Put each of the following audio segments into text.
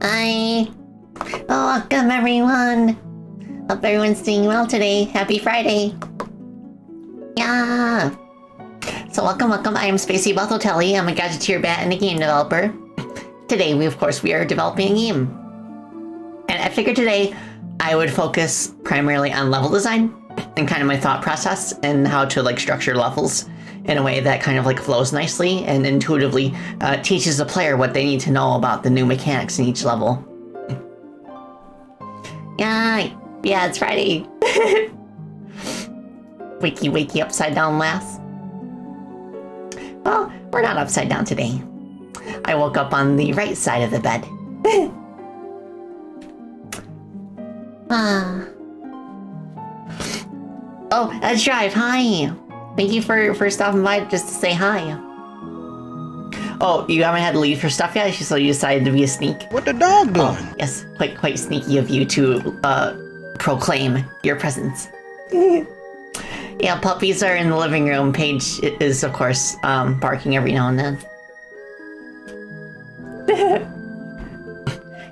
Hi. Welcome everyone. Hope everyone's doing well today. Happy Friday. Yeah. So welcome. I am Spacey Barthotelli. I'm a gadgeteer bat and a game developer. Today, we are developing a game. And I figured today I would focus primarily on level design and kind of my thought process and how to like structure levels in a way that kind of like flows nicely and intuitively teaches the player what they need to know about the new mechanics in each level. Yeah, it's Friday. Wakey, upside down lass. Well, we're not upside down today. I woke up on the right side of the bed. Oh, Drive, hi. Thank you for stopping by just to say hi. Oh, you haven't had to leave for stuff yet, so you decided to be a sneak? What the dog doing? Oh, yes, quite sneaky of you to proclaim your presence. Yeah, puppies are in the living room. Paige is, of course, barking every now and then.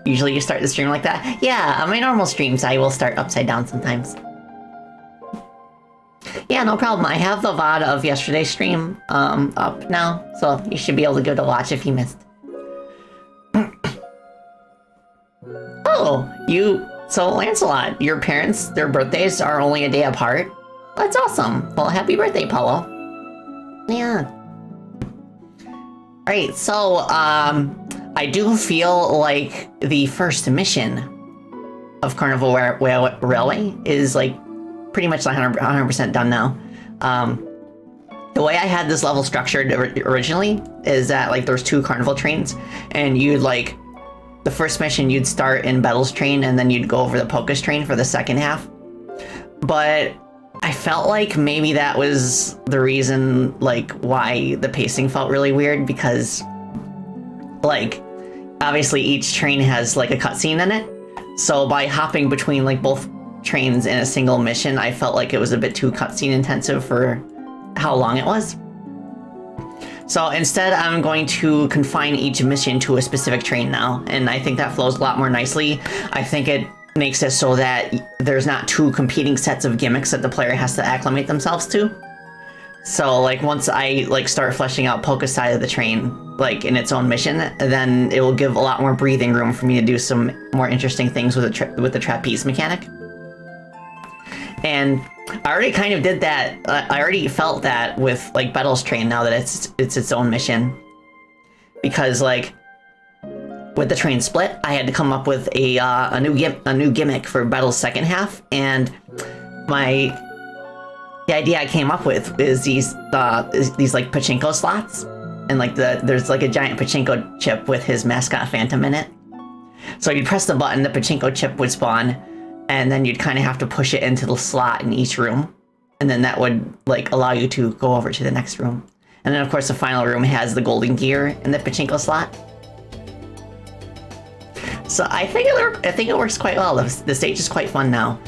Usually you start the stream like that. Yeah, on my normal streams, I will start upside down sometimes. Yeah, no problem. I have the VOD of yesterday's stream up now, so you should be able to go to watch if you missed. So Lancelot, your parents, their birthdays are only a day apart? That's awesome. Well, happy birthday, Paulo. Yeah. Alright, so, I do feel like the first mission of Carnival Railway is, like, pretty much 100% done now. The way I had this level structured originally is that, like, there's 2 Carnival trains, and you'd, like, the first mission you'd start in Bettle's train, and then you'd go over the Pokus train for the second half. But I felt like maybe that was the reason, like, why the pacing felt really weird, because, like, obviously each train has, like, a cutscene in it. So by hopping between, like, both trains in a single mission, I felt like it was a bit too cutscene intensive for how long it was. So instead, I'm going to confine each mission to a specific train now, and I think that flows a lot more nicely. I think it makes it so that there's not 2 competing sets of gimmicks that the player has to acclimate themselves to. So, like, once I, like, start fleshing out Pokus side of the train, like, in its own mission, then it will give a lot more breathing room for me to do some more interesting things with the trapeze mechanic. And I already kind of did that. I already felt that with, like, Bettle's train now that it's its own mission. Because, like, with the train split, I had to come up with a new gimmick for Bettle's second half, and the idea I came up with is these like pachinko slots, and like there's like a giant pachinko chip with his mascot Phantom in it. So you'd press the button, the pachinko chip would spawn, and then you'd kind of have to push it into the slot in each room, and then that would like allow you to go over to the next room. And then of course the final room has the golden gear in the pachinko slot. So I think it works quite well. The stage is quite fun now.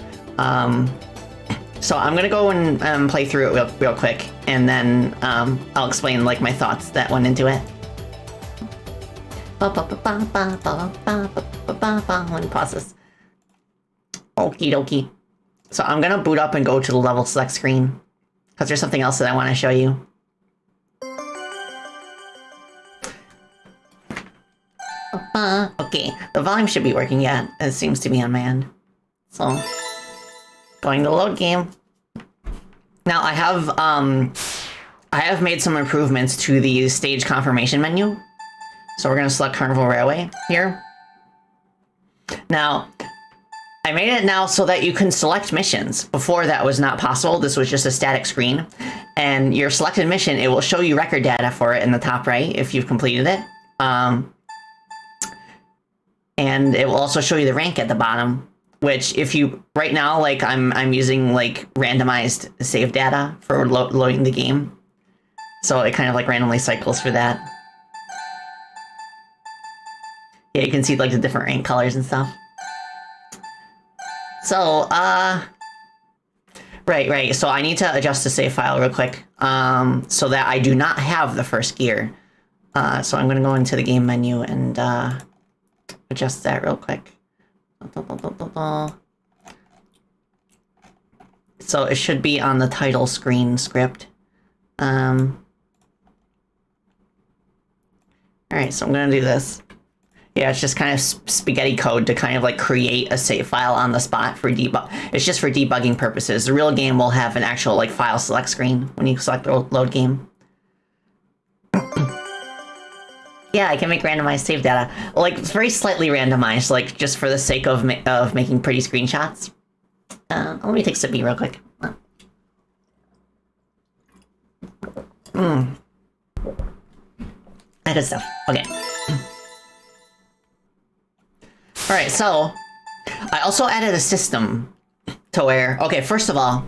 So I'm gonna go and play through it real quick, and then I'll explain like my thoughts that went into it. Let me pause this. Okie dokie. So I'm gonna boot up and go to the level select screen, because there's something else that I want to show you. Okay, the volume should be working yet. It seems to be on my end. So, going to load game. Now I have made some improvements to the stage confirmation menu. So we're gonna select Carnival Railway here. Now, I made it now so that you can select missions. Before that was not possible. This was just a static screen. And your selected mission, it will show you record data for it in the top right if you've completed it. And it will also show you the rank at the bottom, which if you, right now, like I'm using like randomized save data for loading the game. So it kind of like randomly cycles for that. Yeah, you can see like the different rank colors and stuff. So, right. So I need to adjust the save file real quick, so that I do not have the first gear. So I'm gonna go into the game menu and, adjust that real quick. So it should be on the title screen script. Alright, so I'm gonna do this. Yeah, it's just kind of spaghetti code to kind of like create a save file on the spot for debug. It's just for debugging purposes. The real game will have an actual like file select screen when you select load game. Yeah, I can make randomized save data. Like, it's very slightly randomized, like just for the sake of making pretty screenshots. Let me take a sippy real quick. That good stuff. Okay. Alright, so I also added a system to where, okay, first of all,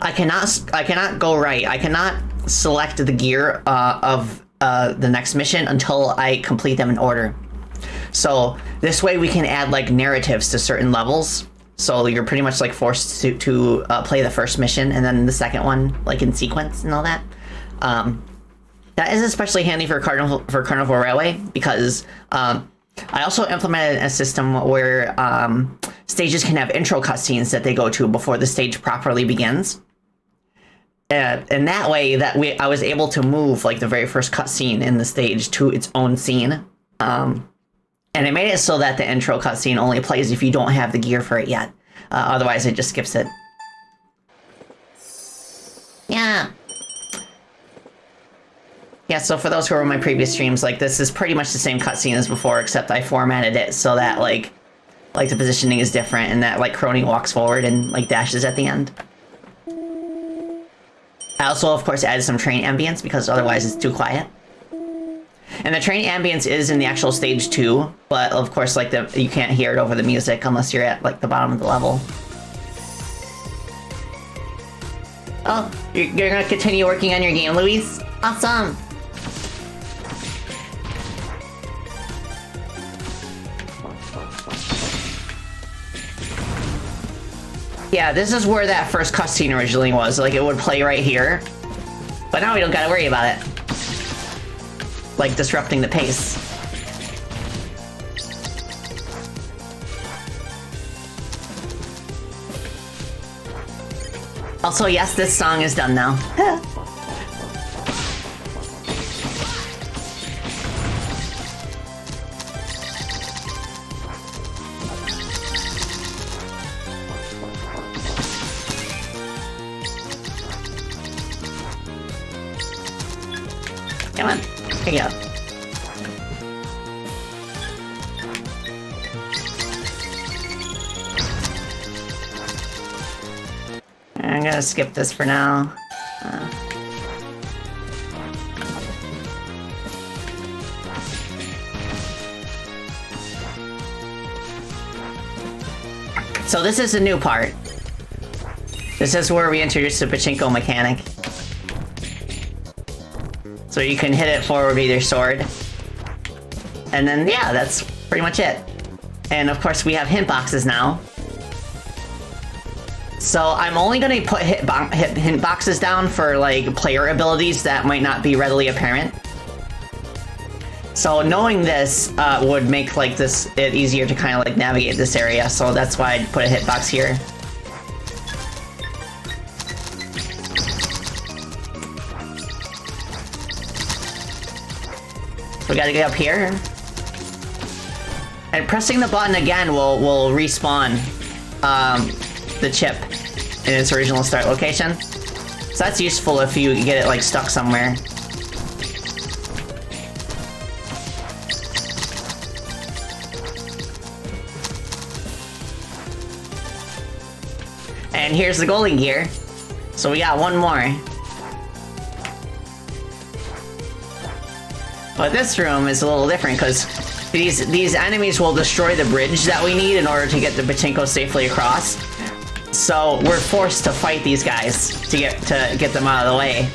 I cannot go right. I cannot select the gear of the next mission until I complete them in order. So this way we can add like narratives to certain levels. So you're pretty much like forced to play the first mission and then the second one like in sequence and all that. That is especially handy for Carnival Railway because I also implemented a system where stages can have intro cutscenes that they go to before the stage properly begins. And that way, I was able to move like the very first cutscene in the stage to its own scene. And it made it so that the intro cutscene only plays if you don't have the gear for it yet. Otherwise, it just skips it. Yeah. Yeah, so for those who were on my previous streams, like, this is pretty much the same cutscene as before, except I formatted it so that, like the positioning is different and that, like, Crony walks forward and, like, dashes at the end. I also, of course, added some train ambience because otherwise it's too quiet. And the train ambience is in the actual stage 2, but, of course, like, you can't hear it over the music unless you're at, like, the bottom of the level. Oh, you're gonna continue working on your game, Luis? Awesome! Yeah, this is where that first cutscene originally was. Like, it would play right here. But now we don't gotta worry about it. Like, disrupting the pace. Also, yes, this song is done now. Come on. Here you go. I'm gonna skip this for now. So this is a new part. This is where we introduce the pachinko mechanic. So you can hit it forward with your sword. And then, yeah, that's pretty much it. And of course we have hint boxes now. So I'm only gonna put hint boxes down for, like, player abilities that might not be readily apparent. So knowing this would make, like, it easier to kind of, like, navigate this area. So that's why I put a hitbox here. We gotta get up here. And pressing the button again will respawn the chip in its original start location. So that's useful if you get it, like, stuck somewhere. And here's the golden gear. So we got one more. But this room is a little different because these enemies will destroy the bridge that we need in order to get the pachinko safely across. So we're forced to fight these guys to get them out of the way.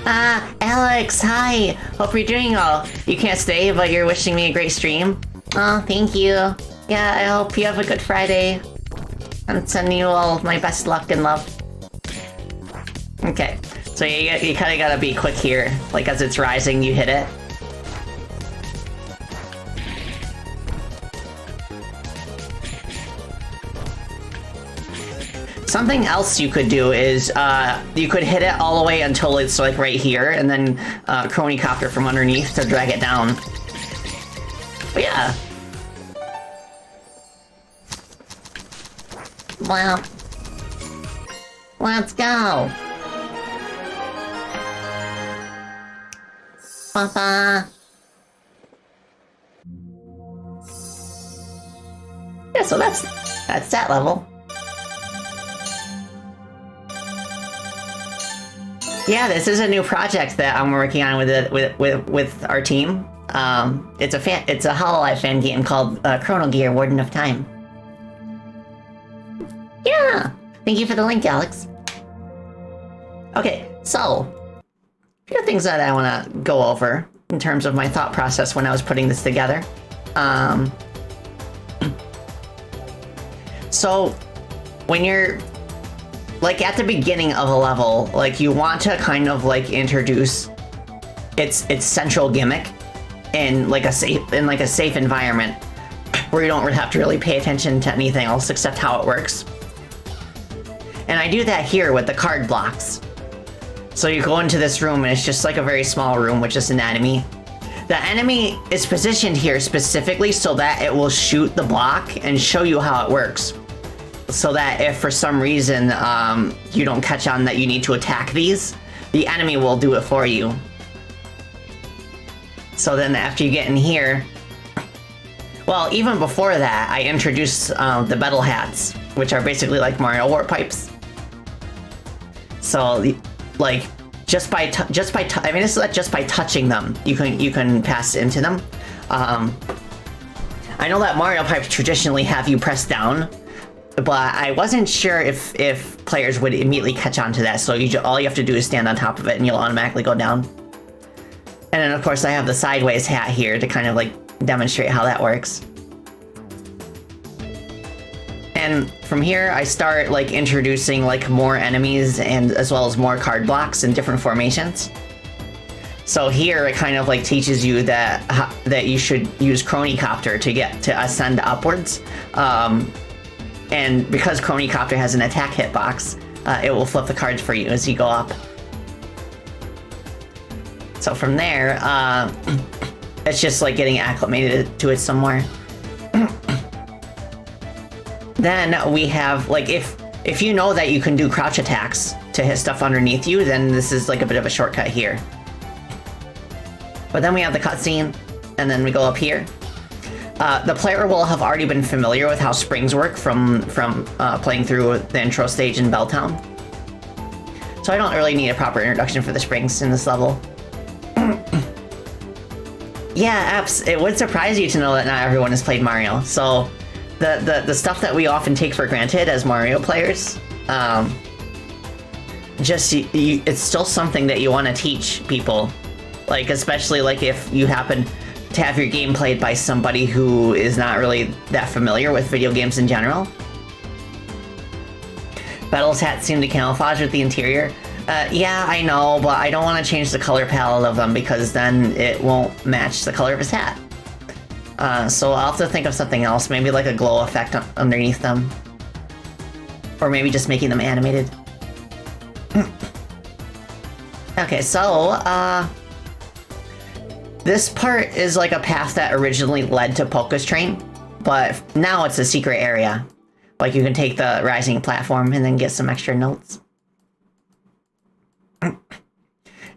Alex, hi! Hope you're doing well. You can't stay, but you're wishing me a great stream. Oh, thank you. Yeah, I hope you have a good Friday. I'm sending you all my best luck and love. Okay, so you kind of gotta be quick here. Like, as it's rising, you hit it. Something else you could do is, you could hit it all the way until it's, like, right here, and then, Chronicopter from underneath to drag it down. But yeah. Well, let's go. Papa. Yeah, so that's that level. Yeah, this is a new project that I'm working on with our team. It's a hololive fan game called Chrono Gear, Warden of Time. Yeah! Thank you for the link, Alex. Okay, so a few things that I want to go over in terms of my thought process when I was putting this together. So when you're like at the beginning of a level, like you want to kind of like introduce its central gimmick in like a safe environment where you don't have to really pay attention to anything else except how it works. And I do that here with the card blocks. So you go into this room and it's just like a very small room with just an enemy. The enemy is positioned here specifically so that it will shoot the block and show you how it works. So that if for some reason you don't catch on that you need to attack these, the enemy will do it for you. So then after you get in here, well, even before that, I introduced the Battle Hats, which are basically like Mario Warp Pipes. So, like, just by touching them, you can pass into them. I know that Mario Pipes traditionally have you press down, but I wasn't sure if players would immediately catch on to that. So all you have to do is stand on top of it, and you'll automatically go down. And then, of course, I have the sideways hat here to kind of like demonstrate how that works. And from here, I start like introducing like more enemies and as well as more card blocks in different formations. So here it kind of like teaches you that you should use Chronicopter to ascend upwards. And because Chronicopter has an attack hitbox, it will flip the cards for you as you go up. So from there, it's just like getting acclimated to it some more. Then we have, like, if you know that you can do crouch attacks to hit stuff underneath you, then this is like a bit of a shortcut here. But then we have the cutscene, and then we go up here. The player will have already been familiar with how springs work from playing through the intro stage in Belltown. So I don't really need a proper introduction for the springs in this level. Yeah, apps, it would surprise you to know that not everyone has played Mario. So the stuff that we often take for granted as Mario players, it's still something that you want to teach people. Like, especially like if you happen to have your game played by somebody who is not really that familiar with video games in general. Battle's hats seem to camouflage with the interior. Yeah, I know, but I don't want to change the color palette of them because then it won't match the color of his hat. So I'll have to think of something else, maybe like a glow effect underneath them. Or maybe just making them animated. Okay, so, this part is like a path that originally led to Polka's Train, but now it's a secret area. Like, you can take the rising platform and then get some extra notes.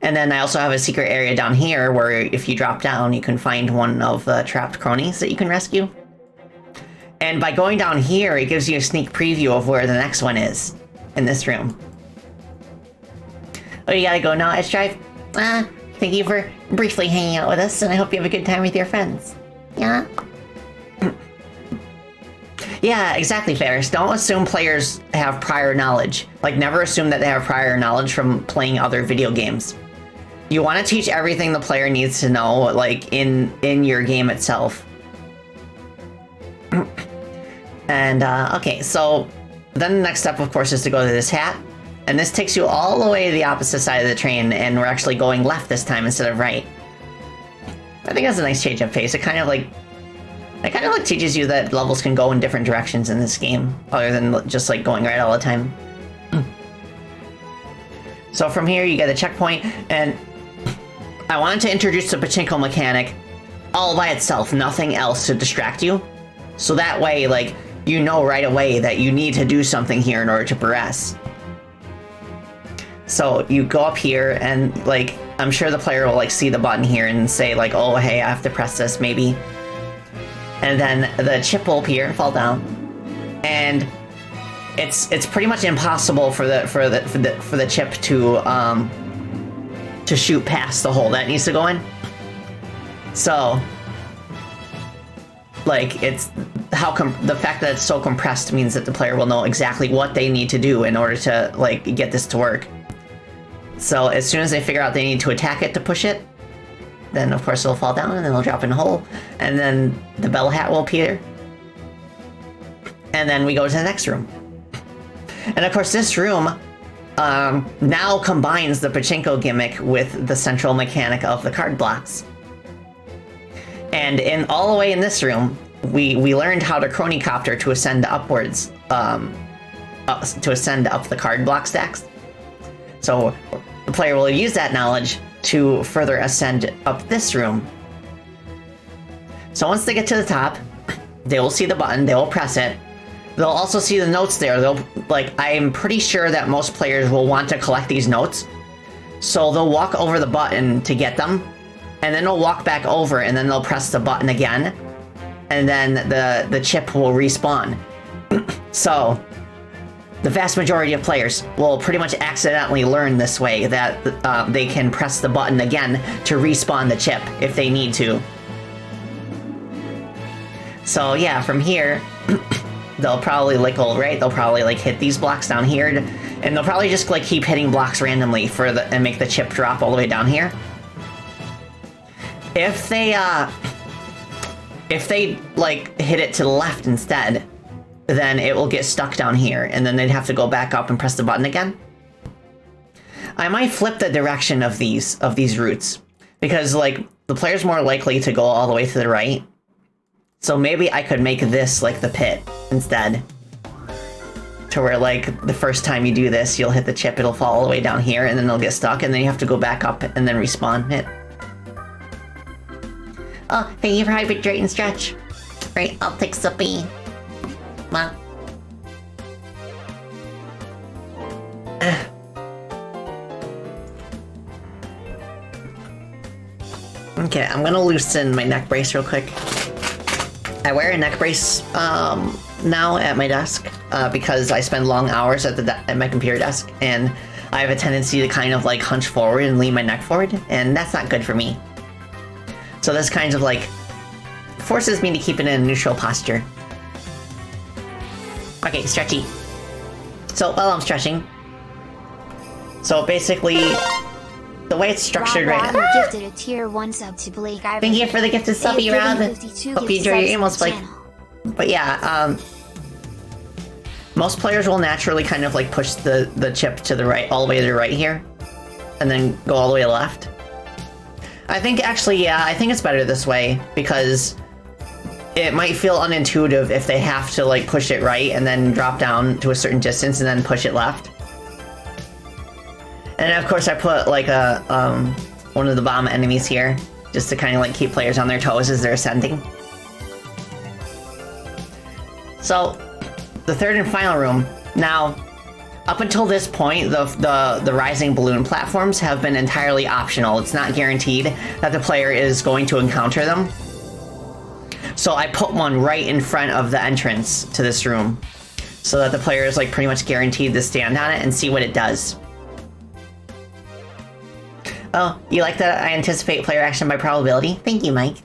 And then I also have a secret area down here where if you drop down, you can find one of the trapped cronies that you can rescue. And by going down here, it gives you a sneak preview of where the next one is in this room. Oh, you gotta go now, S-Drive? Thank you for briefly hanging out with us, and I hope you have a good time with your friends. Yeah? Yeah, exactly, Ferris. Don't assume players have prior knowledge. Like, never assume that they have prior knowledge from playing other video games. you want to teach everything the player needs to know, like, in your game itself. And, okay, so then the next step, of course, is to go to this hat. And this takes you all the way to the opposite side of the train, and we're actually going left this time instead of right. I think that's a nice change of pace. It kind of like teaches you that levels can go in different directions in this game, other than just like going right all the time. So from here, you get a checkpoint, and I wanted to introduce the pachinko mechanic all by itself, nothing else to distract you. So that way, like, you know right away that you need to do something here in order to progress. So you go up here, and like, I'm sure the player will like see the button here and say like, oh, hey, I have to press this maybe. And then the chip will appear and fall down. And it's pretty much impossible for the chip to shoot past the hole that needs to go in. So like, it's the fact that it's so compressed means that the player will know exactly what they need to do in order to like get this to work. So as soon as they figure out they need to attack it to push it, then of course it'll fall down and then it'll drop in a hole, and then the bell hat will appear. And then we go to the next room. And of course this room now combines the pachinko gimmick with the central mechanic of the card blocks. And all the way in this room, we learned how to chronicopter to ascend upwards, to ascend up the card block stacks. So the player will use that knowledge to further ascend up this room. So once they get to the top, they will see the button, they will press it. They'll also see the notes there. I'm pretty sure that most players will want to collect these notes. So they'll walk over the button to get them, and then they'll walk back over, and then they'll press the button again, and then the chip will respawn. So the vast majority of players will pretty much accidentally learn this way, that they can press the button again to respawn the chip if they need to. So yeah, from here, they'll probably they'll probably like hit these blocks down here, and they'll probably just like keep hitting blocks randomly and make the chip drop all the way down here. If they like hit it to the left instead, then it will get stuck down here, and then they'd have to go back up and press the button again. I might flip the direction of these routes, because like the player's more likely to go all the way to the right. So maybe I could make this like the pit instead, to where like the first time you do this, you'll hit the chip, it'll fall all the way down here, and then they'll get stuck, and then you have to go back up and then respawn it. Oh, thank you for hydrate and stretch. Right, I'll take sippy. Well. Okay, I'm gonna loosen my neck brace real quick. I wear a neck brace now at my desk because I spend long hours at my computer desk, and I have a tendency to kind of like hunch forward and lean my neck forward, and that's not good for me. So this kind of like forces me to keep it in a neutral posture. Okay, stretchy. So while I'm stretching, so basically, the way it's structured right now. Gifted a tier 1 sub to Blake. Thank you for the gifted sub, Round. Hope you enjoy your emos, Blake. But yeah, most players will naturally kind of like push the chip to the right, all the way to the right here, and then go all the way left. I think actually, yeah, I think it's better this way, because it might feel unintuitive if they have to like push it right and then drop down to a certain distance and then push it left. And of course I put like a one of the bomb enemies here, just to kind of like keep players on their toes as they're ascending. So the third and final room. Now, up until this point, the rising balloon platforms have been entirely optional. It's not guaranteed that the player is going to encounter them. So I put one right in front of the entrance to this room, so that the player is like pretty much guaranteed to stand on it and see what it does. Oh, you like that I anticipate player action by probability? Thank you, Mike.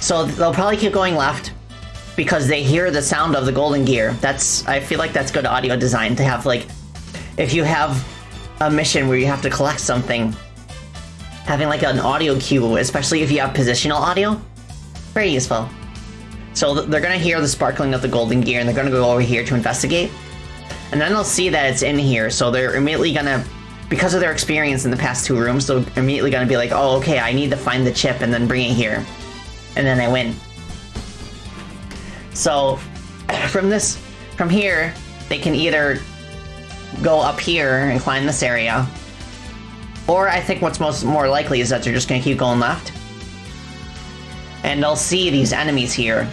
So they'll probably keep going left, because they hear the sound of the golden gear. I feel like that's good audio design to have, like, if you have a mission where you have to collect something, having like an audio cue, especially if you have positional audio, very useful. So they're gonna hear the sparkling of the golden gear, and they're gonna go over here to investigate. And then they'll see that it's in here, so they're immediately gonna, because of their experience in the past 2 rooms, they're immediately gonna be like, oh, okay, I need to find the chip and then bring it here. And then I win. So, from here, they can either go up here and climb this area, or I think what's more likely is that they're just gonna keep going left. And they'll see these enemies here,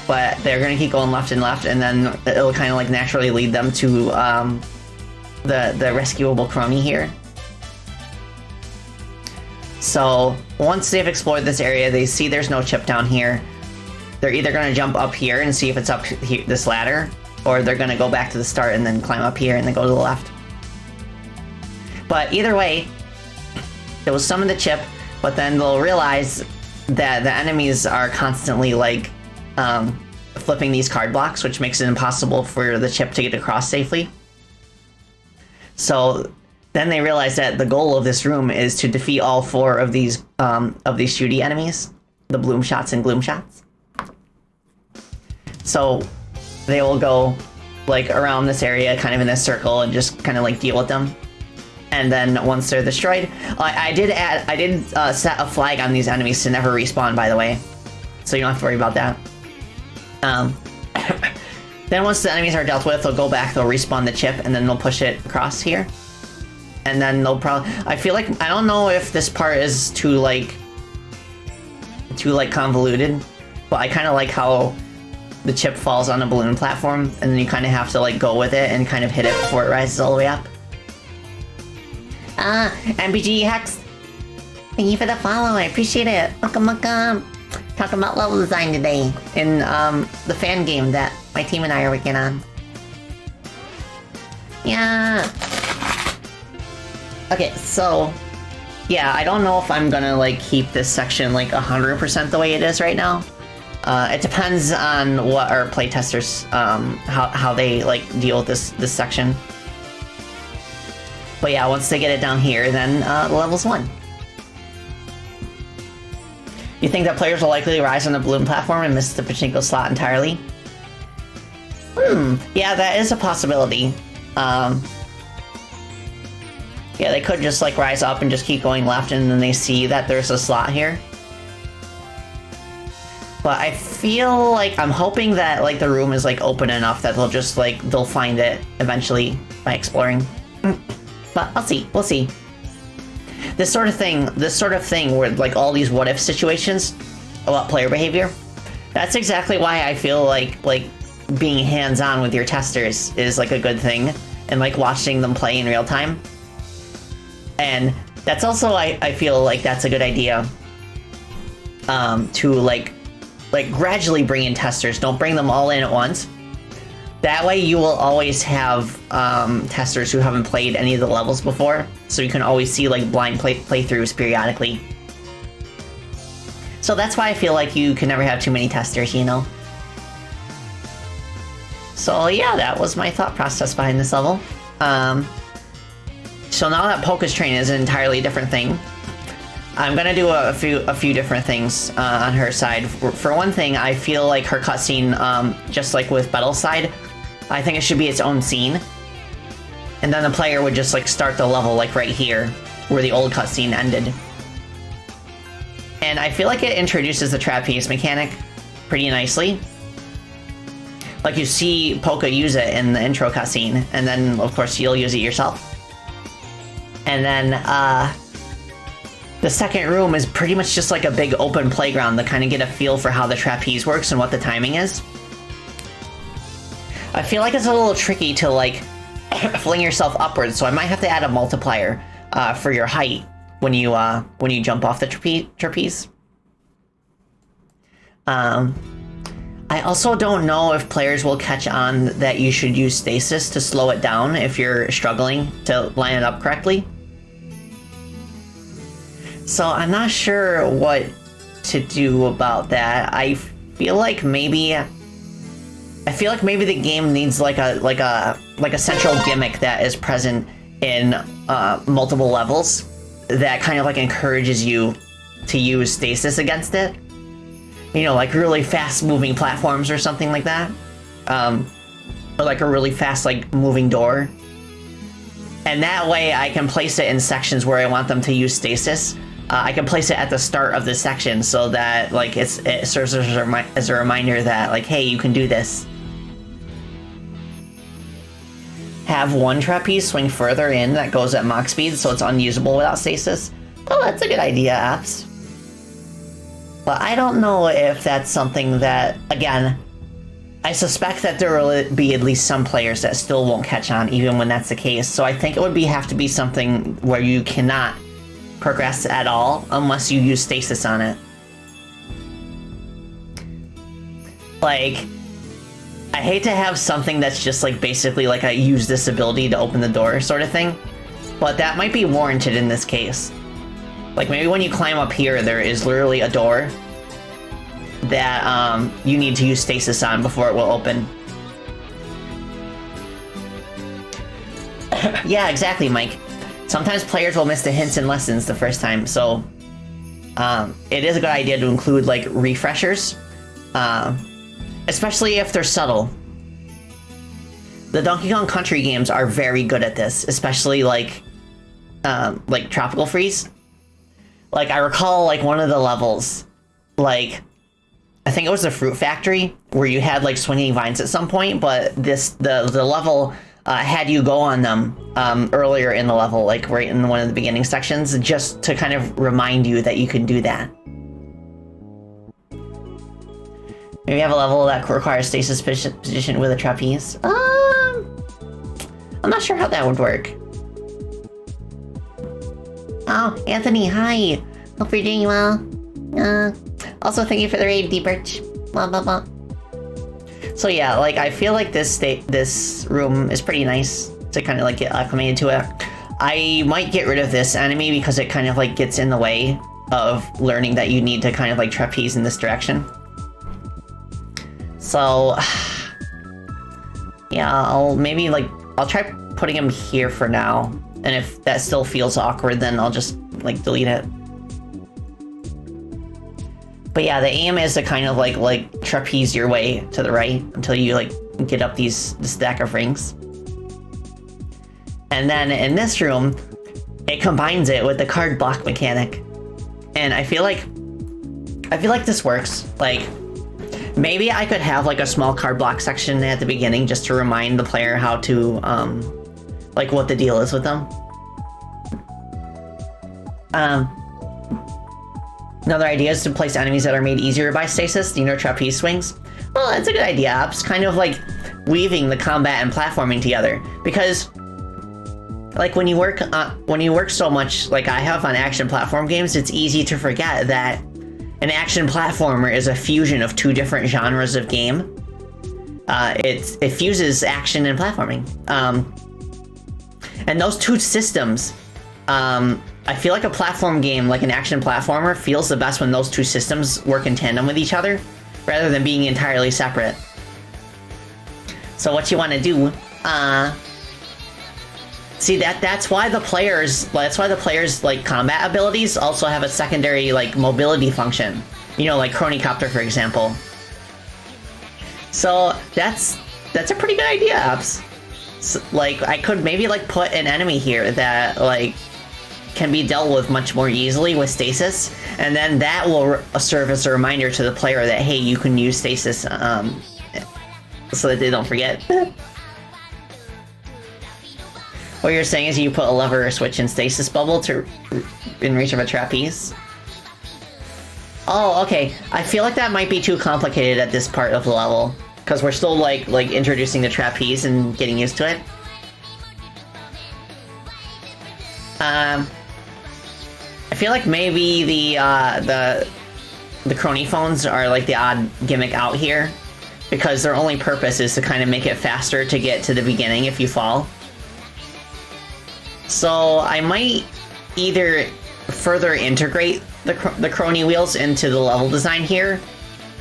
but they're gonna keep going left and left, and then it'll kind of like naturally lead them to the rescuable crony here. So once they've explored this area, they see there's no chip down here. They're either gonna jump up here and see if it's up here, this ladder, or they're gonna go back to the start and then climb up here and then go to the left. But either way, they will summon the chip, but then they'll realize that the enemies are constantly like flipping these card blocks, which makes it impossible for the chip to get across safely. So then they realize that the goal of this room is to defeat all 4 of these shooty enemies, the bloom shots and gloom shots. So they will go like around this area, kind of in this circle, and just kind of like deal with them. And then once they're destroyed, I did set a flag on these enemies to never respawn, by the way, so you don't have to worry about that. Then once the enemies are dealt with, they'll go back, they'll respawn the chip, and then they'll push it across here. And then they'll probably, I feel like, I don't know if this part is too convoluted, but I kind of like how the chip falls on a balloon platform, and then you kind of have to like go with it and kind of hit it before it rises all the way up. MBG Hex, thank you for the follow, I appreciate it. Welcome. Talking about level design today in the fan game that my team and I are working on. Yeah. Okay, so yeah, I don't know if I'm gonna like keep this section like 100% the way it is right now. It depends on what our playtesters how they like deal with this section. But yeah, once they get it down here, then the level's 1. You think that players will likely rise on the balloon platform and miss the pachinko slot entirely? Yeah, that is a possibility. Yeah, they could just like rise up and just keep going left, and then they see that there's a slot here. But I feel like, I'm hoping that like the room is like open enough that they'll just like, they'll find it eventually by exploring. But I'll see, we'll see. This sort of thing where like all these what if situations about player behavior, that's exactly why I feel like being hands-on with your testers is like a good thing, and like watching them play in real time. And that's also, I feel like that's a good idea to like gradually bring in testers. Don't bring them all in at once. That way you will always have testers who haven't played any of the levels before, so you can always see like blind playthroughs periodically. So that's why I feel like you can never have too many testers, you know? So yeah, that was my thought process behind this level. So now that Polka's train is an entirely different thing, I'm gonna do a few different things on her side. For one thing, I feel like her cutscene, just like with Bettle's side, I think it should be its own scene. And then the player would just like start the level like right here, where the old cutscene ended. And I feel like it introduces the trapeze mechanic pretty nicely. Like you see Polka use it in the intro cutscene, and then of course you'll use it yourself. And then the second room is pretty much just like a big open playground to kind of get a feel for how the trapeze works and what the timing is. I feel like it's a little tricky to like fling yourself upwards, so I might have to add a multiplier for your height when you jump off the trapeze. I also don't know if players will catch on that you should use stasis to slow it down if you're struggling to line it up correctly. So I'm not sure what to do about that. I feel like maybe the game needs like a central gimmick that is present in multiple levels that kind of like encourages you to use stasis against it. You know, like really fast moving platforms or something like that. Or like a really fast like moving door. And that way I can place it in sections where I want them to use stasis. I can place it at the start of the section so that like it serves as a reminder that like, hey, you can do this. Have one trapeze swing further in that goes at mach speed so it's unusable without stasis. Oh, that's a good idea, Apps. But I don't know if that's something that, again, I suspect that there will be at least some players that still won't catch on even when that's the case. So I think it would have to be something where you cannot progress at all unless you use stasis on it. Like, I hate to have something that's just like basically like I use this ability to open the door sort of thing, but that might be warranted in this case. Like maybe when you climb up here, there is literally a door that you need to use stasis on before it will open. Yeah, exactly, Mike. Sometimes players will miss the hints and lessons the first time, so it is a good idea to include like refreshers. Especially if they're subtle. The Donkey Kong Country games are very good at this, especially like Tropical Freeze. Like I recall like one of the levels, like I think it was the Fruit Factory where you had like swinging vines at some point, but the level had you go on them earlier in the level, like right in one of the beginning sections, just to kind of remind you that you can do that. Maybe have a level that requires stasis position with a trapeze. I'm not sure how that would work. Oh, Anthony, hi. Hope you're doing well. Also, thank you for the raid, D-Birch. Blah, blah, blah. So yeah, like, I feel like this room is pretty nice to kind of, like, get acclimated to it. I might get rid of this enemy because it kind of, like, gets in the way of learning that you need to kind of, like, trapeze in this direction. So, yeah, I'll try putting him here for now. And if that still feels awkward, then I'll just, like, delete it. But yeah, the aim is to kind of, like trapeze your way to the right until you, like, get up the stack of rings. And then in this room, it combines it with the card block mechanic. And I feel like this works. Like, maybe I could have like a small card block section at the beginning just to remind the player how to, like what the deal is with them. Another idea is to place enemies that are made easier by stasis, you know, trapeze swings. Well, that's a good idea. It's kind of like weaving the combat and platforming together, because like when you work so much like I have on action platform games, it's easy to forget that an action platformer is a fusion of two different genres of game. It fuses action and platforming. And those two systems, I feel like a platform game, like an action platformer, feels the best when those two systems work in tandem with each other, rather than being entirely separate. So what you want to do, see that's why the players like combat abilities also have a secondary like mobility function. You know, like Chronicopter, for example. So that's a pretty good idea, Abs. So, like, I could maybe like put an enemy here that like can be dealt with much more easily with stasis, and then that will serve as a reminder to the player that, hey, you can use stasis, so that they don't forget. What you're saying is you put a lever or switch in stasis bubble in reach of a trapeze? Oh, okay. I feel like that might be too complicated at this part of the level, because we're still like introducing the trapeze and getting used to it. I feel like maybe the crony phones are like the odd gimmick out here, because their only purpose is to kind of make it faster to get to the beginning if you fall. So I might either further integrate the crony wheels into the level design here,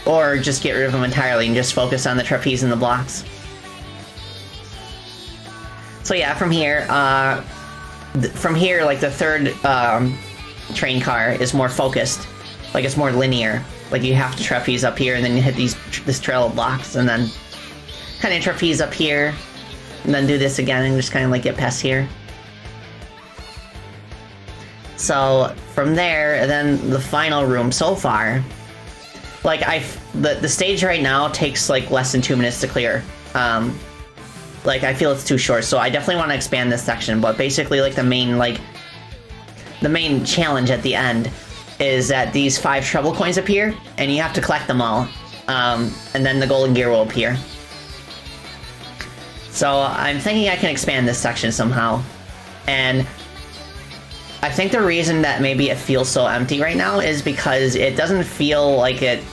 or just get rid of them entirely and just focus on the trapeze and the blocks. So yeah, from here, from here, like the third train car is more focused. Like it's more linear. Like you have to trapeze up here and then you hit this trail of blocks and then kind of trapeze up here and then do this again and just kind of like get past here. So from there, then the final room so far, like the stage right now takes like less than 2 minutes to clear. Like I feel it's too short, so I definitely want to expand this section. But basically, like the main challenge at the end is that these 5 treble coins appear, and you have to collect them all, and then the golden gear will appear. So I'm thinking I can expand this section somehow, and I think the reason that maybe it feels so empty right now is because it doesn't feel like it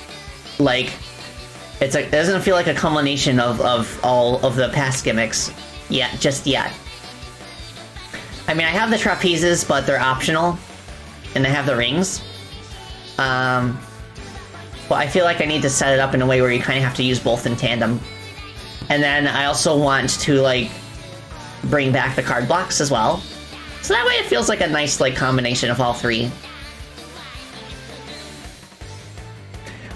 doesn't feel like a culmination of all of the past gimmicks just yet. I mean, I have the trapezes, but they're optional, and I have the rings. But I feel like I need to set it up in a way where you kind of have to use both in tandem. And then I also want to, like, bring back the card blocks as well. So that way it feels like a nice, like, combination of all 3.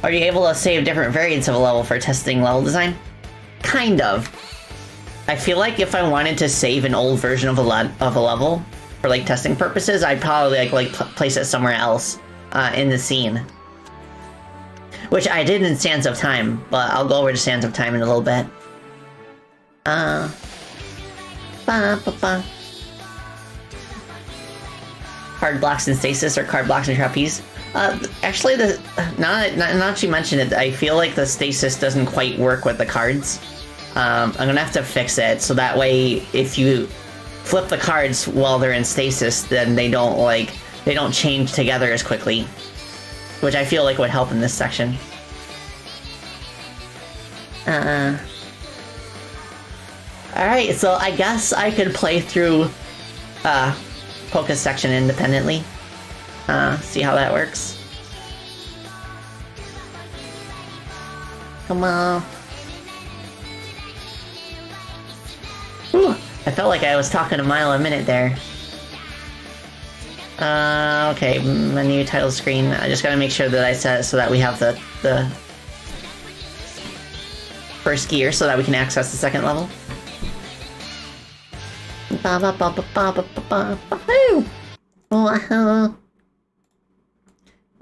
Are you able to save different variants of a level for testing level design? Kind of. I feel like if I wanted to save an old version of a level for, like, testing purposes, I'd probably, place it somewhere else in the scene. Which I did in Sands of Time, but I'll go over to Sands of Time in a little bit. Card blocks and stasis, or card blocks and trapeze. Actually, now that you mention it, I feel like the stasis doesn't quite work with the cards. I'm gonna have to fix it, so that way, if you flip the cards while they're in stasis, then they don't change together as quickly. Which I feel like would help in this section. Alright, so I guess I could play through Polka's section independently. See how that works. Come on. Whew, I felt like I was talking a mile a minute there. Okay, menu title screen. I just gotta make sure that I set it so that we have the first gear so that we can access the second level.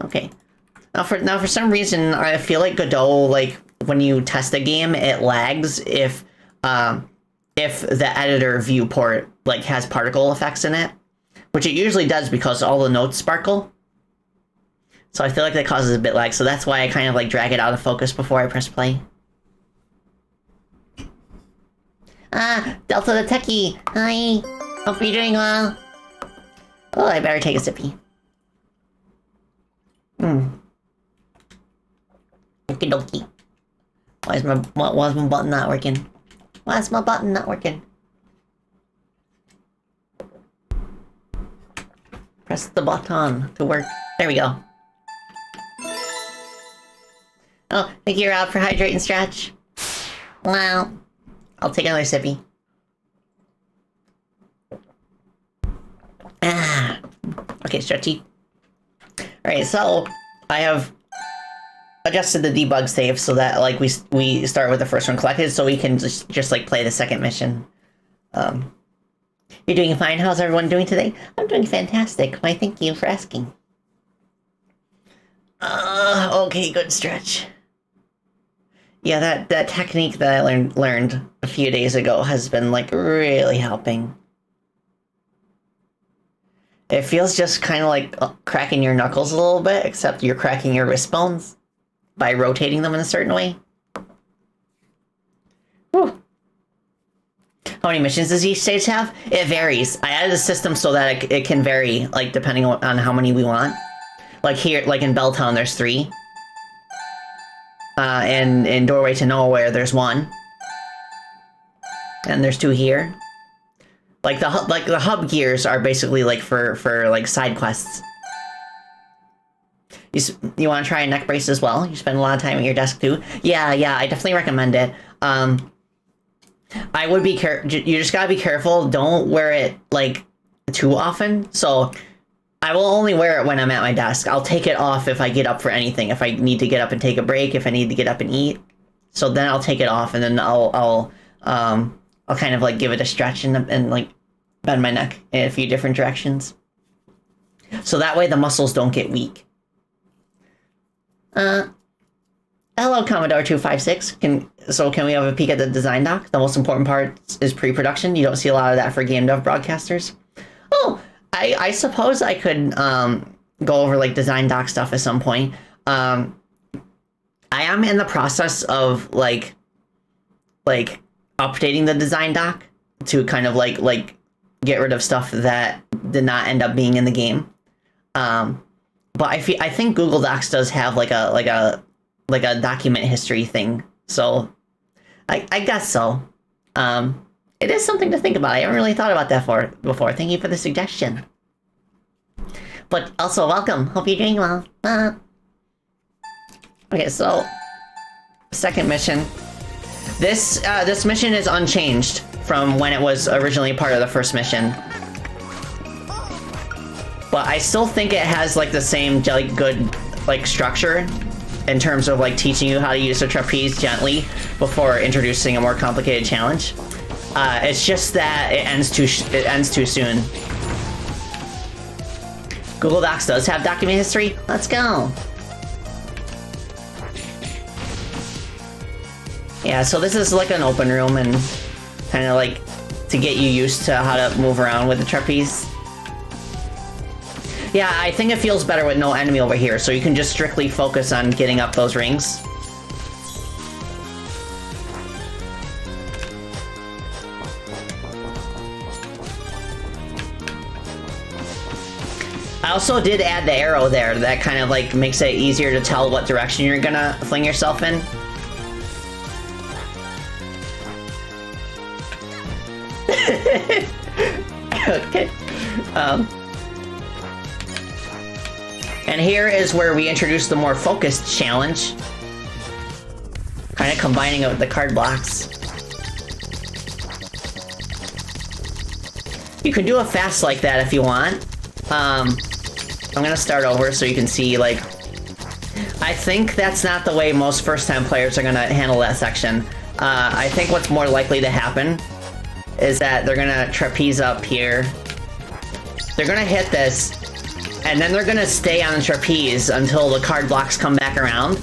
Okay. Now for some reason, I feel like Godot, like, when you test a game, it lags if the editor viewport, like, has particle effects in it. Which it usually does because all the notes sparkle. So I feel like that causes a bit lag, so that's why I kind of, like, drag it out of focus before I press play. Delta the Techie! Hi! Hope you're doing well! Oh, I better take a sippy. Okie dokie. Why is my button not working? Why is my button not working? Press the button to work. There we go. Oh, thank you, Rob, for hydrating stretch. Wow. I'll take another sippy. Okay, stretchy. Alright, so I have adjusted the debug save so that, like, we start with the first one collected, so we can just like play the second mission. You're doing fine. How's everyone doing today? I'm doing fantastic. Why, thank you for asking. Okay, good stretch. Yeah, that technique that I learned a few days ago has been, like, really helping. It feels just kind of like cracking your knuckles a little bit, except you're cracking your wrist bones by rotating them in a certain way. Whew. How many missions does each stage have? It varies. I added a system so that it can vary, like, depending on how many we want. Like here, like in Belltown, there's 3. And in Doorway to Nowhere, there's 1. And there's 2 here. Like the hub gears are basically like for like side quests. You want to try a neck brace as well? You spend a lot of time at your desk too. Yeah, I definitely recommend it. I would be you just gotta be careful. Don't wear it like too often, so I will only wear it when I'm at my desk. I'll take it off if I get up for anything, if I need to get up and take a break, if I need to get up and eat. So then I'll take it off, and then I'll kind of like give it a stretch and like bend my neck in a few different directions. So that way the muscles don't get weak. Hello, Commodore 256. Can we have a peek at the design doc? The most important part is pre-production. You don't see a lot of that for game dev broadcasters. Oh, I suppose I could go over like design doc stuff at some point. I am in the process of like updating the design doc to kind of like get rid of stuff that did not end up being in the game. But I think Google Docs does have like a document history thing, so I guess so. It is something to think about. I haven't really thought about that before. Thank you for the suggestion. But also, welcome. Hope you're doing well. Okay, so second mission. This mission is unchanged from when it was originally part of the first mission. But I still think it has like the same like good like structure in terms of like teaching you how to use the trapeze gently before introducing a more complicated challenge. It's just that it ends too soon. Google Docs does have document history. Let's go. Yeah, so this is like an open room and kind of like to get you used to how to move around with the trapeze. Yeah, I think it feels better with no enemy over here, so you can just strictly focus on getting up those rings. I also did add the arrow there. That kind of like makes it easier to tell what direction you're gonna fling yourself in. Okay. And here is where we introduce the more focused challenge. Kind of combining it with the card blocks. You can do a fast like that if you want. I'm gonna start over so you can see, like... I think that's not the way most first-time players are gonna handle that section. I think what's more likely to happen is that they're gonna trapeze up here. They're gonna hit this, and then they're gonna stay on the trapeze until the card blocks come back around.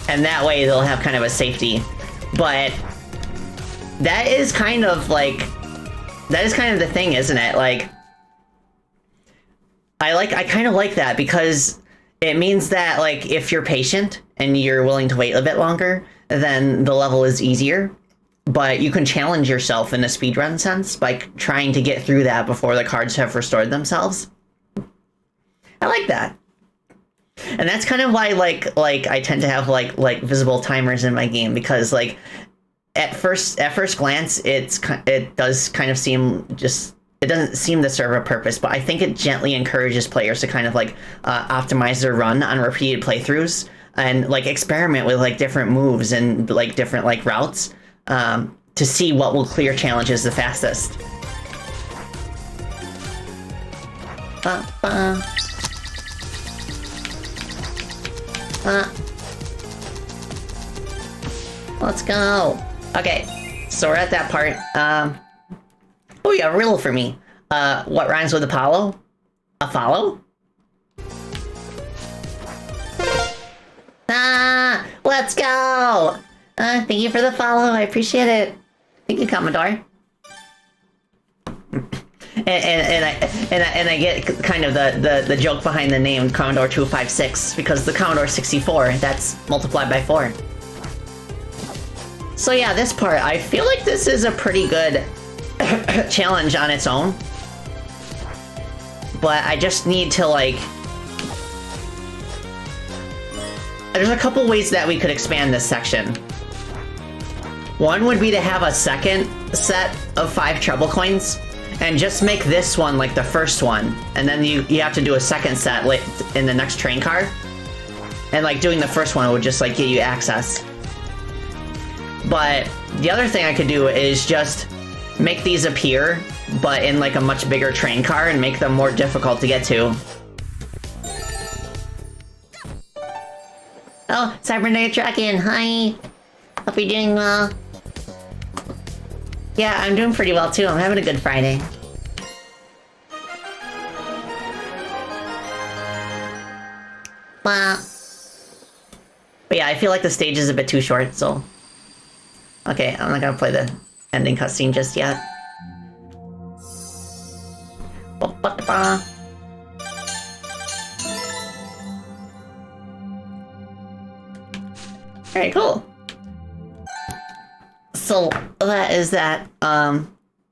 And that way they'll have kind of a safety. But that is kind of like... that is kind of the thing, isn't it? Like... I kind of like that because it means that, like, if you're patient and you're willing to wait a bit longer, then the level is easier. But you can challenge yourself in a speedrun sense by trying to get through that before the cards have restored themselves. I like that. And that's kind of why, like I tend to have, like visible timers in my game, because, like, at first glance, it does kind of seem just... it doesn't seem to serve a purpose, but I think it gently encourages players to kind of like optimize their run on repeated playthroughs and like experiment with like different moves and like different like routes to see what will clear challenges the fastest. Let's go. Okay, so we're at that part. Oh, you got a riddle for me. What rhymes with Apollo? A follow? Let's go! Thank you for the follow, I appreciate it. Thank you, Commodore. and I get kind of the joke behind the name Commodore 256, because the Commodore 64, that's multiplied by 4. So yeah, this part, I feel like this is a pretty good challenge on its own, but I just need to like... there's a couple ways that we could expand this section. One would be to have a second set of 5 treble coins and just make this one like the first one, and then you have to do a second set in the next train car, and like doing the first one would just like get you access. But the other thing I could do is just make these appear, but in like a much bigger train car and make them more difficult to get to. Oh, Cybernetic Dragon, hi! Hope you're doing well. Yeah, I'm doing pretty well too. I'm having a good Friday. But yeah, I feel like the stage is a bit too short, so... Okay, I'm not gonna play the ending cutscene just yet. Alright, cool. So, that is that.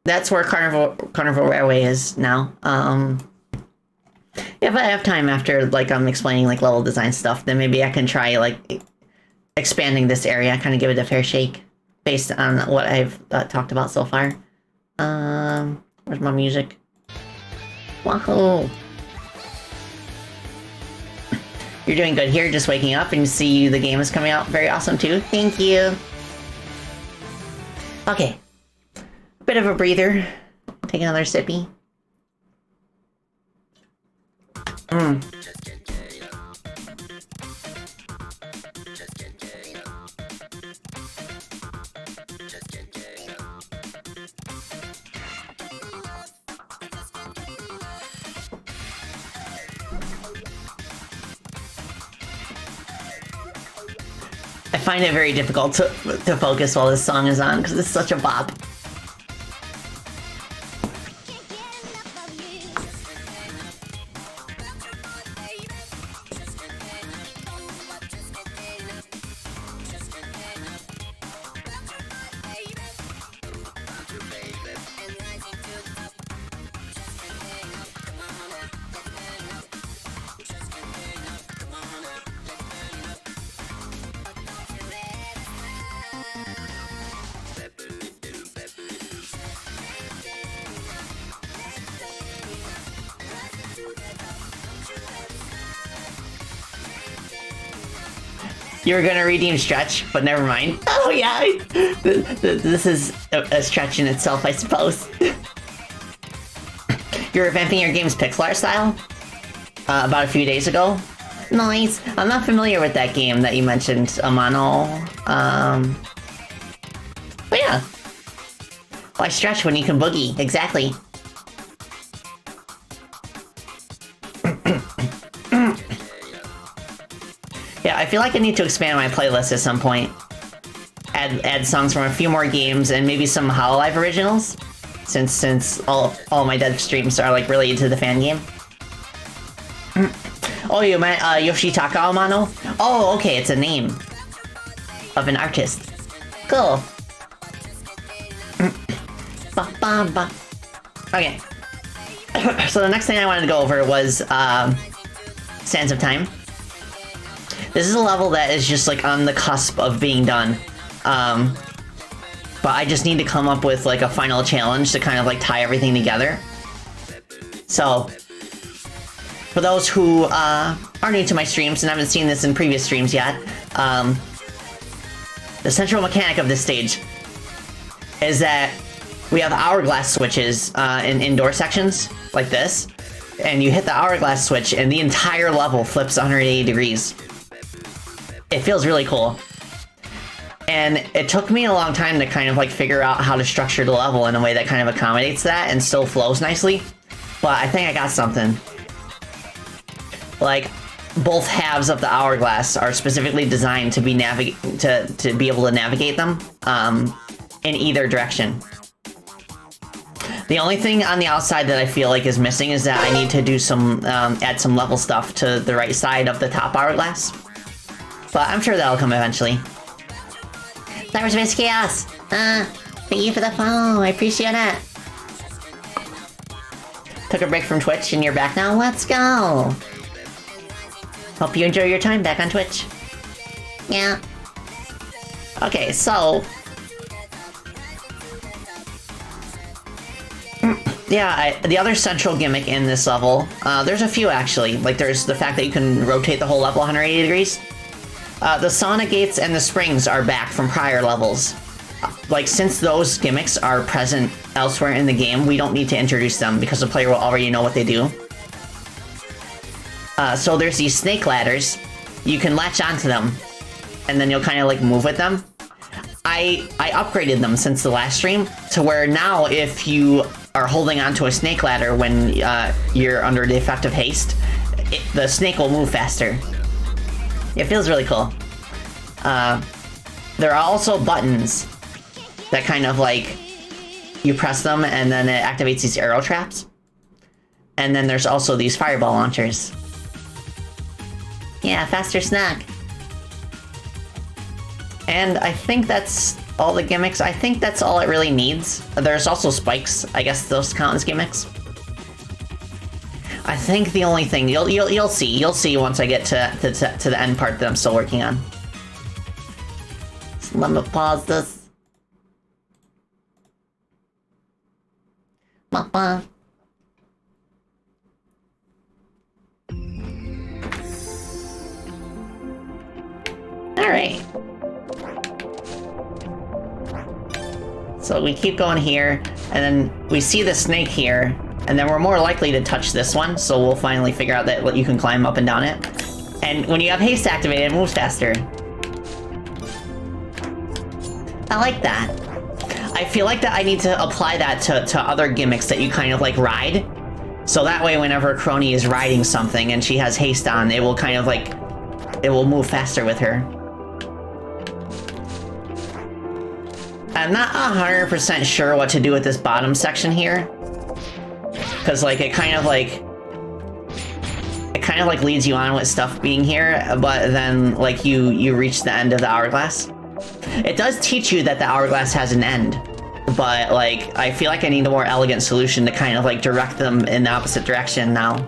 That's where Carnival Railway is now. If I have time after, like, I'm explaining, like, level design stuff, then maybe I can try, like, expanding this area, kind of give it a fair shake, based on what I've talked about so far. Where's my music? Wahoo! You're doing good here, just waking up, and you see the game is coming out. Very awesome, too. Thank you! Okay. Bit of a breather. Take another sippy. I find it very difficult to focus while this song is on, because it's such a bop. You were gonna redeem Stretch, but never mind. Oh yeah, this is a stretch in itself, I suppose. You're revamping your game's pixel art style? About a few days ago? Nice. I'm not familiar with that game that you mentioned, Amano. But yeah. Why stretch when you can boogie? Exactly. Yeah, I feel like I need to expand my playlist at some point. Add songs from a few more games and maybe some hololive originals. Since all my dev streams are like related to the fan game. Oh, you meant Yoshitaka Amano? Oh, okay, it's a name of an artist. Cool. Okay. So the next thing I wanted to go over was Sands of Time. This is a level that is just like on the cusp of being done. But I just need to come up with like a final challenge to kind of like tie everything together. So, for those who are new to my streams and haven't seen this in previous streams yet, the central mechanic of this stage is that we have hourglass switches in indoor sections, like this, and you hit the hourglass switch and the entire level flips 180 degrees. It feels really cool. And it took me a long time to kind of like figure out how to structure the level in a way that kind of accommodates that and still flows nicely. But I think I got something. Like, both halves of the hourglass are specifically designed to be to be able to navigate them in either direction. The only thing on the outside that I feel like is missing is that I need to do some add some level stuff to the right side of the top hourglass. But I'm sure that'll come eventually. Cyberspace Chaos! Thank you for the follow, I appreciate it. Took a break from Twitch and you're back now? Let's go! Hope you enjoy your time back on Twitch. Yeah. Okay, so... yeah, the other central gimmick in this level, there's a few actually. Like there's the fact that you can rotate the whole level 180 degrees. The sauna gates and the springs are back from prior levels. like, since those gimmicks are present elsewhere in the game, we don't need to introduce them because the player will already know what they do. So there's these snake ladders. You can latch onto them, and then you'll kind of like move with them. I upgraded them since the last stream to where now if you are holding onto a snake ladder when you're under the effect of haste, the snake will move faster. It feels really cool. There are also buttons that kind of like, you press them and then it activates these arrow traps. And then there's also these fireball launchers. Yeah, faster snack. And I think that's all the gimmicks. I think that's all it really needs. There's also spikes. I guess those count as gimmicks. I think the only thing you'll see once I get to the end part that I'm still working on. So let me pause this. Mama. All right. So we keep going here, and then we see the snake here, and then we're more likely to touch this one, so we'll finally figure out that you can climb up and down it. And when you have haste activated, it moves faster. I like that. I feel like that I need to apply that to other gimmicks that you kind of like ride. So that way whenever Crony is riding something and she has haste on, it will kind of like, it will move faster with her. I'm not 100% sure what to do with this bottom section here. Because, like, it kind of like leads you on with stuff being here, but then, like, you reach the end of the hourglass. It does teach you that the hourglass has an end, but, like, I feel like I need a more elegant solution to kind of, like, direct them in the opposite direction now.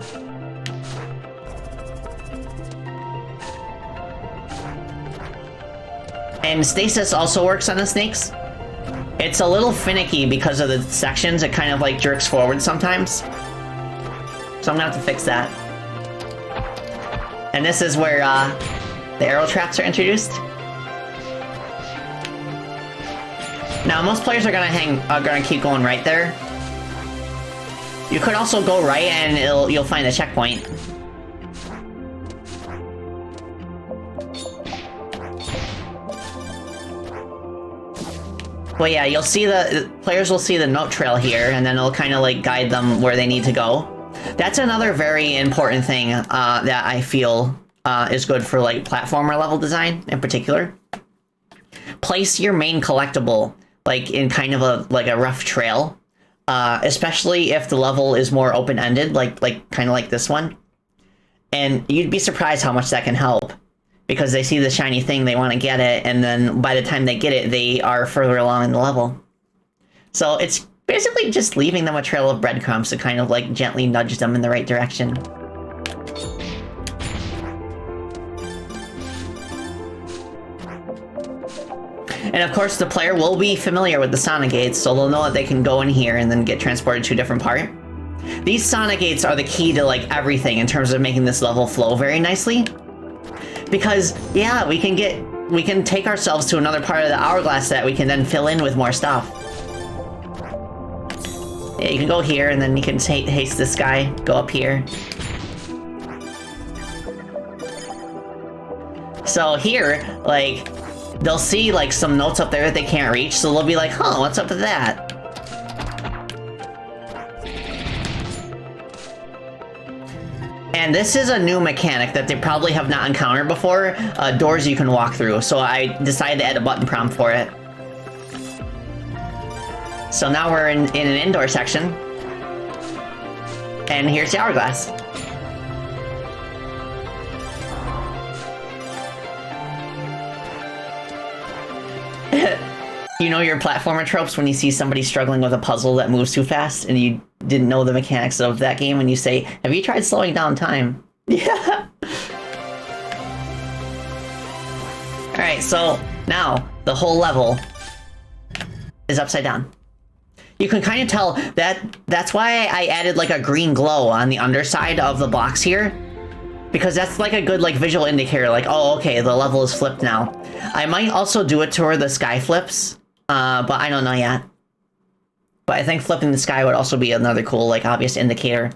And stasis also works on the snakes. It's a little finicky because of the sections. It kind of like jerks forward sometimes. So I'm gonna have to fix that. And this is where the arrow traps are introduced. Now most players are gonna keep going right there. You could also go right and you'll find the checkpoint. Well, yeah, you'll see players will see the note trail here, and then it'll kind of like guide them where they need to go. That's another very important thing that I feel is good for like platformer level design in particular. Place your main collectible like in kind of a rough trail, especially if the level is more open-ended, like kind of like this one. And you'd be surprised how much that can help. Because they see the shiny thing, they want to get it, and then by the time they get it, they are further along in the level. So it's basically just leaving them a trail of breadcrumbs to kind of like gently nudge them in the right direction. And of course, the player will be familiar with the Sonic gates, so they'll know that they can go in here and then get transported to a different part. These Sonic gates are the key to like everything in terms of making this level flow very nicely. Because, yeah, we can take ourselves to another part of the hourglass that we can then fill in with more stuff. Yeah, you can go here, and then you can haste this guy, go up here. So here, like, they'll see, like, some notes up there that they can't reach, so they'll be like, huh, what's up with that? And this is a new mechanic that they probably have not encountered before, doors you can walk through, so I decided to add a button prompt for it. So now we're in an indoor section, and here's the hourglass. You know your platformer tropes when you see somebody struggling with a puzzle that moves too fast and you didn't know the mechanics of that game and you say, have you tried slowing down time? Yeah. Alright, so now the whole level is upside down. You can kind of tell that's why I added like a green glow on the underside of the blocks here. Because that's like a good like visual indicator, like, oh, okay, the level is flipped now. I might also do it to where the sky flips. but I don't know yet. But I think flipping the sky would also be another cool, like, obvious indicator.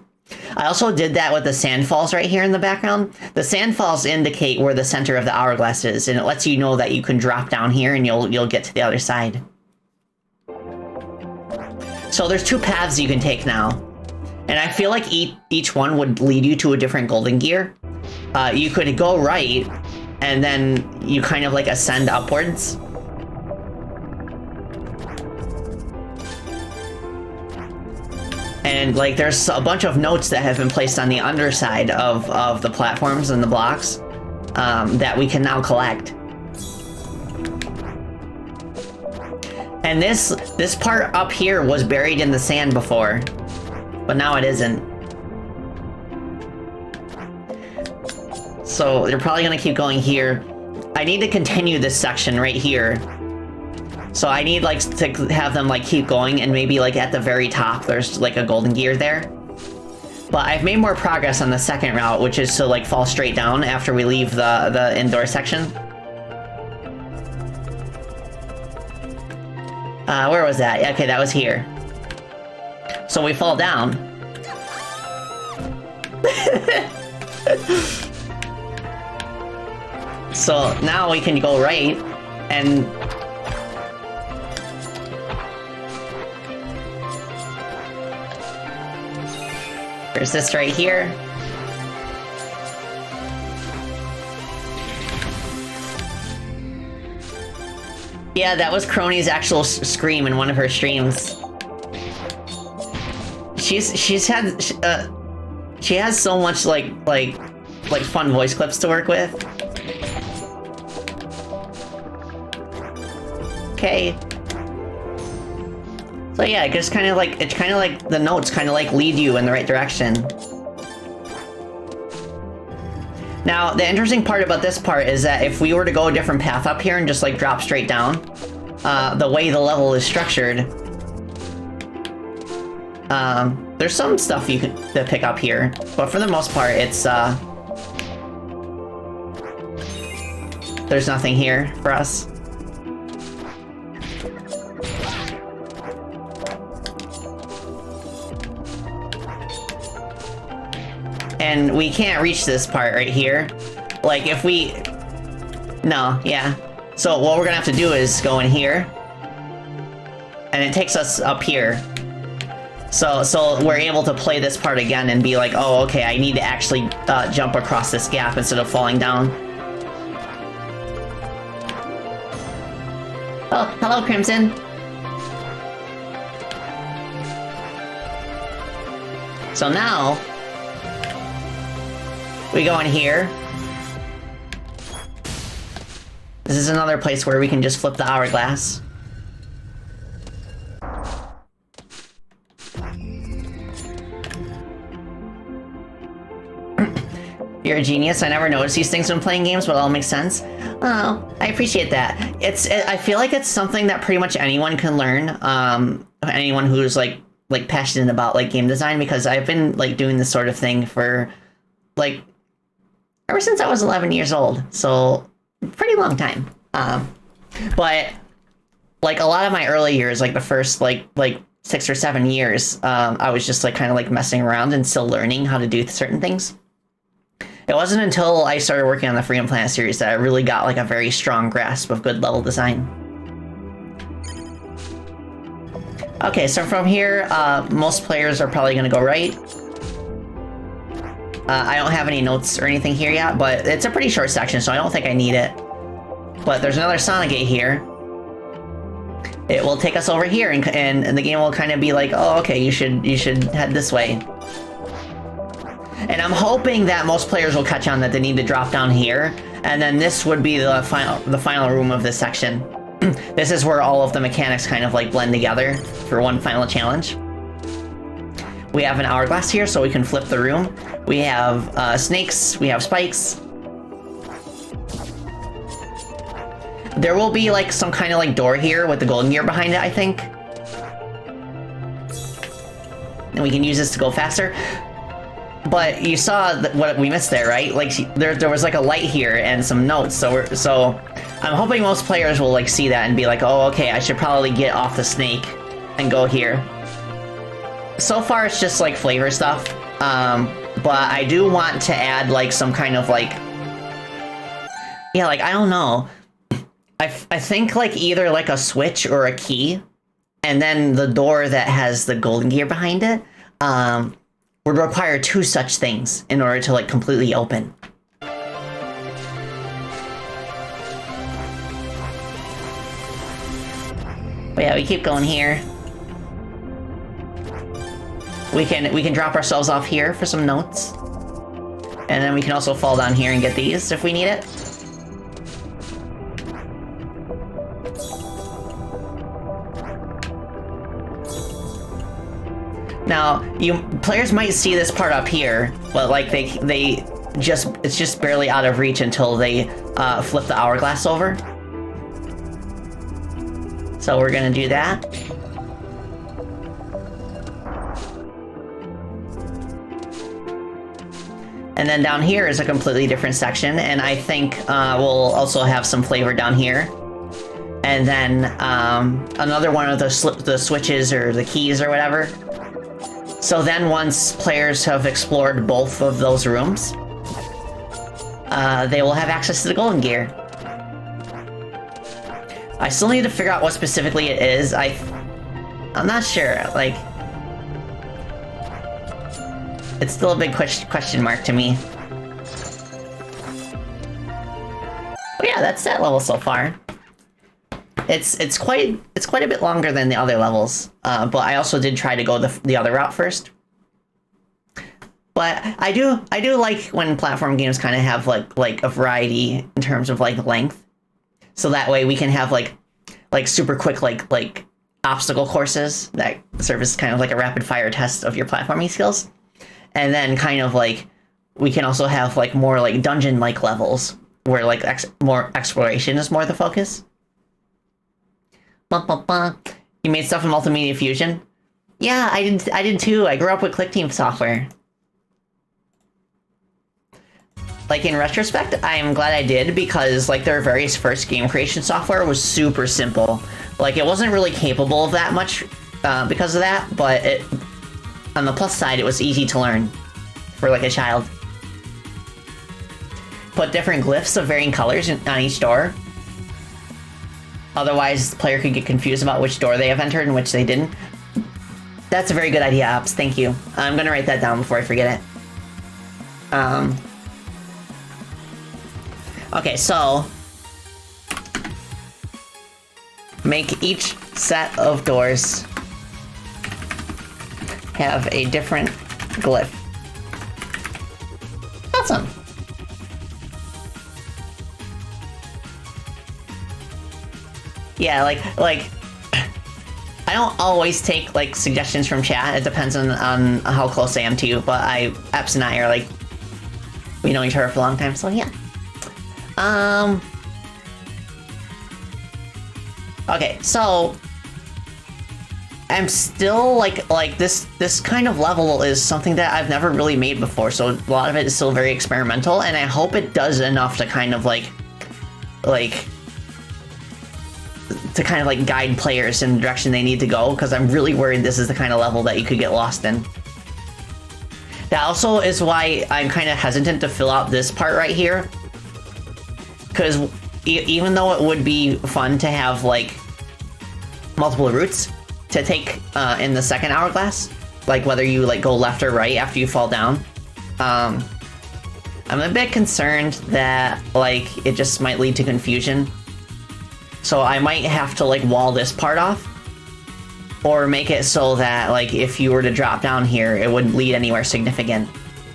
I also did that with the sandfalls right here in the background. The sandfalls indicate where the center of the hourglass is, and it lets you know that you can drop down here and you'll get to the other side. So there's two paths you can take now. And I feel like each one would lead you to a different golden gear. You could go right, and then you kind of like ascend upwards. And like there's a bunch of notes that have been placed on the underside of the platforms and the blocks that we can now collect. And this part up here was buried in the sand before, but now it isn't. So they're probably gonna keep going here. I need to continue this section right here. So I need like to have them like keep going, and maybe like at the very top there's like a golden gear there. But I've made more progress on the second route, which is to like fall straight down after we leave the indoor section. Where was that? Okay, that was here. So we fall down. So now we can go right, and there's this right here. Yeah, that was Crony's actual scream in one of her streams. She has so much like fun voice clips to work with. Okay. So yeah, it's kind of like the notes kind of like lead you in the right direction. Now, the interesting part about this part is that if we were to go a different path up here and just like drop straight down, the way the level is structured, there's some stuff you can pick up here, but for the most part, it's there's nothing here for us. And we can't reach this part right here. Like, if we... No, yeah. So what we're gonna have to do is go in here. And it takes us up here. So we're able to play this part again and be like, oh, okay, I need to actually jump across this gap instead of falling down. Oh, hello, Crimson. So now... we go in here. This is another place where we can just flip the hourglass. You're a genius. I never noticed these things when playing games, but it all makes sense. Oh, I appreciate that. I feel like it's something that pretty much anyone can learn. Anyone who's like passionate about like game design, because I've been like doing this sort of thing for like ever since I was 11 years old, so pretty long time. But like a lot of my early years, like the first like 6 or 7 years, I was just like kind of like messing around and still learning how to do certain things. It wasn't until I started working on the Freedom Planet series that I really got like a very strong grasp of good level design. Okay, so from here, most players are probably gonna go right. I don't have any notes or anything here yet, but it's a pretty short section, so I don't think I need it. But there's another Sonic gate here. It will take us over here, and the game will kind of be like, oh, okay, you should head this way. And I'm hoping that most players will catch on that they need to drop down here, and then this would be the final room of this section. This is where all of the mechanics kind of like blend together for one final challenge. We have an hourglass here, so we can flip the room. We have snakes, we have spikes. There will be like some kind of like door here with the golden gear behind it, I think. And we can use this to go faster. But you saw what we missed there, right? Like there was like a light here and some notes. So I'm hoping most players will like see that and be like, oh, okay, I should probably get off the snake and go here. So far, it's just like flavor stuff. But I do want to add like some kind of like, yeah, like, I don't know. I think like either like a switch or a key, and then the door that has the golden gear behind it, would require 2 such things in order to like completely open. But yeah, we keep going here. We can drop ourselves off here for some notes. And then we can also fall down here and get these if we need it. Now, players might see this part up here, but like it's just barely out of reach until they flip the hourglass over. So we're gonna do that. And then down here is a completely different section, and I think we'll also have some flavor down here. And then another one of the switches or the keys or whatever. So then once players have explored both of those rooms, they will have access to the golden gear. I still need to figure out what specifically it is. I'm not sure, like... It's still a big question mark to me. But yeah, that's that level so far. It's quite a bit longer than the other levels, but I also did try to go the other route first. But I do like when platform games kind of have like a variety in terms of like length, so that way we can have like super quick like obstacle courses that serve as kind of like a rapid fire test of your platforming skills, and then kind of like we can also have like more like dungeon like levels where like more exploration is more the focus. You made stuff in Multimedia Fusion? Yeah, I did too. I grew up with ClickTeam software. Like, in retrospect, I'm glad I did, because like their various first game creation software was super simple. Like, it wasn't really capable of that much because of that, but on the plus side, it was easy to learn for like a child. Put different glyphs of varying colors on each door. Otherwise, the player could get confused about which door they have entered and which they didn't. That's a very good idea, Ops. Thank you. I'm gonna write that down before I forget it. Okay, so... make each set of doors have a different glyph. Awesome. Yeah, like, I don't always take, like, suggestions from chat. It depends on how close I am to you, but Eps and I are, like, we know each other for a long time, so yeah. Okay, so... I'm still, like this kind of level is something that I've never really made before, so a lot of it is still very experimental, and I hope it does enough to kind of, to kind of like guide players in the direction they need to go, because I'm really worried this is the kind of level that you could get lost in. That also is why I'm kind of hesitant to fill out this part right here, because even though it would be fun to have like multiple routes to take in the second hourglass, like whether you like go left or right after you fall down, I'm a bit concerned that like it just might lead to confusion. So I might have to like wall this part off, or make it so that like if you were to drop down here, it wouldn't lead anywhere significant,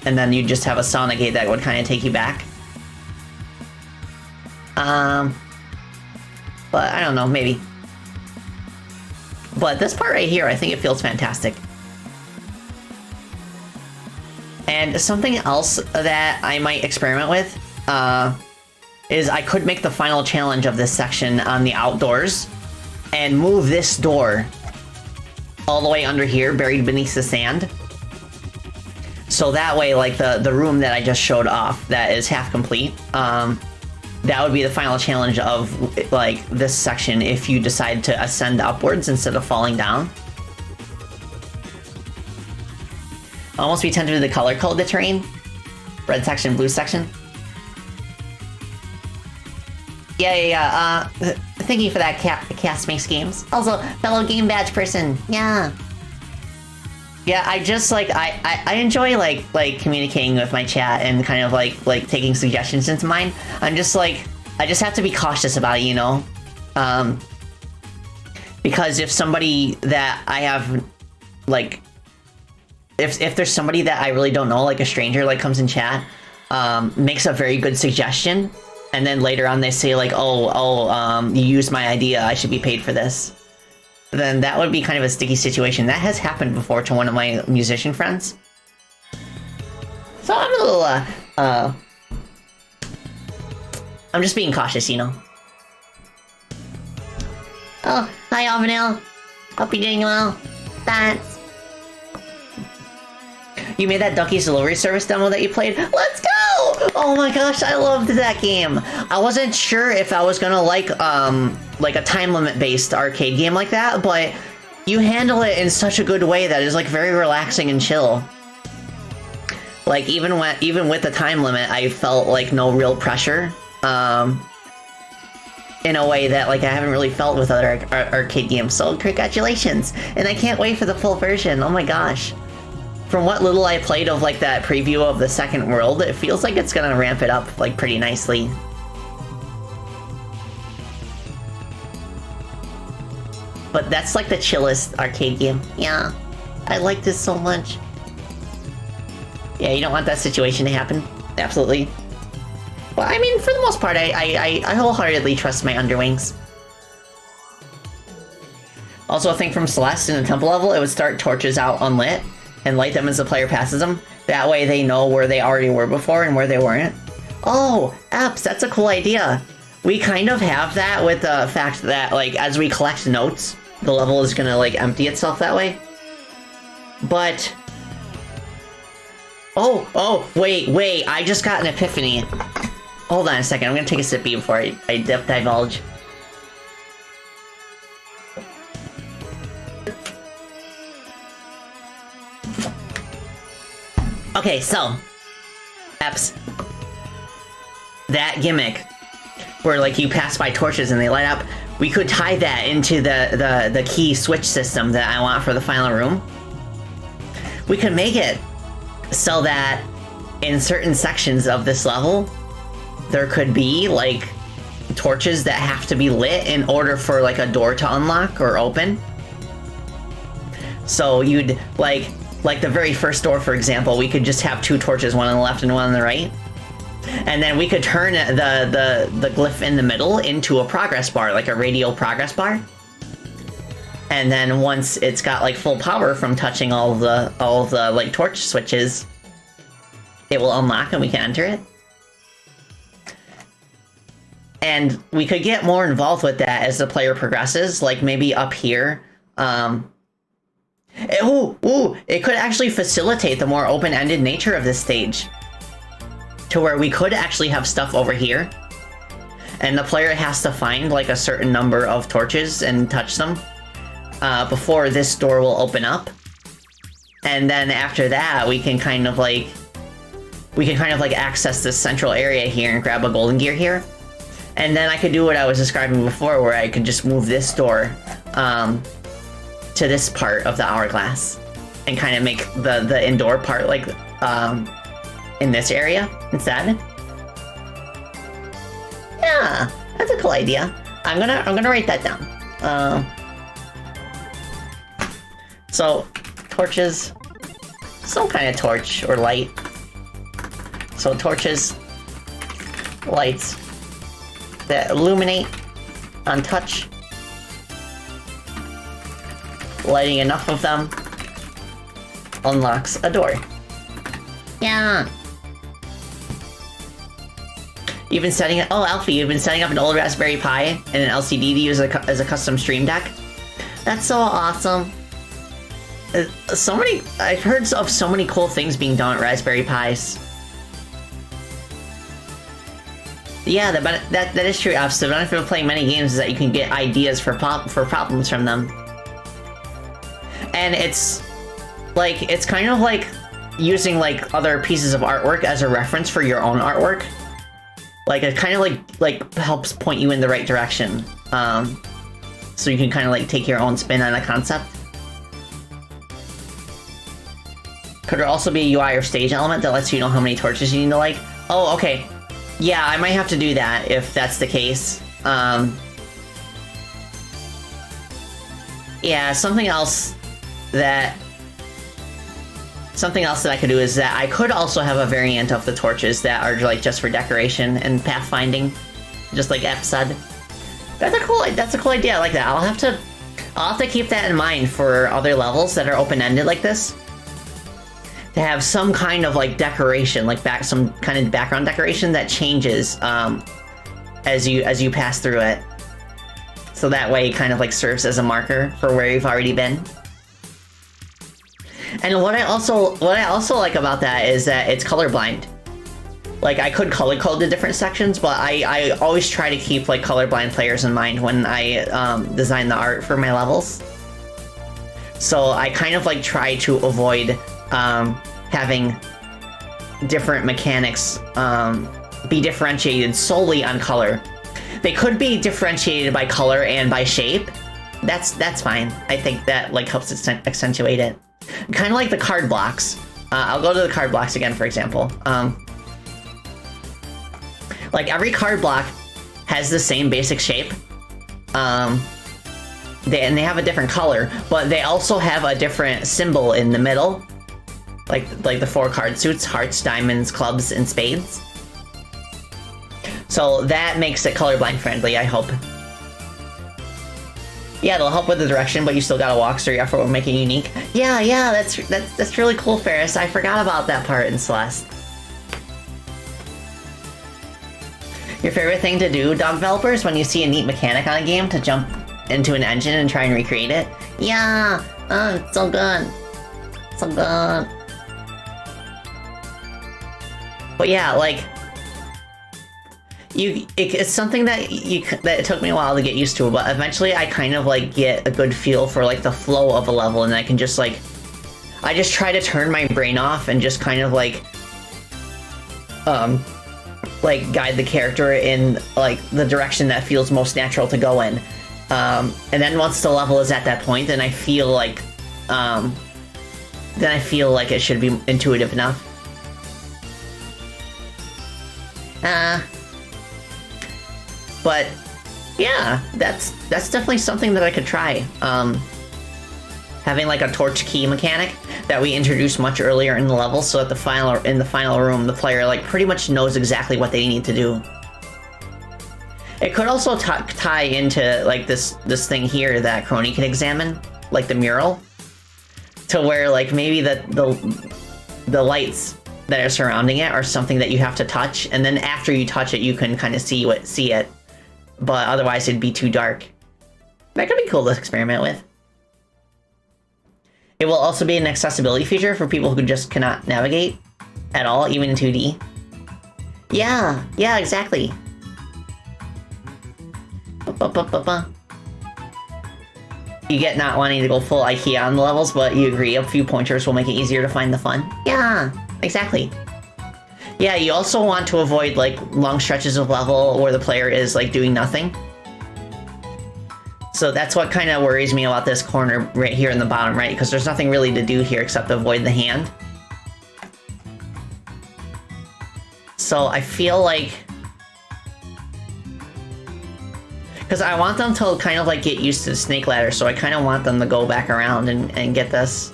and then you just have a Sonic gate that would kind of take you back. But I don't know, maybe. But this part right here, I think it feels fantastic. And something else that I might experiment with is I could make the final challenge of this section on the outdoors and move this door all the way under here, buried beneath the sand. So that way, like the room that I just showed off, that is half complete, that would be the final challenge of like this section if you decide to ascend upwards instead of falling down. Almost be tempted to color code the terrain. Red section, blue section. Yeah. Thank you for that, Cast Makes Games. Also, fellow game badge person. Yeah. Yeah, I just like I enjoy like communicating with my chat and kind of like taking suggestions into mine. I'm just like I just have to be cautious about it, you know, because if somebody that I have like if there's somebody that I really don't know, like a stranger, like comes in chat, makes a very good suggestion, and then later on they say like, you used my idea, I should be paid for this. Then that would be kind of a sticky situation. That has happened before to one of my musician friends. So I'm a little, I'm just being cautious, you know. Oh, hi, Alvanel. Hope you're doing well. Thanks. You made that Ducky's Delivery Service demo that you played? Let's go! Oh my gosh, I loved that game. I wasn't sure if I was gonna like a time limit based arcade game like that, but you handle it in such a good way that is like very relaxing and chill. Like even with the time limit, I felt like no real pressure. In a way that like I haven't really felt with other arcade games. So congratulations, and I can't wait for the full version. Oh my gosh. From what little I played of like that preview of the second world, it feels like it's gonna ramp it up like pretty nicely. But that's like the chillest arcade game. Yeah, I like this so much. Yeah, you don't want that situation to happen. Absolutely. Well, I mean, for the most part, I wholeheartedly trust my underwings. Also, a thing from Celeste in the temple level, it would start torches out unlit and light them as the player passes them. That way they know where they already were before and where they weren't. Oh, Eps, that's a cool idea. We kind of have that with the fact that, like, as we collect notes, the level is gonna, like, empty itself that way. But... Oh, wait, I just got an epiphany. Hold on a second, I'm gonna take a sip before I divulge. Okay, so, Eps, that gimmick, where like you pass by torches and they light up, we could tie that into the key switch system that I want for the final room. We could make it so that in certain sections of this level, there could be like torches that have to be lit in order for like a door to unlock or open. So you'd like the very first door, for example, we could just have two torches, one on the left and one on the right. And then we could turn the glyph in the middle into a progress bar, like a radial progress bar. And then once it's got like full power from touching all the like torch switches, it will unlock and we can enter it. And we could get more involved with that as the player progresses, like maybe up here. It could actually facilitate the more open-ended nature of this stage. To where we could actually have stuff over here. And the player has to find like a certain number of torches and touch them before this door will open up. And then after that, we can kind of like access this central area here and grab a golden gear here. And then I could do what I was describing before, where I could just move this door to this part of the hourglass and kind of make the indoor part like in this area instead. Yeah, that's a cool idea. I'm gonna write that down. So torches, some kind of torch or light. So torches, lights that illuminate on touch. Lighting enough of them unlocks a door. Yeah. You've been setting up, Alfie, you've been setting up an old Raspberry Pi and an LCD to use as a custom stream deck. That's so awesome. I've heard of so many cool things being done at Raspberry Pis. Yeah, that is true. The benefit of playing many games is that you can get ideas for problems from them, and it's kind of like using like other pieces of artwork as a reference for your own artwork. Like it kind of like helps point you in the right direction, so you can kind of like take your own spin on a concept. Could there also be a UI or stage element that lets you know how many torches you need to light? Oh, okay. Yeah, I might have to do that if that's the case. Yeah, something else that I could do is that I could also have a variant of the torches that are like just for decoration and pathfinding, just like F said. That's a cool idea. I like that. I'll have to keep that in mind for other levels that are open-ended like this. To have some kind of like decoration, like some kind of background decoration that changes as you pass through it. So that way it kind of like serves as a marker for where you've already been. And what I also like about that is that it's colorblind. Like I could color code the different sections, but I always try to keep like colorblind players in mind when I design the art for my levels. So I kind of like try to avoid having different mechanics be differentiated solely on color. They could be differentiated by color and by shape. That's fine. I think that like helps accentuate it. Kind of like the card blocks. I'll go to the card blocks again, for example. Like every card block has the same basic shape. And they have a different color, but they also have a different symbol in the middle. Like the 4 card suits: hearts, diamonds, clubs, and spades. So that makes it colorblind friendly, I hope. Yeah, it'll help with the direction, but you still gotta walk, so your effort will make it unique. Yeah, that's really cool, Ferris. I forgot about that part in Celeste. Your favorite thing to do, dog developers, when you see a neat mechanic on a game, to jump into an engine and try and recreate it? Yeah, it's so good. So good. But yeah, like, it's something that it took me a while to get used to, but eventually I kind of like get a good feel for like the flow of a level, and I can just like, I just try to turn my brain off and just kind of like guide the character in like the direction that feels most natural to go in. And then once the level is at that point, then I feel like it should be intuitive enough. But yeah, that's definitely something that I could try. Having like a torch key mechanic that we introduced much earlier in the level, so that in the final room, the player like pretty much knows exactly what they need to do. It could also tie into like this thing here that Crony can examine, like the mural, to where like maybe the lights that are surrounding it are something that you have to touch, and then after you touch it, you can kind of see it. But otherwise, it'd be too dark. That could be cool to experiment with. It will also be an accessibility feature for people who just cannot navigate at all, even in 2D. Yeah, exactly. You get not wanting to go full IKEA on the levels, but you agree a few pointers will make it easier to find the fun. Yeah, exactly. Yeah, you also want to avoid like long stretches of level where the player is like doing nothing. So that's what kind of worries me about this corner right here in the bottom right, because there's nothing really to do here except avoid the hand. So I feel like, because I want them to kind of like get used to the snake ladder, so I kind of want them to go back around and get this.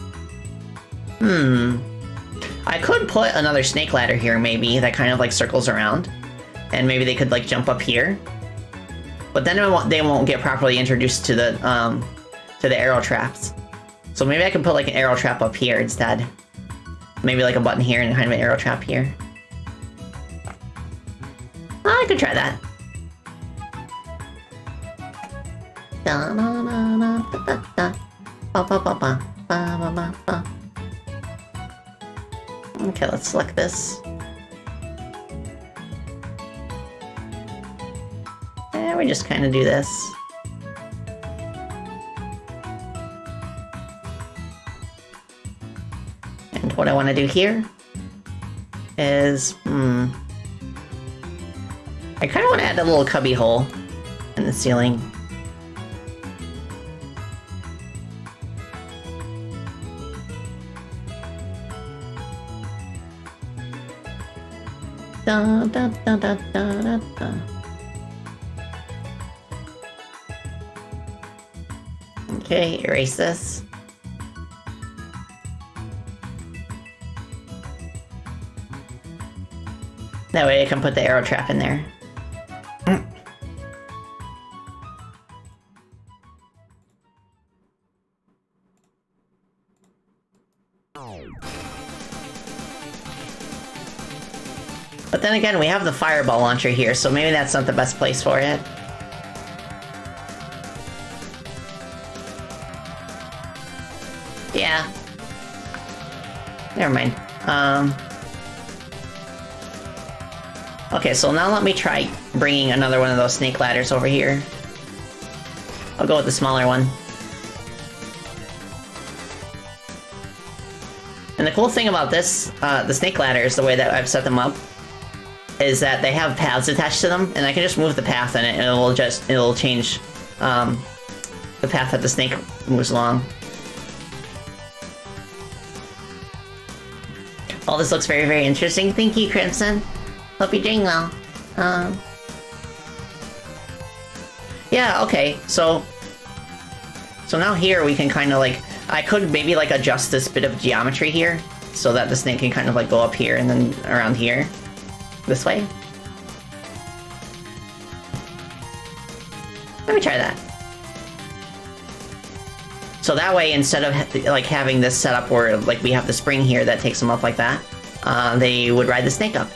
I could put another snake ladder here, maybe, that kind of like circles around. And maybe they could like jump up here. But then they won't get properly introduced to the arrow traps. So maybe I could put like an arrow trap up here instead. Maybe like a button here and kind of an arrow trap here. Oh, I could try that. Okay, let's select this. we just kind of do this? And what I want to do here is, I kind of want to add a little cubby hole in the ceiling. Da, da, da, da, da, da. Okay, erase this. That way I can put the arrow trap in there. But then again, we have the fireball launcher here, so maybe that's not the best place for it. Yeah. Never mind. Okay, so now let me try bringing another one of those snake ladders over here. I'll go with the smaller one. And the cool thing about this, the snake ladders, the way that I've set them up, is that they have paths attached to them, and I can just move the path in it, and it'll change the path that the snake moves along. Oh, this looks very, very interesting. Thank you, Crimson. Hope you're doing well. Yeah, okay, so now here we can kind of like, I could maybe like adjust this bit of geometry here, so that the snake can kind of like go up here and then around here. This way? Let me try that. So that way, instead of like having this set up where like we have the spring here that takes them up like that, they would ride the snake up.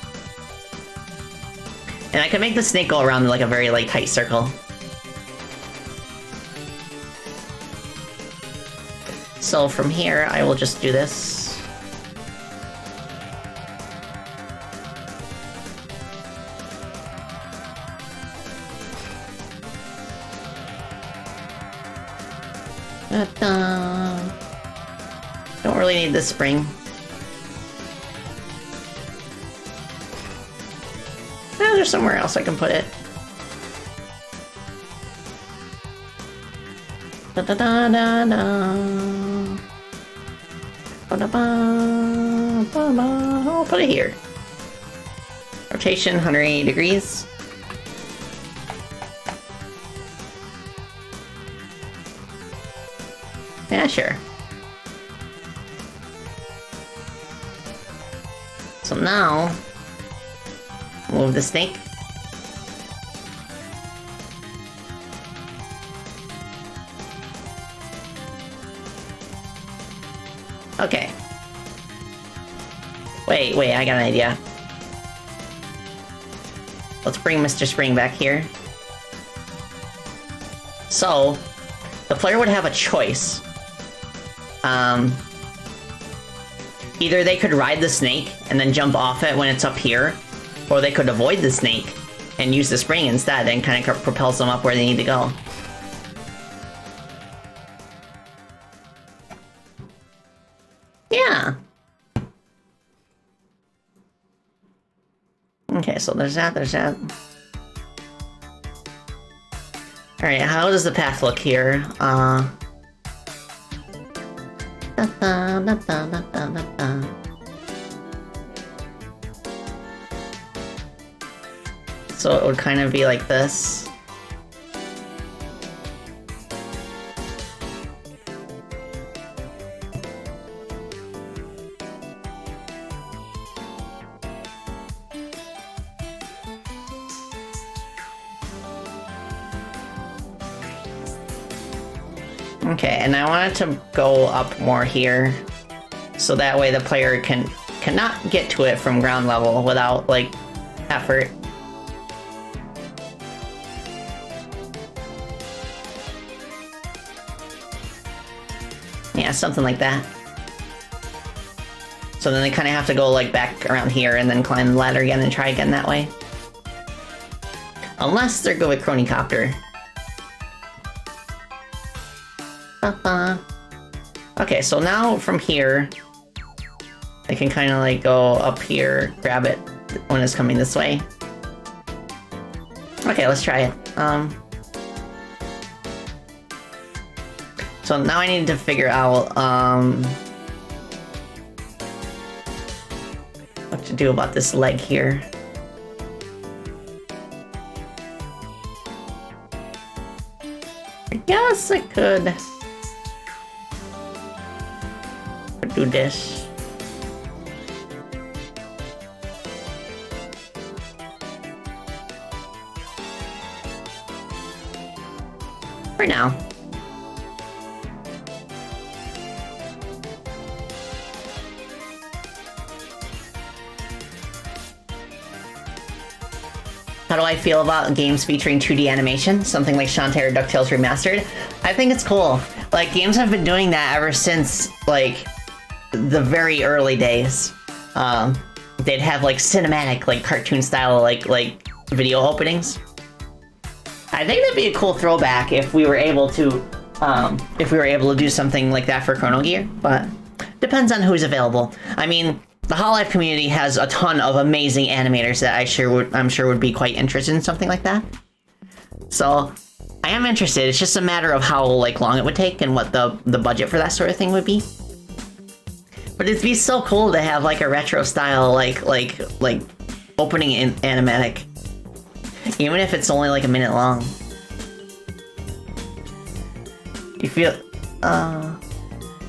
And I can make the snake go around like a very like tight circle. So from here, I will just do this. Don't really need this spring. There's somewhere else I can put it. Da da da da da. Ba da ba ba ba. I'll put it here. Rotation 180 degrees. Yeah, sure. So now, move the snake. Okay. Wait, I got an idea. Let's bring Mr. Spring back here. So, the player would have a choice. Either they could ride the snake and then jump off it when it's up here, or they could avoid the snake and use the spring instead and kind of propels them up where they need to go. Yeah. Okay, so there's that. Alright, how does the path look here? So it would kind of be like this. Okay, and I want it to go up more here, so that way the player cannot get to it from ground level without, like, effort. Yeah, something like that. So then they kind of have to go, like, back around here and then climb the ladder again and try again that way. Unless they're good with Chronicopter. Okay, so now from here, I can kind of like go up here, grab it when it's coming this way. Okay, let's try it. So now I need to figure out what to do about this leg here. I guess I could do this. For now. How do I feel about games featuring 2D animation? Something like Shantae or DuckTales Remastered? I think it's cool. Like, games have been doing that ever since, like, the very early days. They'd have, like, cinematic, like, cartoon style, like video openings. I think that'd be a cool throwback if we were able to, do something like that for Chrono Gear, but depends on who's available. I mean, the hololive community has a ton of amazing animators that I'm sure would be quite interested in something like that. So I am interested. It's just a matter of how like long it would take and what the budget for that sort of thing would be. But it'd be so cool to have like a retro style like opening in animatic, even if it's only like a minute long. You feel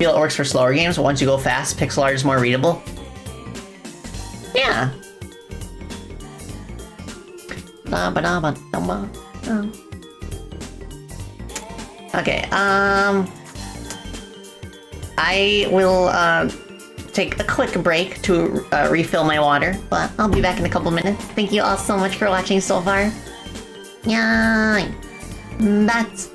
it works for slower games, but once you go fast, pixel art is more readable. Yeah. Okay, I will take a quick break to refill my water, but I'll be back in a couple minutes. Thank you all so much for watching so far. Yeah, that's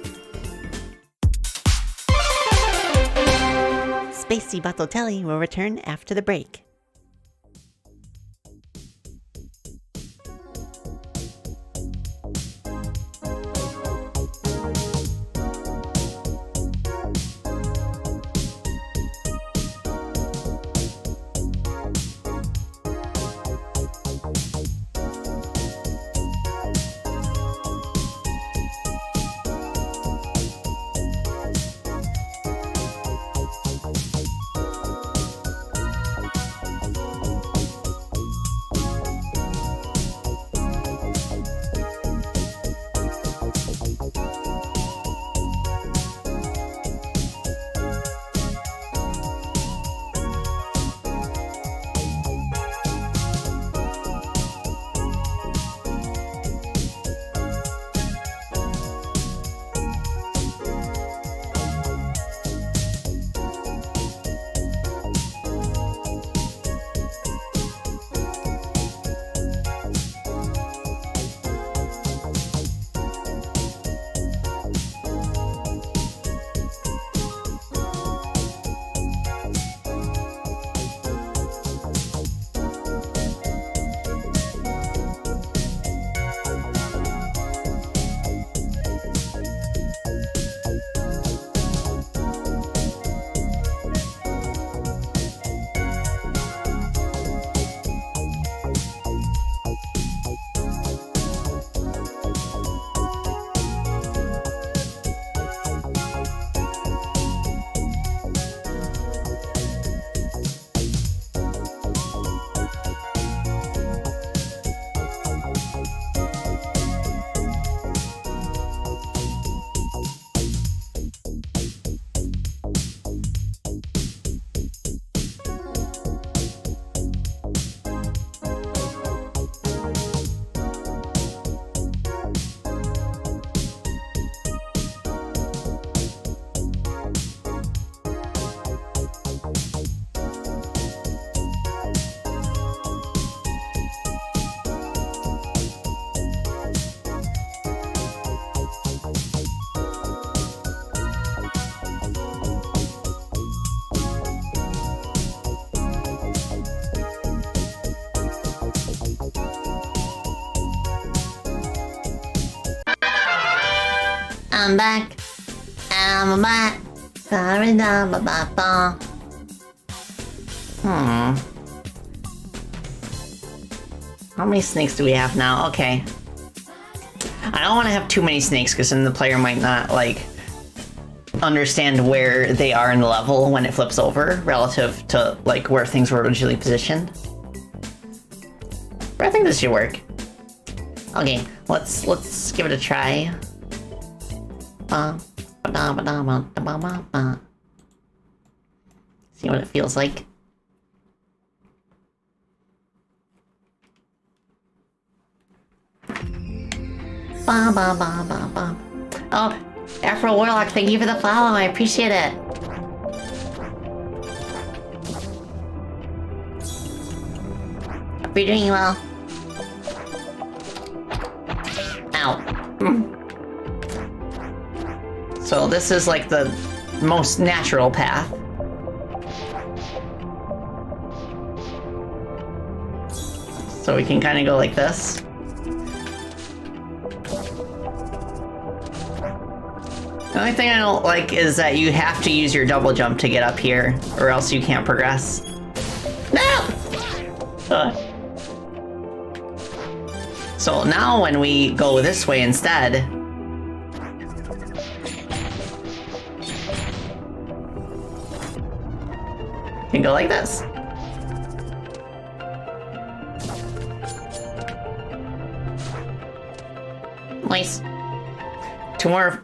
Spacey Bottotelli will return after the break. I'm back. I'm back. How many snakes do we have now? Okay. I don't want to have too many snakes because then the player might not, like, understand where they are in the level when it flips over relative to, like, where things were originally positioned. But I think this should work. Okay, let's give it a try. See what it feels like. Oh, Afro Warlock, thank you for the follow. I appreciate it. Hope you're doing well. Ow. So this is like the most natural path. So we can kind of go like this. The only thing I don't like is that you have to use your double jump to get up here, or else you can't progress. No! So now when we go this way instead, you can go like this. Nice. Two more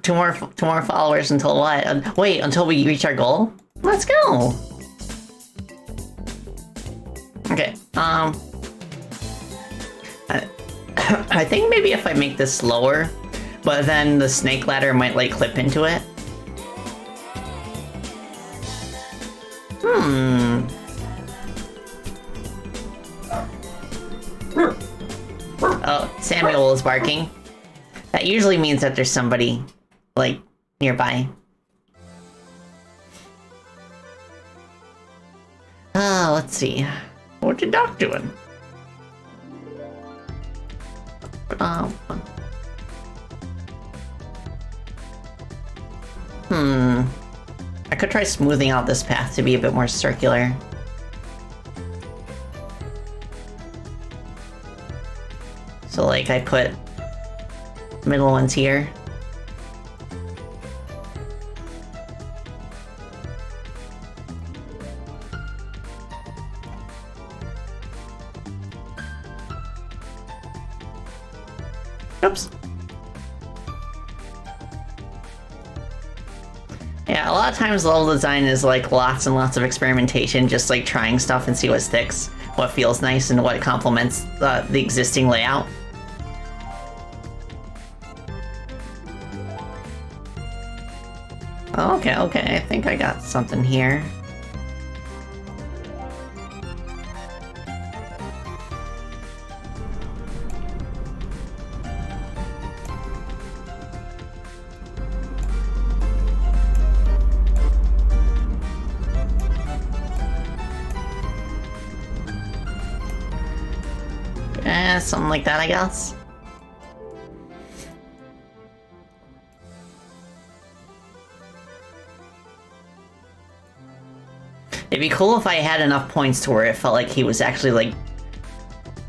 followers until what? Wait, until we reach our goal? Let's go! Okay, I think maybe if I make this slower, but then the snake ladder might, like, clip into it. Oh, Samuel is barking. That usually means that there's somebody, like, nearby. Let's see. What's your dog doing? I could try smoothing out this path to be a bit more circular. So, like, I put middle ones here. Oops. Yeah, a lot of times level design is like lots and lots of experimentation, just like trying stuff and see what sticks, what feels nice, and what complements the existing layout. Okay, I think I got something here. Something like that, I guess. It'd be cool if I had enough points to where it felt like he was actually, like,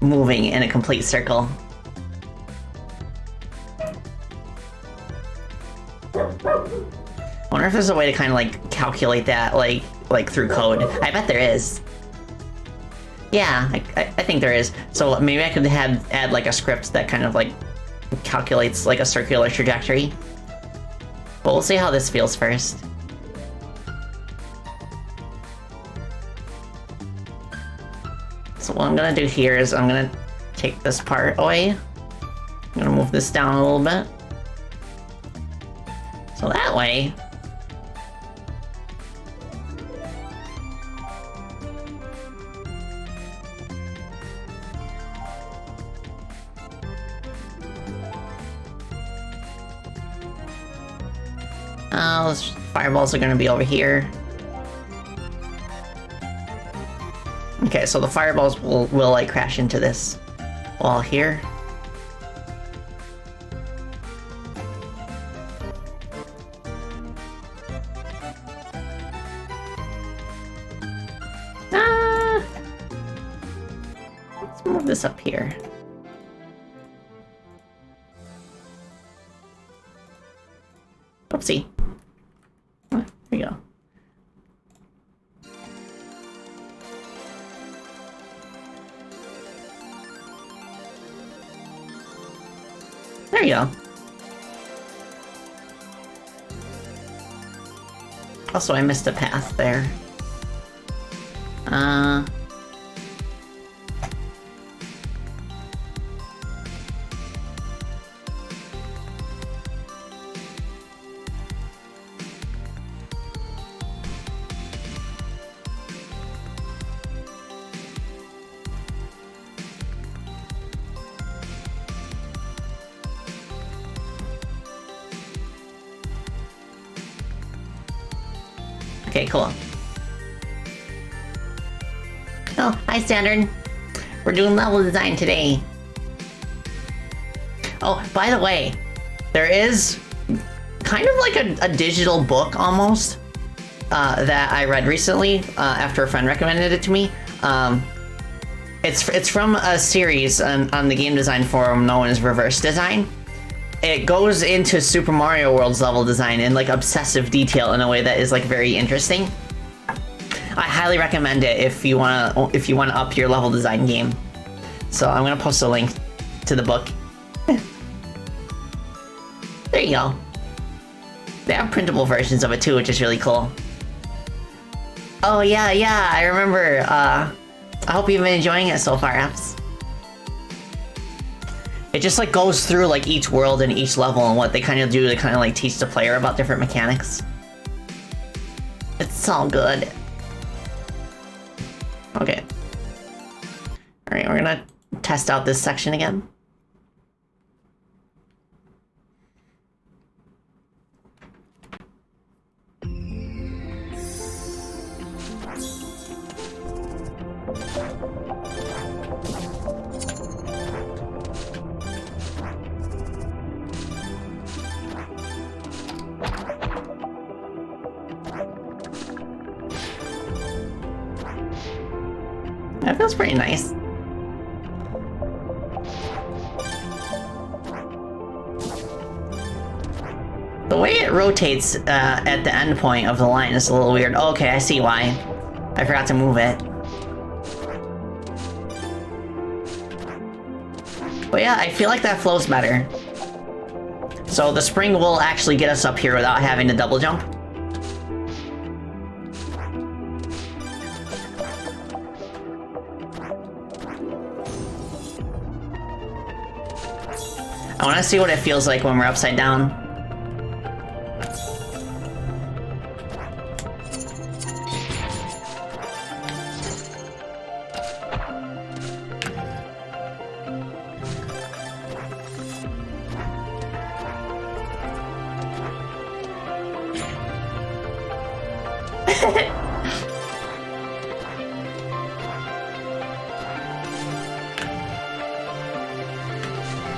moving in a complete circle. I wonder if there's a way to kind of, like, calculate that, like through code. I bet there is. Yeah, I think there is. So maybe I could add like a script that kind of like calculates like a circular trajectory. But we'll see how this feels first. So what I'm gonna do here is I'm gonna take this part away. I'm gonna move this down a little bit. So that way, those fireballs are going to be over here. Okay, so the fireballs will like crash into this wall here. Let's move this up here. Oopsie. There we go. There you go. Also, I missed a path there. Okay, cool. Oh, hi, Standard. We're doing level design today. Oh, by the way, there is kind of like a digital book almost that I read recently after a friend recommended it to me. It's from a series on the game design forum known as Reverse Design. It goes into Super Mario World's level design in like obsessive detail in a way that is like very interesting. I highly recommend it if you wanna up your level design game. So I'm gonna post a link to the book. There you go. They have printable versions of it too, which is really cool. Oh yeah, I remember. I hope you've been enjoying it so far, Apps. It just like goes through like each world and each level and what they kind of do to kind of like teach the player about different mechanics. It's all good. Okay. Alright, we're gonna test out this section again. That feels pretty nice. The way it rotates at the end point of the line is a little weird. Okay, I see why. I forgot to move it. But yeah, I feel like that flows better. So the spring will actually get us up here without having to double jump. I want to see what it feels like when we're upside down.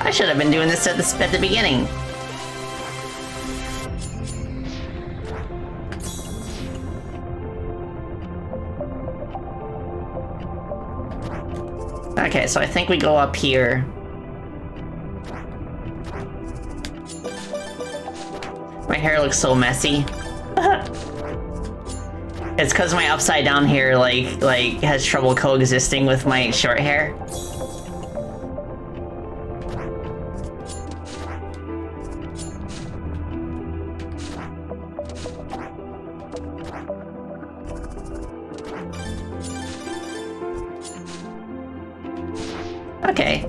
I should have been doing this at the beginning. Okay, so I think we go up here. My hair looks so messy. It's because my upside down hair like has trouble coexisting with my short hair. Okay,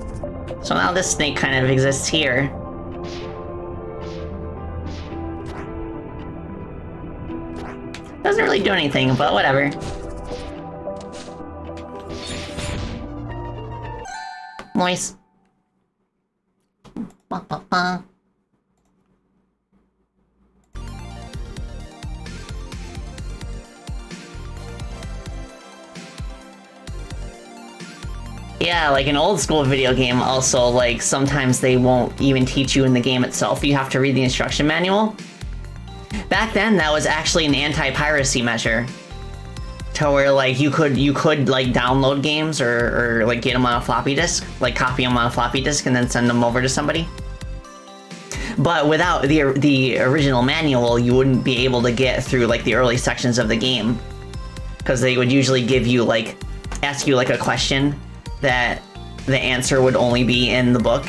so now this snake kind of exists here. Doesn't really do anything, but whatever. Noise. Yeah, like an old school video game also, like, sometimes they won't even teach you in the game itself. You have to read the instruction manual. Back then, that was actually an anti-piracy measure. to where like you could like download games or like get them on a floppy disk, like copy them on a floppy disk and then send them over to somebody. But without the original manual, you wouldn't be able to get through like the early sections of the game, because they would usually give you like ask you like a question that the answer would only be in the book.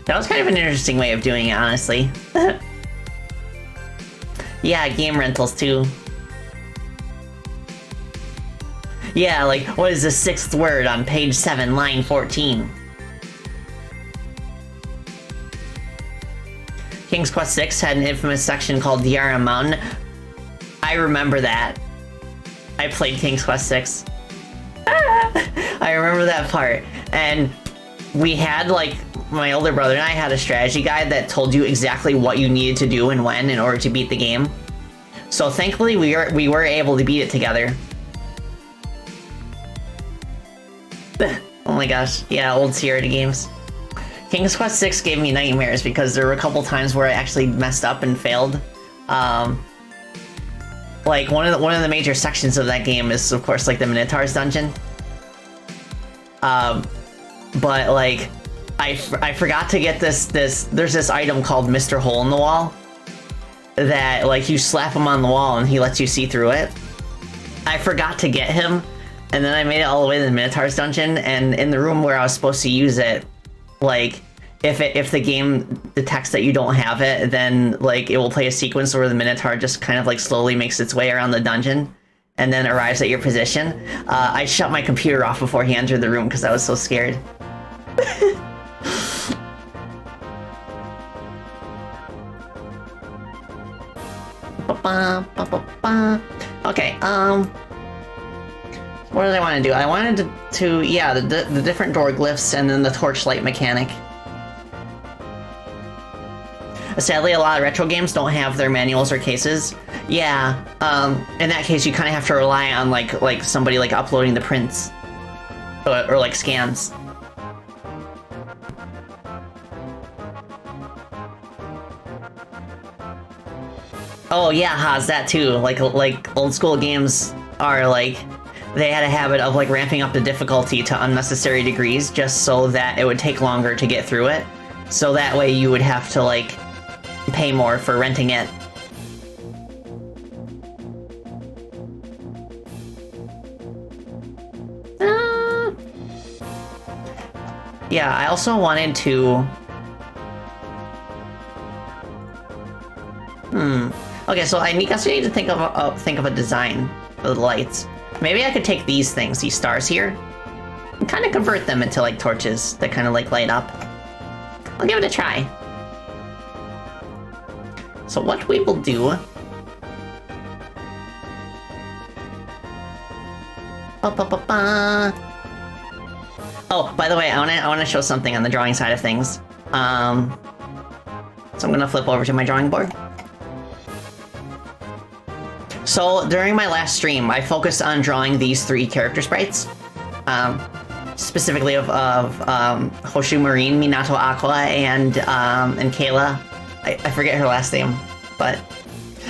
That was kind of an interesting way of doing it, honestly. Yeah, game rentals too. Yeah, like, what is the 6th word on page 7, line 14? King's Quest 6 had an infamous section called DRM Mountain. I remember that. I played King's Quest 6. I remember that part. And we had, like, my older brother and I had a strategy guide that told you exactly what you needed to do and when in order to beat the game. So thankfully we were able to beat it together. Oh my gosh, yeah, old Sierra games. King's Quest 6 gave me nightmares because there were a couple times where I actually messed up and failed. Like one of the major sections of that game is of course like the Minotaur's dungeon. But like I forgot to get this there's this item called Mr. Hole in the Wall that like you slap him on the wall and he lets you see through it. I forgot to get him. And then I made it all the way to the Minotaur's dungeon, and in the room where I was supposed to use it, like, if the game detects that you don't have it, then, like, it will play a sequence where the Minotaur just kind of, like, slowly makes its way around the dungeon, and then arrives at your position. I shut my computer off before he entered the room because I was so scared. Okay, what did I want to do? I wanted to yeah, the different door glyphs and then the torchlight mechanic. Sadly, a lot of retro games don't have their manuals or cases. Yeah, in that case, you kind of have to rely on like somebody like uploading the prints or like scans. Oh yeah, Haas, that too. Like old school games are like, they had a habit of like ramping up the difficulty to unnecessary degrees just so that it would take longer to get through it. So that way you would have to like pay more for renting it. Yeah, I also wanted to... Okay, so I guess we need to think of a design for the lights. Maybe I could take these things, these stars here, and kind of convert them into like torches that kind of like light up. I'll give it a try. So what we will do... Oh, by the way, I want to show something on the drawing side of things. So I'm gonna flip over to my drawing board. So during my last stream, I focused on drawing these 3 character sprites, specifically of Hoshu Marine, Minato Aqua, and Kayla. I forget her last name, but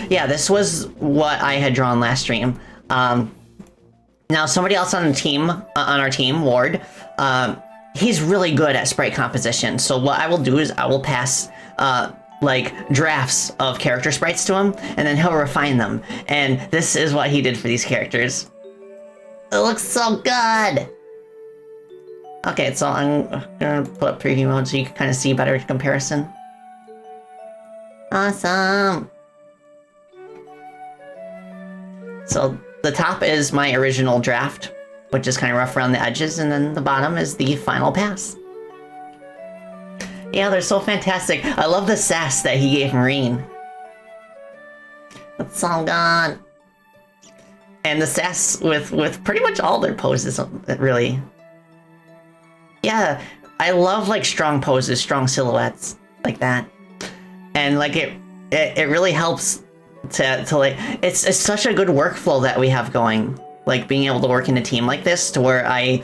yeah, this was what I had drawn last stream. Now somebody else on the team, on our team, Ward, he's really good at sprite composition. So what I will do is I will pass like drafts of character sprites to him, and then he'll refine them. And this is what he did for these characters. It looks so good. Okay, so I'm gonna put up preview mode so you can kind of see better comparison. Awesome. So the top is my original draft, which is kind of rough around the edges, and then the bottom is the final pass. Yeah, they're so fantastic. I love the sass that he gave Marine. That's all gone. And the sass with pretty much all their poses, really. Yeah, I love like strong poses, strong silhouettes like that. And like it really helps to like, it's such a good workflow that we have going. Like being able to work in a team like this to where I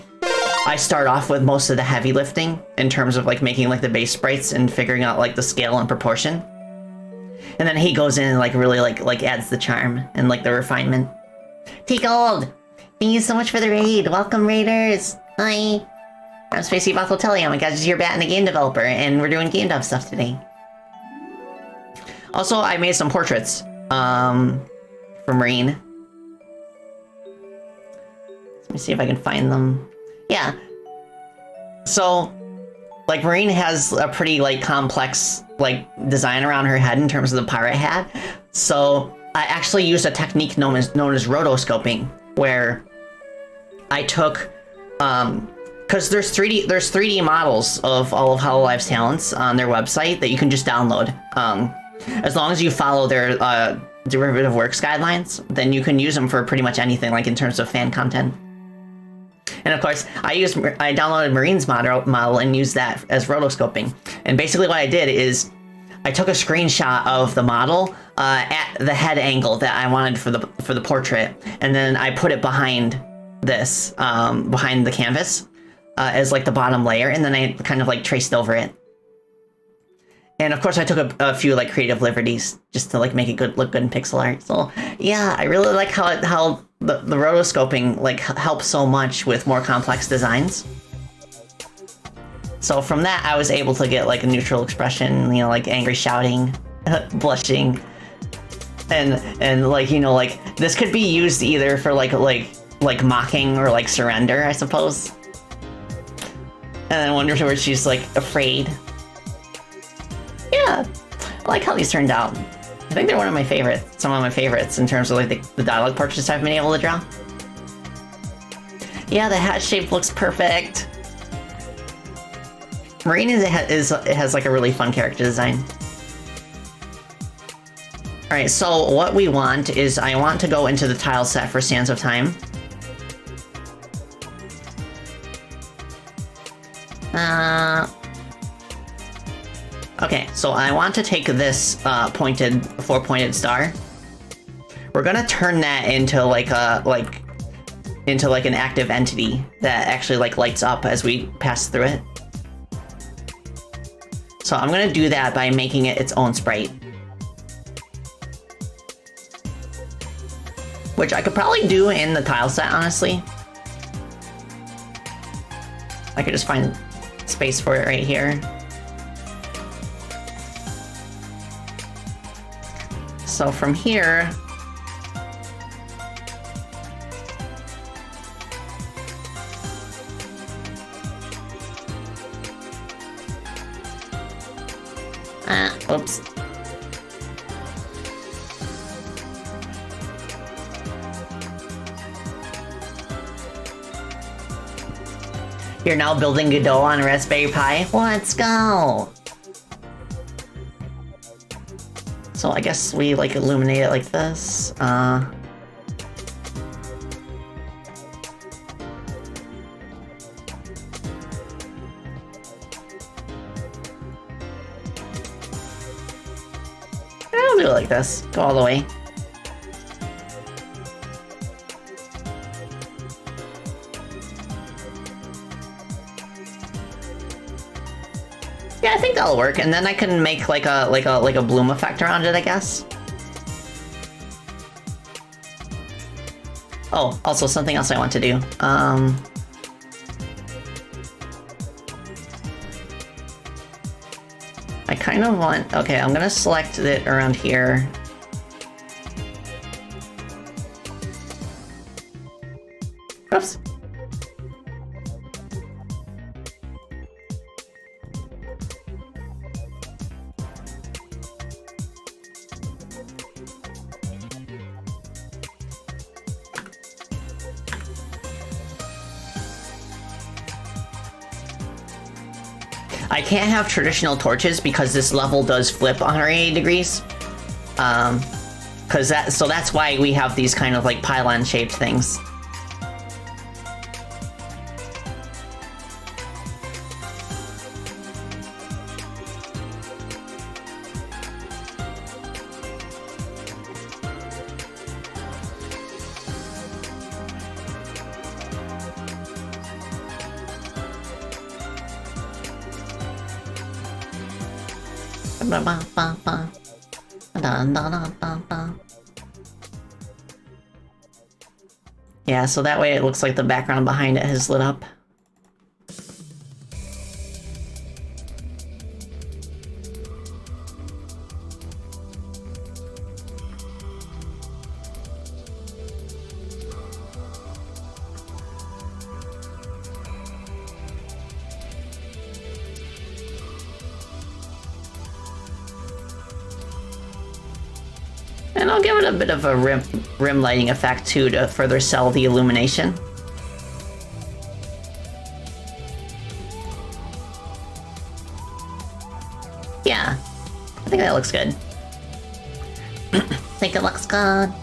start off with most of the heavy lifting in terms of like making like the base sprites and figuring out like the scale and proportion. And then he goes in and like really like adds the charm and like the refinement. T-Gold! Thank you so much for the raid. Welcome, raiders. Hi. I'm Spacey Bartheltelli. I'm a Gadgeteer Bat and a game developer, and we're doing game dev stuff today. Also, I made some portraits for Marine. Let me see if I can find them. Yeah. So, like, Marine has a pretty, like, complex, like, design around her head in terms of the pirate hat. So, I actually used a technique known as rotoscoping, where I took, because there's 3D models of all of Hololive's talents on their website that you can just download. As long as you follow their derivative works guidelines, then you can use them for pretty much anything, like in terms of fan content. And of course, I downloaded Marine's model and used that as rotoscoping. And basically what I did is I took a screenshot of the model at the head angle that I wanted for the portrait, and then I put it behind this, behind the canvas as like the bottom layer, and then I kind of like traced over it. And of course, I took a few like creative liberties just to like make it look good in pixel art. So yeah, I really like how the rotoscoping like helps so much with more complex designs. So from that, I was able to get like a neutral expression, you know, like angry shouting, blushing, and like, you know, like this could be used either for like mocking or like surrender, I suppose. And then wonder where she's like afraid. Yeah, I like how these turned out. I think they're some of my favorites in terms of like the dialogue portraits I've been able to draw. Yeah, the hat shape looks perfect. Marine has like a really fun character design. Alright, so what we want is I want to go into the tile set for Sands of Time. Okay, so I want to take this four-pointed star. We're gonna turn that into like an active entity that actually like lights up as we pass through it. So I'm gonna do that by making it its own sprite. Which I could probably do in the tile set, honestly. I could just find space for it right here. So from here, oops. You're now building Godot on a Raspberry Pi? Let's go! So I guess we like illuminate it like this. I don't do it like this. Go all the way. Yeah, I think that'll work, and then I can make like a bloom effect around it, I guess. Oh, also something else I want to do. I kind of want. Okay, I'm gonna select it around here. Oops. I can't have traditional torches because this level does flip 180 degrees. So that's why we have these kind of like pylon shaped things. Dun, dun, dun, dun, dun. Yeah, so that way it looks like the background behind it has lit up. And I'll give it a bit of a rim lighting effect too to further sell the illumination. Yeah, I think that looks good. I think it looks good.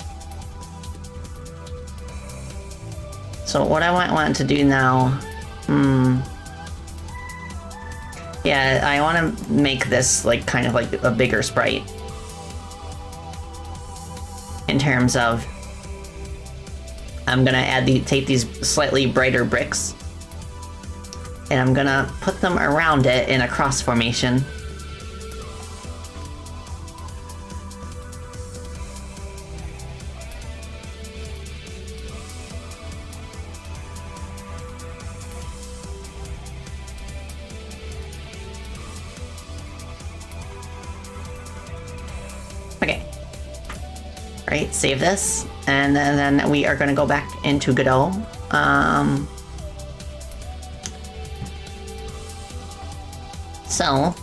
So what I want to do now, yeah, I want to make this like kind of like a bigger sprite. In terms of, I'm gonna take these slightly brighter bricks, and I'm gonna put them around it in a cross formation. Okay. Right, save this, and then we are going to go back into Godot. So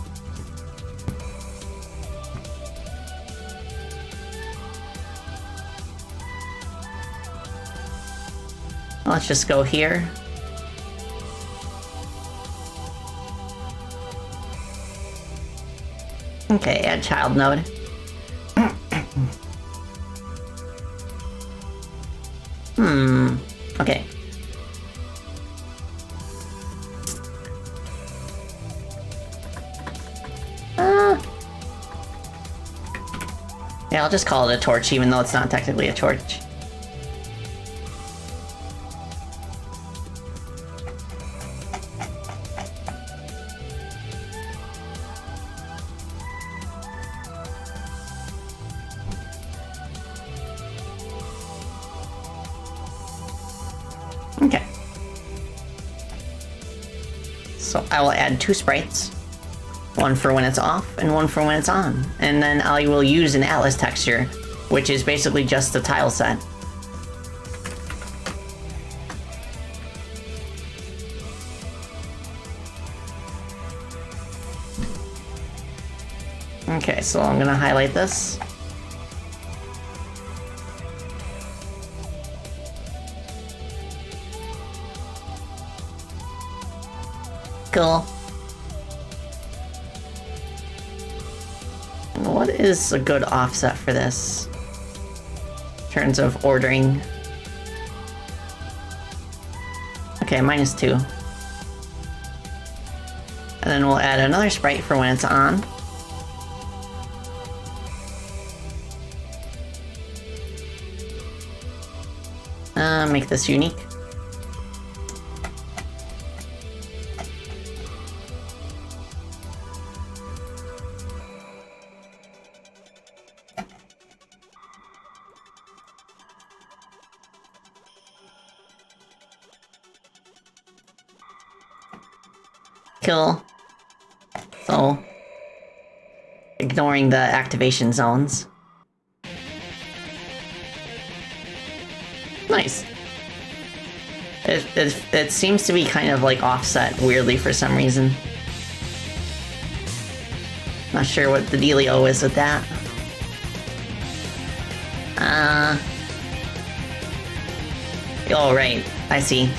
let's just go here. Okay, add child node. Okay. Yeah, I'll just call it a torch, even though it's not technically a torch. Okay. So I will add 2 sprites. One for when it's off, and one for when it's on. And then I will use an Atlas texture, which is basically just the tile set. Okay, so I'm gonna highlight this. Cool. What is a good offset for this? In terms of ordering. Okay, -2. And then we'll add another sprite for when it's on. Make this unique. Cool. So, ignoring the activation zones. Nice. It seems to be kind of like offset weirdly for some reason. Not sure what the dealio is with that. Oh, right. I see.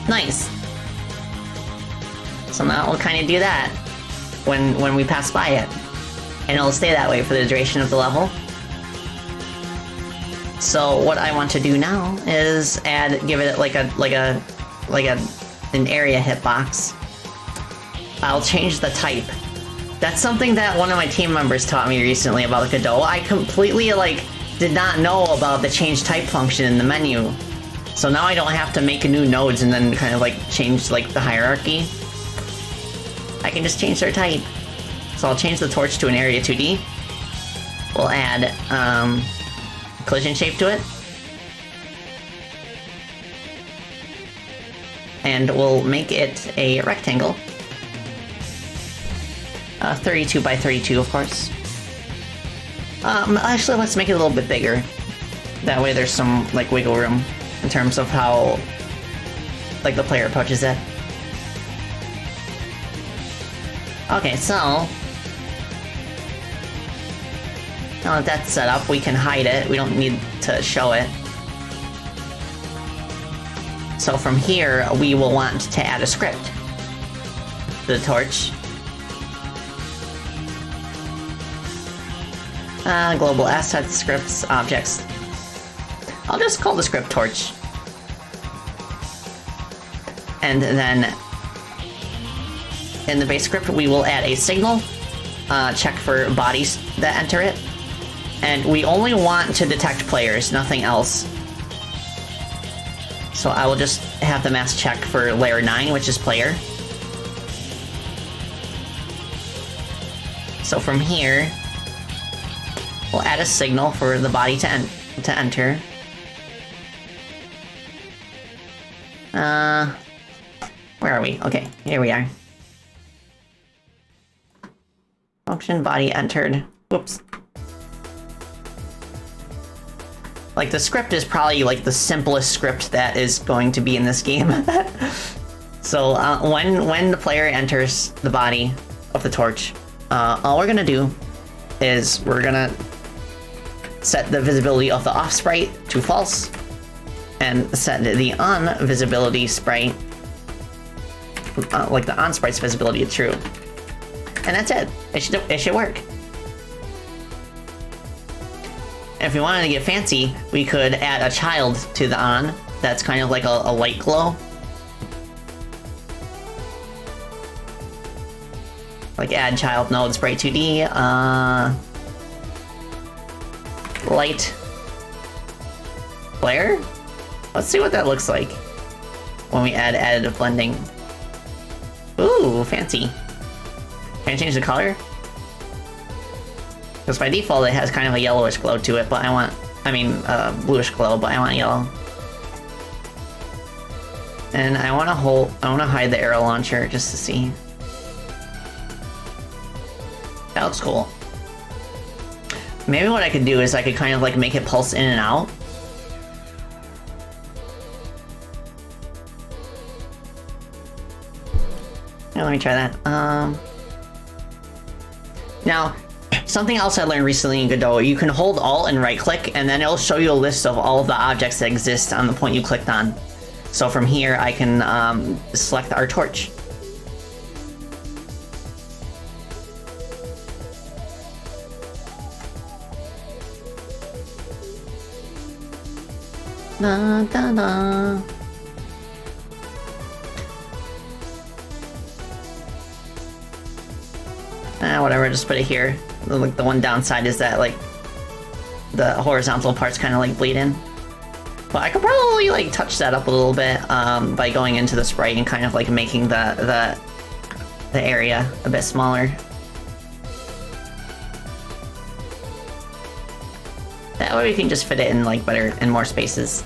Nice. So now we'll kind of do that when we pass by it, and it'll stay that way for the duration of the level. So what I want to do now is give it like an area hitbox. I'll change the type. That's something that one of my team members taught me recently about Godot. I completely did not know about the change type function in the menu. So now I don't have to make new nodes and then kind of like change like the hierarchy. I can just change their type. So I'll change the torch to an area 2D. We'll add collision shape to it. And we'll make it a rectangle. 32 by 32, of course. Actually, let's make it a little bit bigger. That way there's some, like, wiggle room in terms of how, like, the player approaches it. Okay, so... now that that's set up, we can hide it. We don't need to show it. So from here, we will want to add a script to the torch. Global assets, scripts, objects. I'll just call the script torch. And then in the base script, we will add a signal, check for bodies that enter it. And we only want to detect players, nothing else. So I will just have the mask check for layer 9, which is player. So from here, we'll add a signal for the body to enter. Where are we? Okay, here we are. Function body entered. Whoops. Like, the script is probably, like, the simplest script that is going to be in this game. So, when the player enters the body of the torch, all we're gonna do is we're gonna set the visibility of the off sprite to false, and set the on visibility sprite, like the on sprite's visibility to true. And that's it. It should work. If we wanted to get fancy, we could add a child to the on. That's kind of like a light glow. Like add child node sprite 2D, light flare? Let's see what that looks like when we add additive blending. Ooh, fancy. Can I change the color? Because by default it has kind of a yellowish glow to it, but bluish glow, but I want yellow. And I want to hide the arrow launcher just to see. That looks cool. Maybe what I could do is I could kind of like make it pulse in and out. Yeah, let me try that. Now, something else I learned recently in Godot, you can hold Alt and right click, and then it'll show you a list of all of the objects that exist on the point you clicked on. So from here, I can select our torch. Da, da, da. Whatever, just put it here. Like the one downside is that like the horizontal parts kind of like bleed in. But I could probably like touch that up a little bit by going into the sprite and kind of like making the area a bit smaller. That way we can just fit it in like better in more spaces.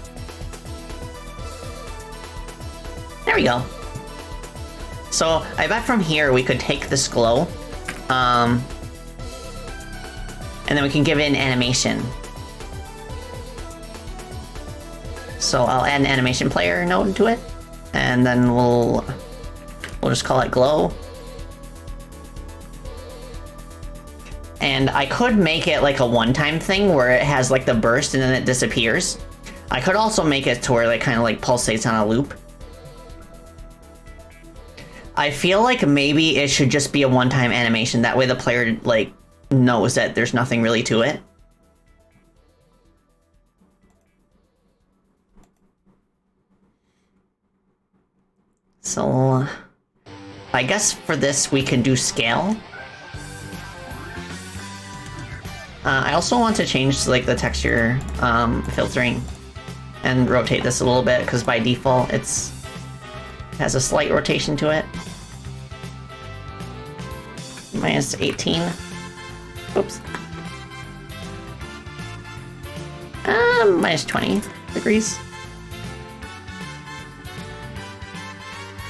There we go. So I bet from here we could take this glow, and then we can give it an animation. So I'll add an animation player node to it, and then we'll just call it glow. And I could make it like a one-time thing where it has like the burst and then it disappears. I could also make it to where it kind of like pulsates on a loop. I feel like maybe it should just be a one-time animation. That way the player like knows that there's nothing really to it. So I guess for this we can do scale. I also want to change like the texture filtering and rotate this a little bit because by default it has a slight rotation to it. Minus 18. Oops. Minus 20 degrees.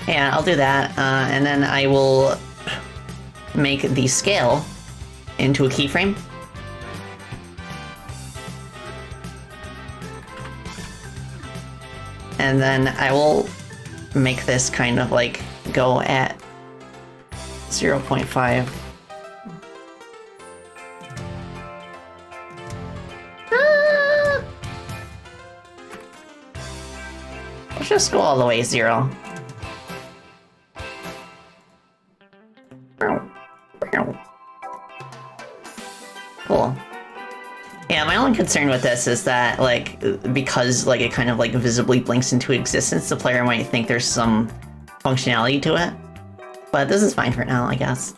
Yeah, I'll do that, and then I will make the scale into a keyframe. And then I will make this kind of like go at 0.5. Let's just go all the way 0. Cool. Yeah, my only concern with this is that, like, because, like, it kind of, like, visibly blinks into existence, the player might think there's some functionality to it. But this is fine for now, I guess.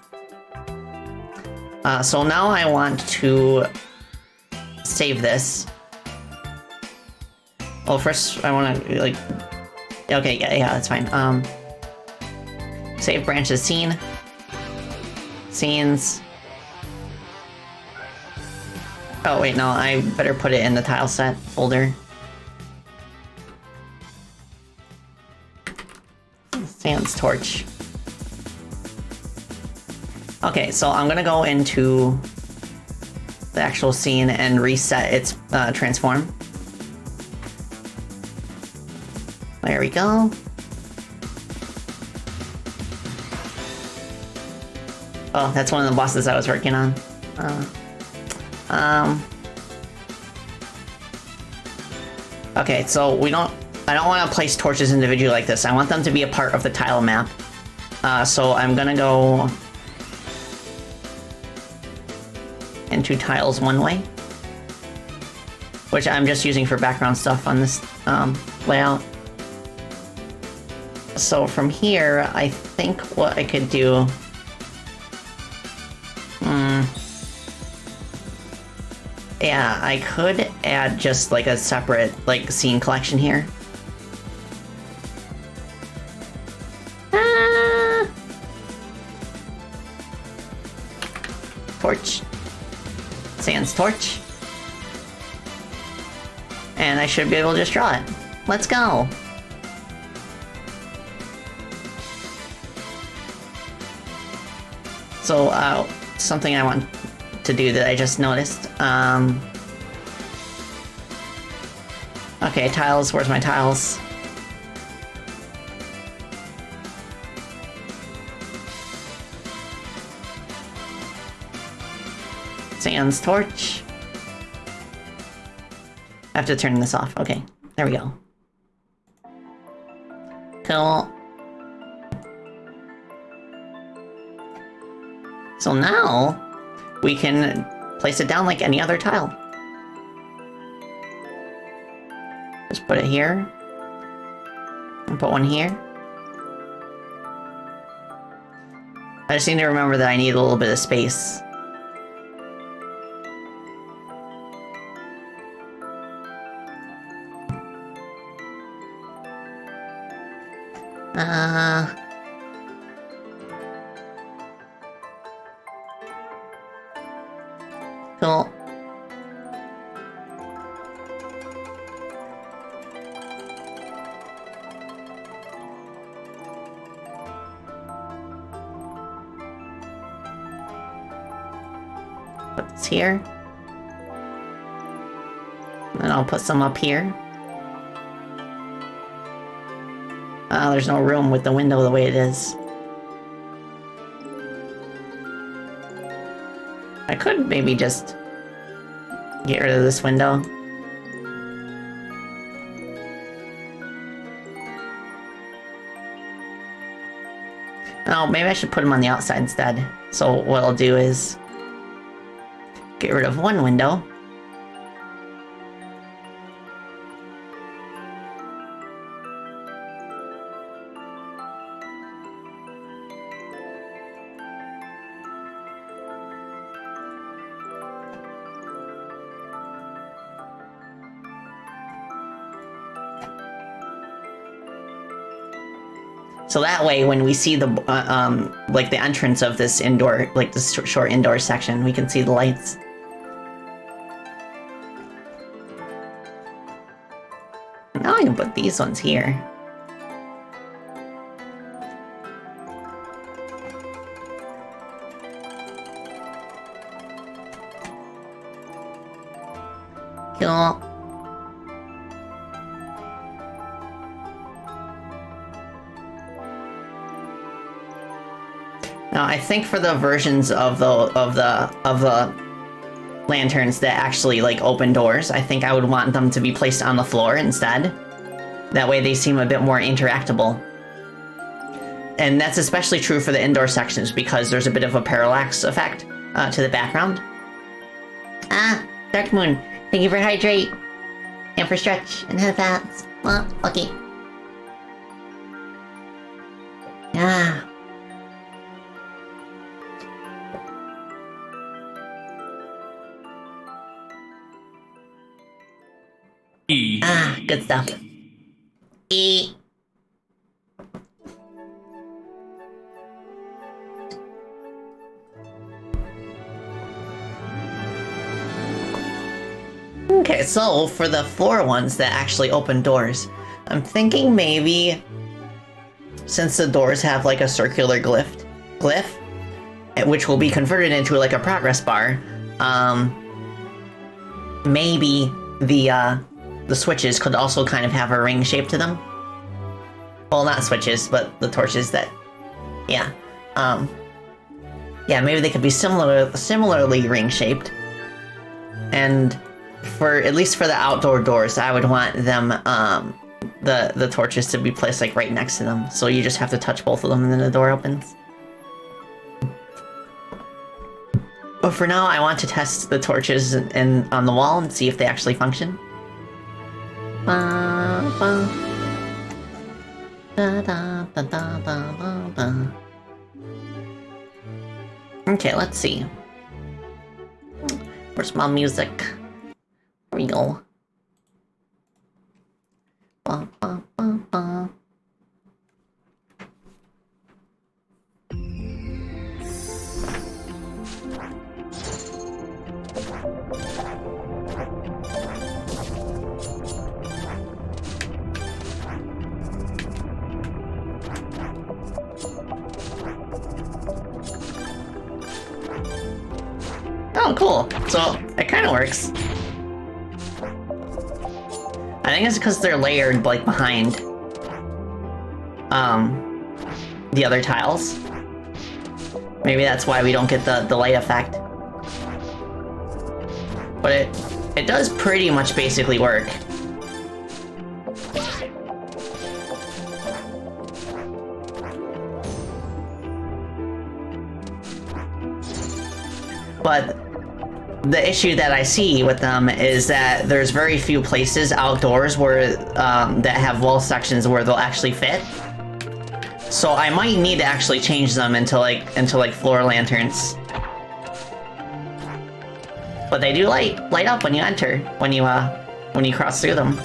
So now I want to save this. Well, first I want to, like... Okay, yeah, that's fine. Save branches scene. Scenes. Oh, wait, no, I better put it in the tile set folder. Sans torch. Okay, so I'm gonna go into the actual scene and reset its transform. There we go. Oh, that's one of the bosses I was working on. Okay, so I don't want to place torches individually like this. I want them to be a part of the tile map. So I'm gonna go into tiles one way, which I'm just using for background stuff on this layout. So from here, I think what I could do... Yeah, I could add just like a separate like scene collection here. Torch. Sans torch. And I should be able to just draw it. Let's go! So, something I want to do that I just noticed. Okay, tiles, where's my tiles? Sans torch. I have to turn this off. Okay, there we go. Cool. So now, we can place it down like any other tile. Just put it here. And put one here. I just need to remember that I need a little bit of space. Cool. Put this here. And then I'll put some up here. There's no room with the window the way it is. I could maybe just get rid of this window. Oh, maybe I should put them on the outside instead. So what I'll do is get rid of one window. So that way, when we see the like the entrance of this indoor, like this short indoor section, we can see the lights. Now I can put these ones here. Cool. Now, I think for the versions of the lanterns that actually like open doors, I think I would want them to be placed on the floor instead. That way they seem a bit more interactable. And that's especially true for the indoor sections because there's a bit of a parallax effect to the background. Ah, Dark Moon, thank you for hydrate and for stretch and headpats. Well, okay. Ah. E. Ah, good stuff. E. Okay, so for the floor ones that actually open doors, I'm thinking maybe since the doors have like a circular glyph, which will be converted into like a progress bar, maybe the switches could also kind of have a ring shape to them. Well, not switches, but the torches that, yeah. Yeah, maybe they could be similarly ring shaped. And for, at least for the outdoor doors, I would want them, the torches to be placed like right next to them. So you just have to touch both of them and then the door opens. But for now, I want to test the torches on the wall and see if they actually function. Okay, let's see. Where's my music? Here we go. Ba, ba, ba, ba. Oh, cool. So, it kind of works. I think it's because they're layered, like, behind, the other tiles. Maybe that's why we don't get the light effect. But it does pretty much basically work. But the issue that I see with them is that there's very few places outdoors where that have wall sections where they'll actually fit. So I might need to actually change them into like floor lanterns. But they do light up when you enter, when you cross through them.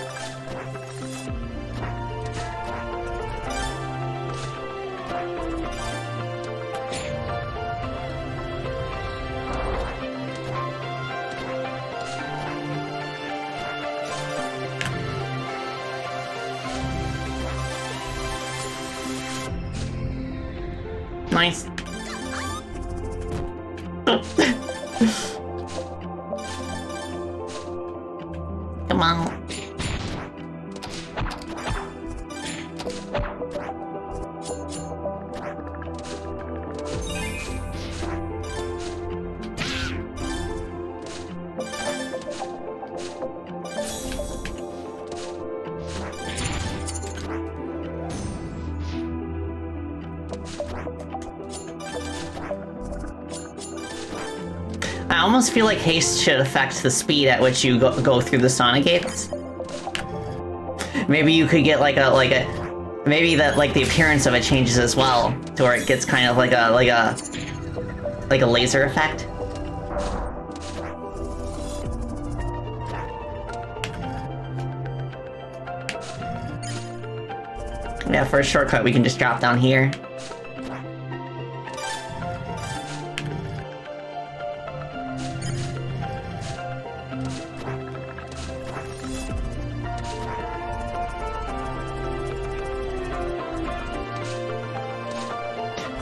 Nice. Come on. I almost feel like haste should affect the speed at which you go through the Sonic gates. Maybe you could get maybe that like the appearance of it changes as well, to where it gets kind of like a laser effect. Yeah, for a shortcut, we can just drop down here.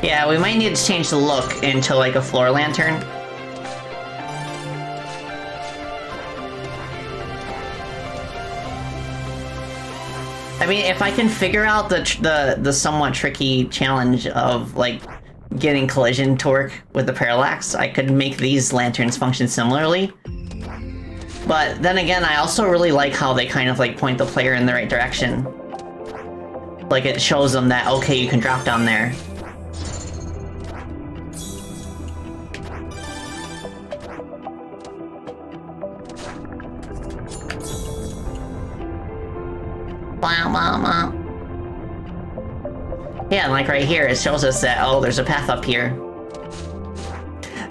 Yeah, we might need to change the look into like a floor lantern. I mean, if I can figure out the somewhat tricky challenge of like getting collision to work with the parallax, I could make these lanterns function similarly. But then again, I also really like how they kind of like point the player in the right direction. Like it shows them that, okay, you can drop down there. Yeah, and like right here, it shows us that, oh, there's a path up here.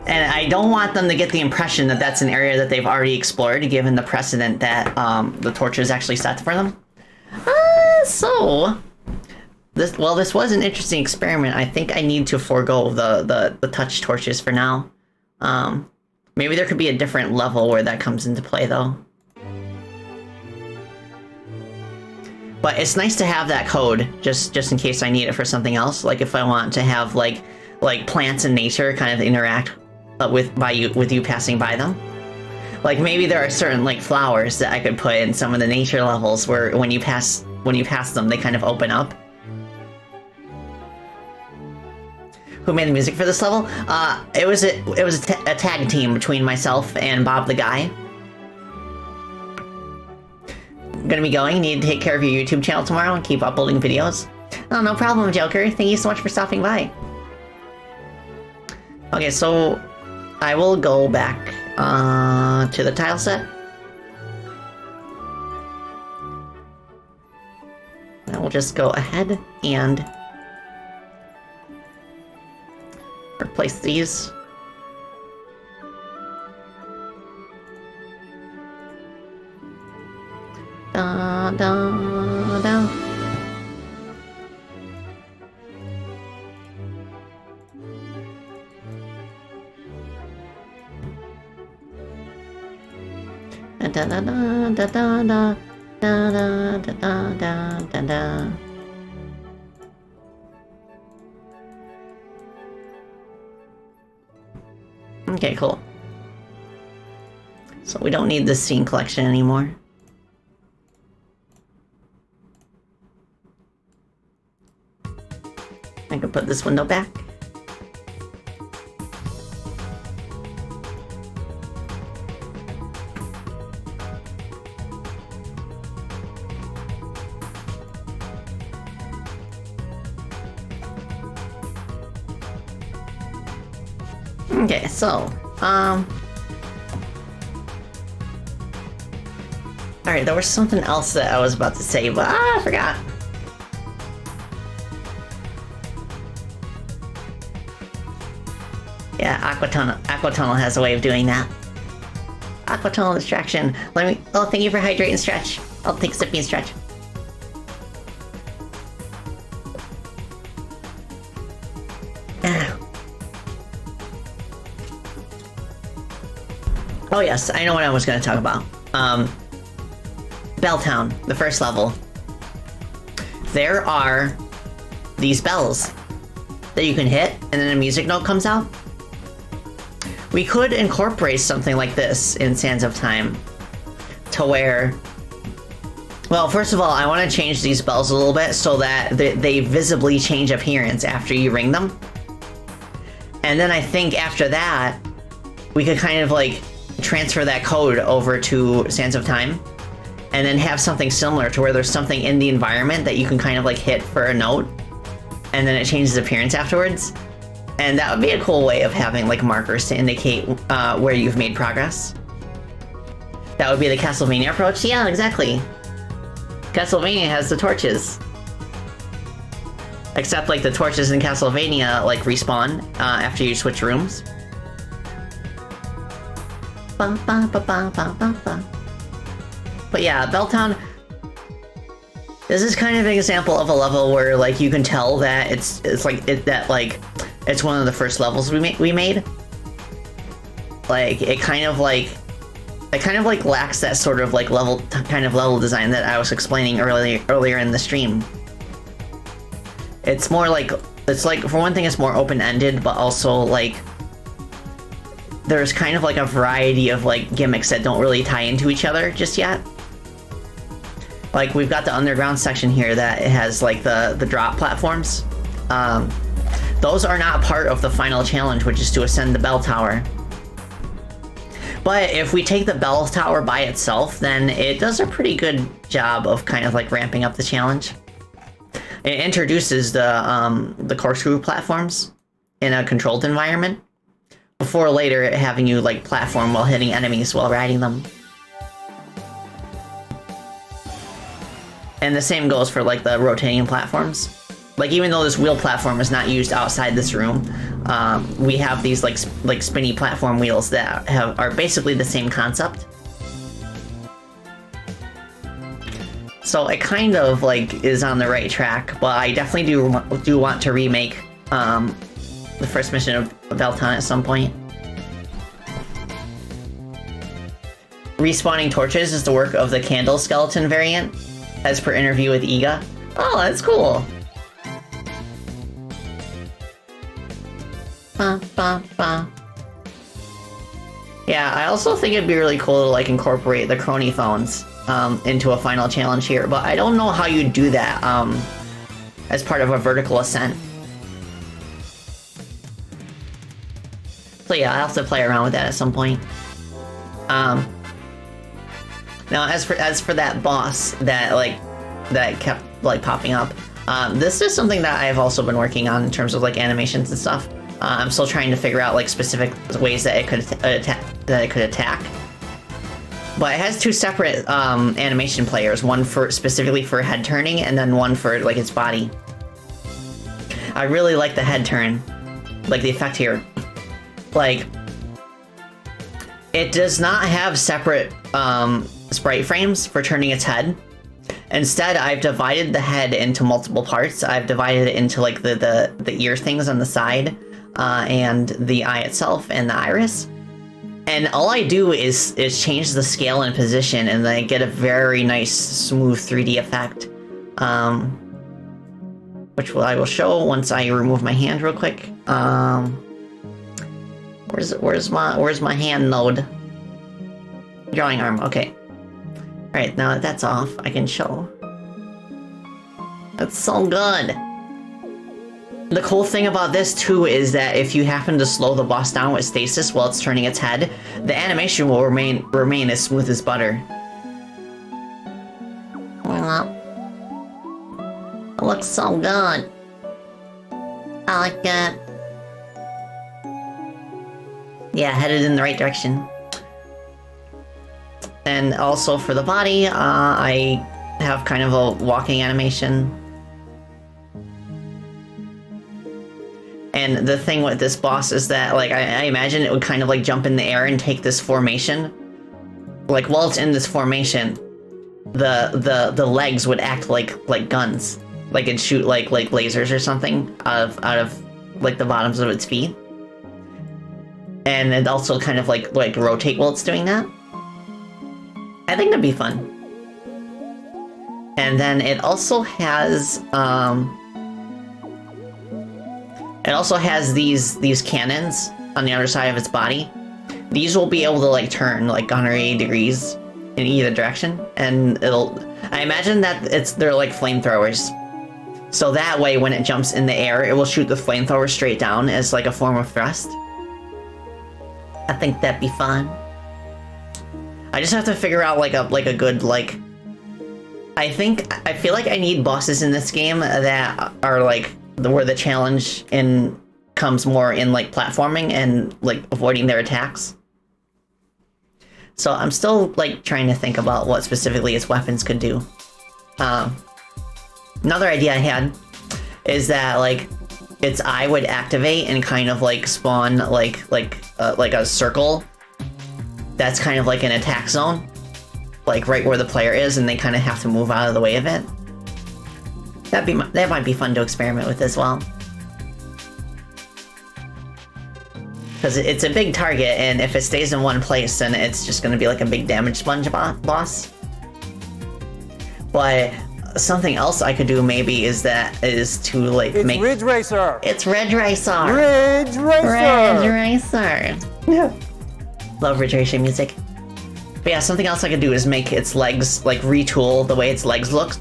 And I don't want them to get the impression that that's an area that they've already explored, given the precedent that the torch is actually set for them. This was an interesting experiment. I think I need to forego the touch torches for now. Maybe there could be a different level where that comes into play, though. But it's nice to have that code, just in case I need it for something else. Like if I want to have like plants and nature kind of interact with you passing by them. Like maybe there are certain like flowers that I could put in some of the nature levels where when you pass them, they kind of open up. Who made the music for this level? It was a tag team between myself and Bob the Guy. Gonna be going. Need to take care of your YouTube channel tomorrow and keep uploading videos. Oh, no problem, Joker. Thank you so much for stopping by. Okay, so I will go back to the tile set. I will just go ahead and replace these. Da, da, da. Da da da da da da da da da da da. Okay, cool. So we don't need this scene collection anymore. I can put this window back. Okay, so, alright, there was something else that I was about to say, but I forgot. Yeah, Aquatunnel has a way of doing that. Aquatunnel distraction. Oh, thank you for hydrate and stretch. I'll take sippy and stretch. Oh yes, I know what I was going to talk about. Belltown, the first level. There are these bells that you can hit, and then a music note comes out. We could incorporate something like this in Sands of Time to where... Well, first of all, I want to change these bells a little bit so that they visibly change appearance after you ring them. And then I think after that, we could kind of like transfer that code over to Sands of Time and then have something similar to where there's something in the environment that you can kind of like hit for a note and then it changes appearance afterwards. And that would be a cool way of having like markers to indicate where you've made progress. That would be the Castlevania approach. Yeah, exactly. Castlevania has the torches. Except like the torches in Castlevania like respawn after you switch rooms. But yeah, Belltown... This is kind of an example of a level where like you can tell that it's one of the first levels we made. Like it kind of like lacks that sort of like level design that I was explaining earlier in the stream. It's more like for one thing it's more open-ended, but also like there's kind of like a variety of like gimmicks that don't really tie into each other just yet. Like we've got the underground section here that it has like the drop platforms. Those are not part of the final challenge, which is to ascend the bell tower. But if we take the bell tower by itself, then it does a pretty good job of kind of like ramping up the challenge. It introduces the corkscrew platforms in a controlled environment, before later having you like platform while hitting enemies while riding them. And the same goes for like the rotating platforms. Like even though this wheel platform is not used outside this room, we have these like spinny platform wheels that are basically the same concept. So it kind of like is on the right track, but I definitely do want to remake the first mission of Belton at some point. Respawning torches is the work of the candle skeleton variant, as per interview with Iga. Oh, that's cool. Yeah, I also think it'd be really cool to like incorporate the chronophones into a final challenge here, but I don't know how you do that as part of a vertical ascent. So yeah, I'll have to play around with that at some point. Now, as for that boss that kept like popping up, this is something that I've also been working on in terms of like animations and stuff. I'm still trying to figure out like specific ways that it could attack. But it has two separate animation players, one specifically for head turning, and then one for like its body. I really like the head turn, like the effect here. Like, it does not have separate sprite frames for turning its head. Instead, I've divided the head into multiple parts. I've divided it into like the ear things on the side, and the eye itself and the iris. And all I do is change the scale and position, and then I get a very nice, smooth 3D effect. Which I will show once I remove my hand real quick. Where's my hand node? Drawing arm, okay. Alright, now that that's off, I can show. That's so good! The cool thing about this too is that if you happen to slow the boss down with stasis while it's turning its head, the animation will remain as smooth as butter. It looks so good. I like that. Yeah, headed in the right direction. And also for the body, I have kind of a walking animation. And the thing with this boss is that, like, I imagine it would kind of like jump in the air and take this formation. Like, while it's in this formation, the legs would act like guns. Like it'd shoot like lasers or something out of like the bottoms of its feet. And it also kind of like rotate while it's doing that. I think that'd be fun. And then it also has these cannons on the other side of its body. These will be able to like turn like 180 degrees in either direction, and I imagine that they're like flamethrowers. So that way when it jumps in the air, it will shoot the flamethrower straight down as like a form of thrust. I think that'd be fun. I just have to figure out like a good like. I feel like I need bosses in this game that are like where the challenge comes more in like platforming and like avoiding their attacks. So I'm still like trying to think about what specifically its weapons could do. Another idea I had is that like its eye would activate and kind of like spawn like a circle that's kind of like an attack zone, like right where the player is, and they kind of have to move out of the way of it. That might be fun to experiment with as well. Because it's a big target, and if it stays in one place, then it's just going to be like a big damage sponge boss. But something else I could do maybe is to like make... Ridge Racer! It's Ridge Racer! Ridge Racer! Ridge Racer! Yeah. Love Ridge Racer music. But yeah, something else I could do is make its legs, like retool the way its legs look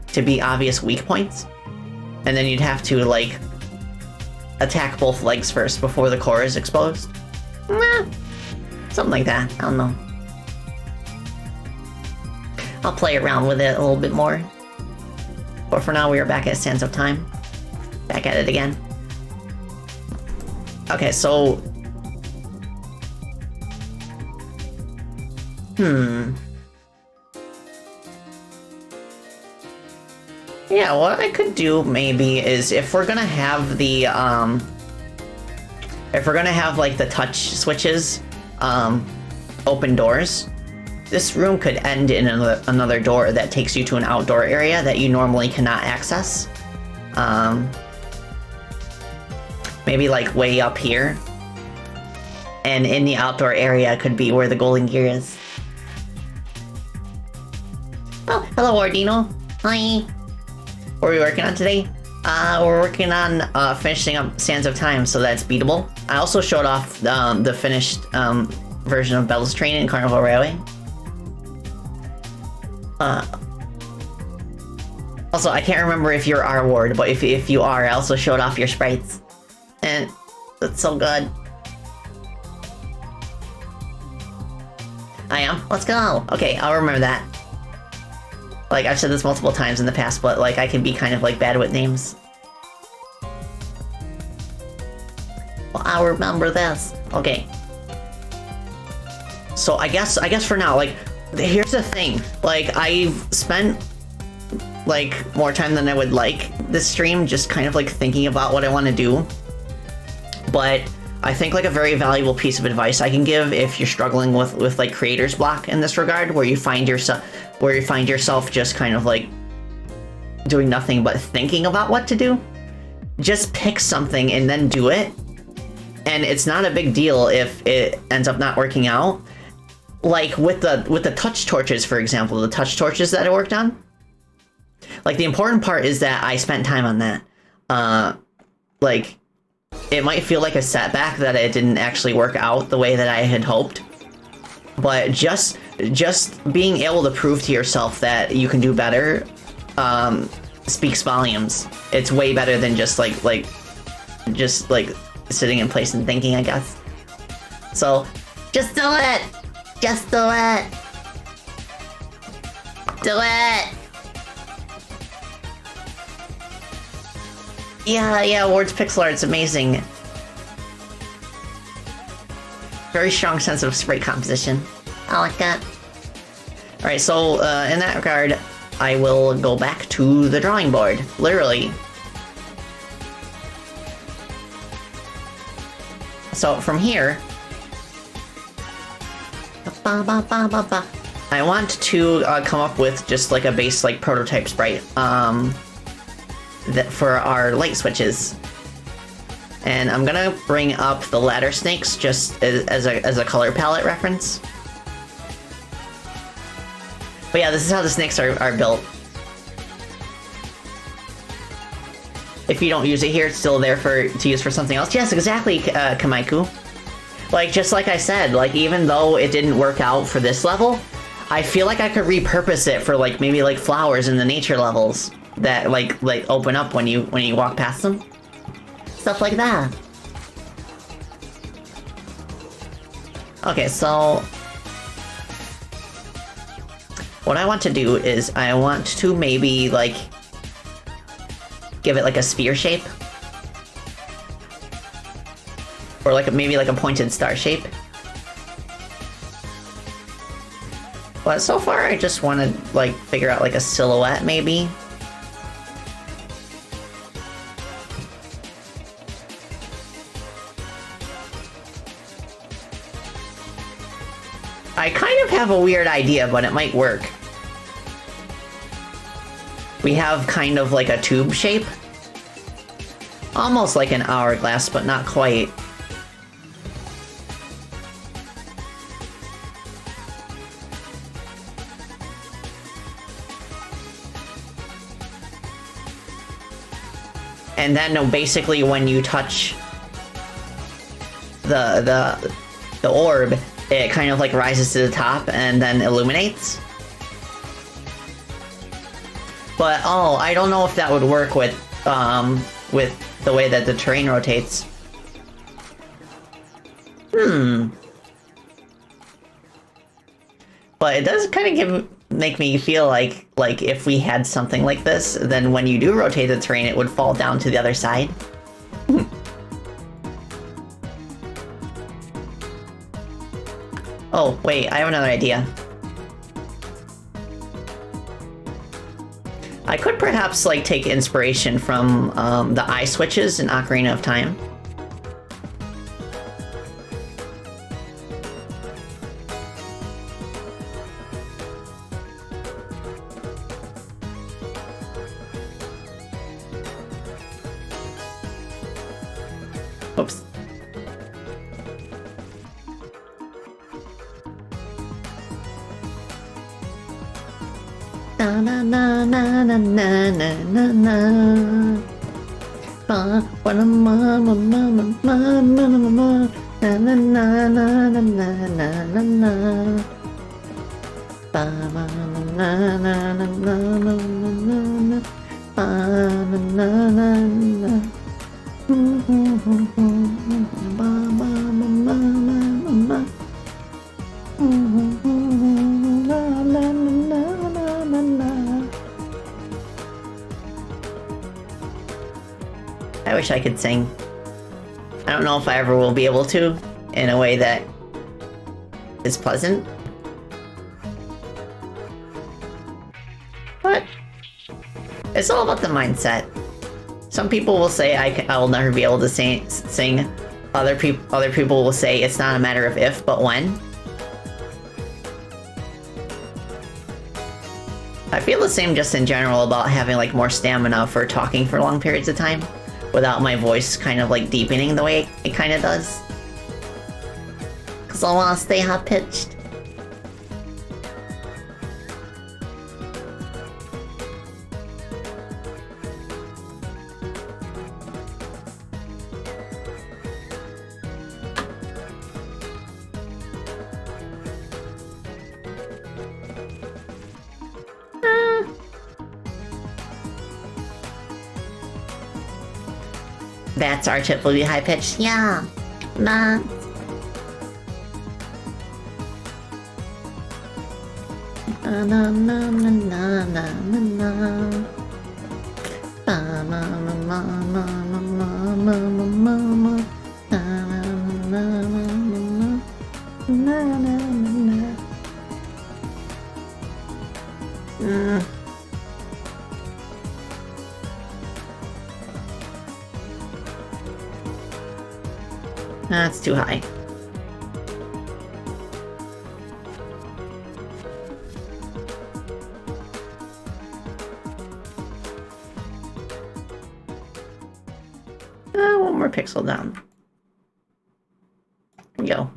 to be obvious weak points. And then you'd have to like attack both legs first before the core is exposed. Something like that, I don't know. I'll play around with it a little bit more. But for now, we are back at Sands of Time. Back at it again. Okay, so... Yeah, what I could do maybe is if we're gonna have the, if we're gonna have like the touch switches, open doors, this room could end in another door that takes you to an outdoor area that you normally cannot access. Maybe like way up here. And in the outdoor area could be where the golden gear is. Oh, hello Ordino. Hi. What are we working on today? We're working on finishing up Sands of Time so that's beatable. I also showed off the finished version of Bell's Train in Carnival Railway. Also, I can't remember if you're our ward, but if you are, I also showed off your sprites. And that's so good. I am? Let's go! Okay, I'll remember that. Like, I've said this multiple times in the past, but like, I can be kind of like bad with names. Well, I'll remember this. Okay. So I guess for now, like, here's the thing. Like, I've spent like more time than I would like this stream just kind of like thinking about what I want to do. But I think like a very valuable piece of advice I can give if you're struggling with like creator's block in this regard, where you find yourself just kind of like doing nothing but thinking about what to do. Just pick something and then do it. And it's not a big deal if it ends up not working out. Like with the touch torches, for example, the touch torches that I worked on. Like the important part is that I spent time on that. Like it might feel like a setback that it didn't actually work out the way that I had hoped. But just being able to prove to yourself that you can do better speaks volumes. It's way better than just like sitting in place and thinking, I guess. So just do it. Just do it. Do it. Yeah, Ward's pixel art's amazing. Very strong sense of sprite composition. I like that. Alright, so in that regard, I will go back to the drawing board, literally. So from here, I want to come up with just like a base like prototype sprite that for our light switches. And I'm gonna bring up the ladder snakes just as a color palette reference. But yeah, this is how the snakes are built. If you don't use it here, it's still there to use for something else. Yes, exactly, Kamaiku. Like, just like I said, like, even though it didn't work out for this level, I feel like I could repurpose it for, like, maybe, like, flowers in the nature levels that, like open up when you walk past them. Stuff like that. Okay, so what I want to do is I want to maybe, like, give it, like, a sphere shape. Or, like, maybe, like, a pointed star shape. But so far, I just want to, like, figure out, like, a silhouette, maybe. I kind of have a weird idea, but it might work. we have kind of like a tube shape. Almost like an hourglass, but not quite. And then basically when you touch the orb, it kind of like rises to the top and then illuminates. But oh, I don't know if that would work with the way that the terrain rotates. But it does kind of make me feel like if we had something like this, then when you do rotate the terrain, it would fall down to the other side. Oh, wait, I have another idea. I could perhaps, like, take inspiration from the eye switches in Ocarina of Time. Oops. Na na na na na na na na na. Ba ba na ma ma ma ma ma ma ma ma na na na na na na na na. Ba ba na na na na na na na. Ba na na na na. Ba ba ma ma ma ma. La la la. I wish I could sing. I don't know if I ever will be able to, in a way that is pleasant. But it's all about the mindset. Some people will say I will never be able to sing. Other people will say it's not a matter of if, but when. I feel the same just in general about having like more stamina for talking for long periods of time without my voice kind of like deepening the way it kind of does. Cause I want to stay high pitched. That's our tip will be high pitched. Yeah. Nah. Na na na na na na na. Ba ma ma ma ma ma ma ma ma ma. Na na na na na na na na. That's too high. One more pixel down. There we go.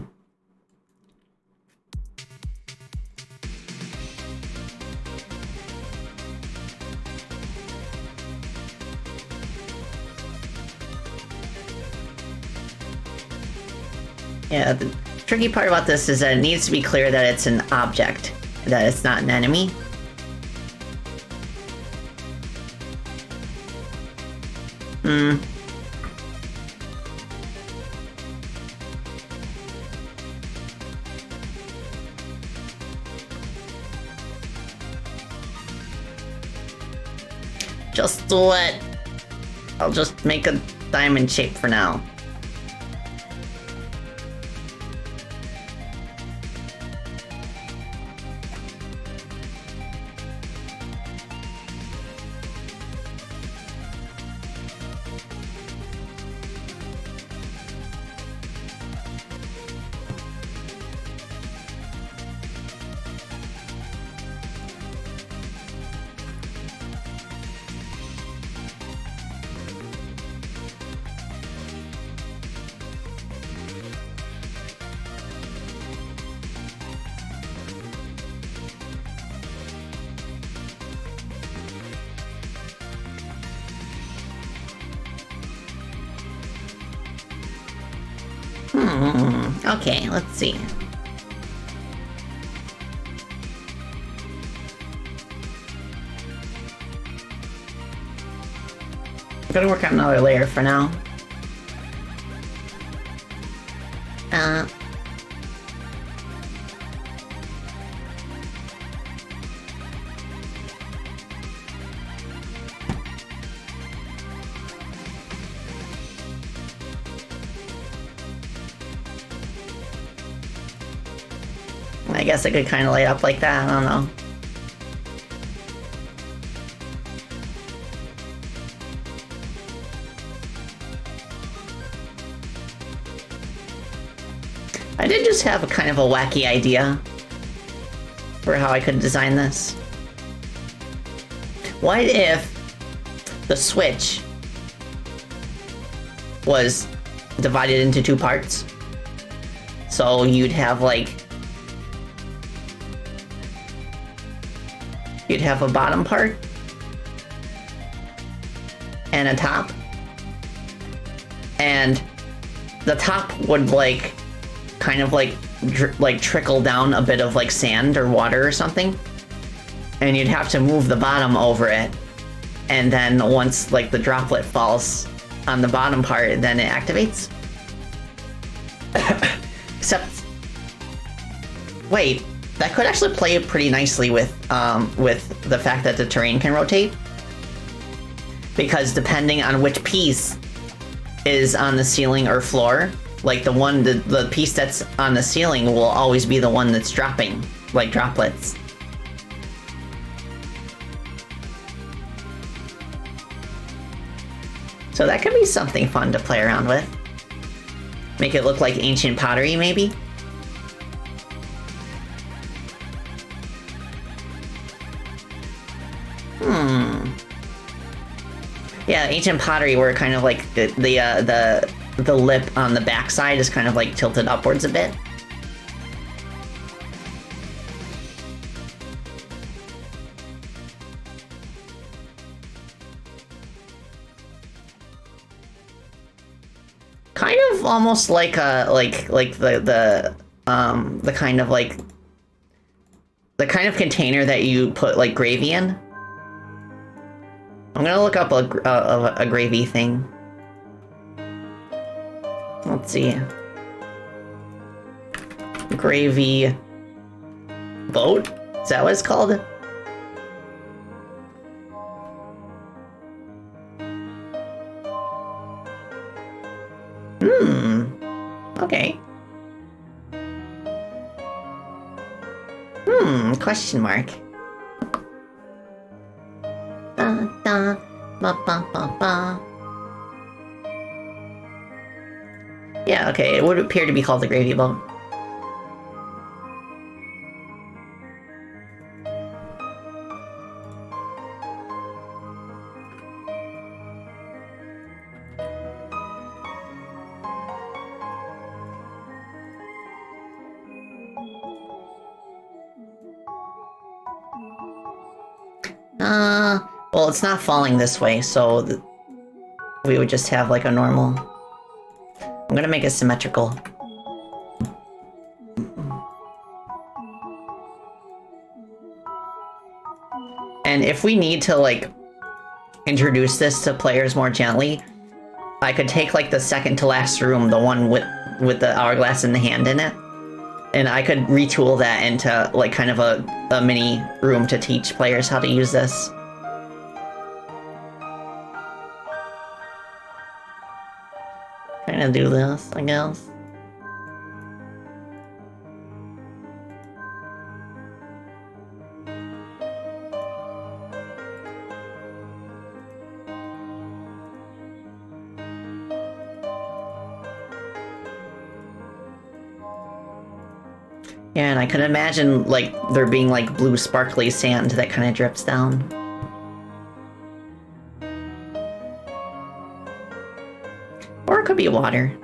Yeah, the tricky part about this is that it needs to be clear that it's an object, that it's not an enemy. Just do it. I'll just make a diamond shape for now. Okay, let's see. I'm gonna work on another layer for now. I guess I could kind of lay it up like that, I don't know. I did just have a kind of a wacky idea for how I could design this. What if the Switch was divided into two parts? So you'd have like... You'd have a bottom part and a top. And the top would like kind of like trickle down a bit of like sand or water or something, and you'd have to move the bottom over it, and then once like the droplet falls on the bottom part, then it activates. Except, wait, that could actually play pretty nicely with the fact that the terrain can rotate, because depending on which piece is on the ceiling or floor, like the piece that's on the ceiling will always be the one that's dropping, like droplets. So that could be something fun to play around with. Make it look like ancient pottery, maybe? Yeah, ancient pottery where kind of like the lip on the backside is kind of like tilted upwards a bit. Kind of almost like the kind of like the kind of container that you put like gravy in. I'm gonna look up a gravy thing. Let's see. Gravy boat? Is that what it's called? Okay. Question mark. Da, da, ba, ba, ba, ba. Yeah, okay, it would appear to be called the gravy boat. Well, it's not falling this way, so we would just have like a normal... I'm gonna make it symmetrical. And if we need to like introduce this to players more gently, I could take like the second to last room, the one with the hourglass in the hand in it, and I could retool that into like kind of a mini room to teach players how to use this. Trying to do this, I guess. Yeah, and I could imagine like there being like blue sparkly sand that kind of drips down. Or it could be water.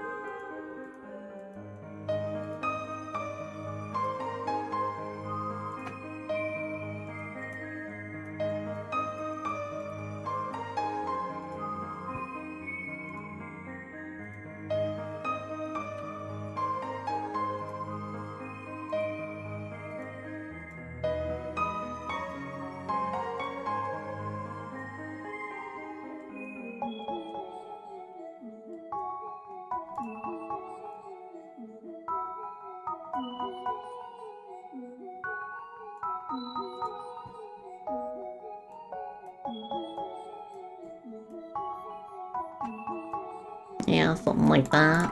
Yeah, something like that.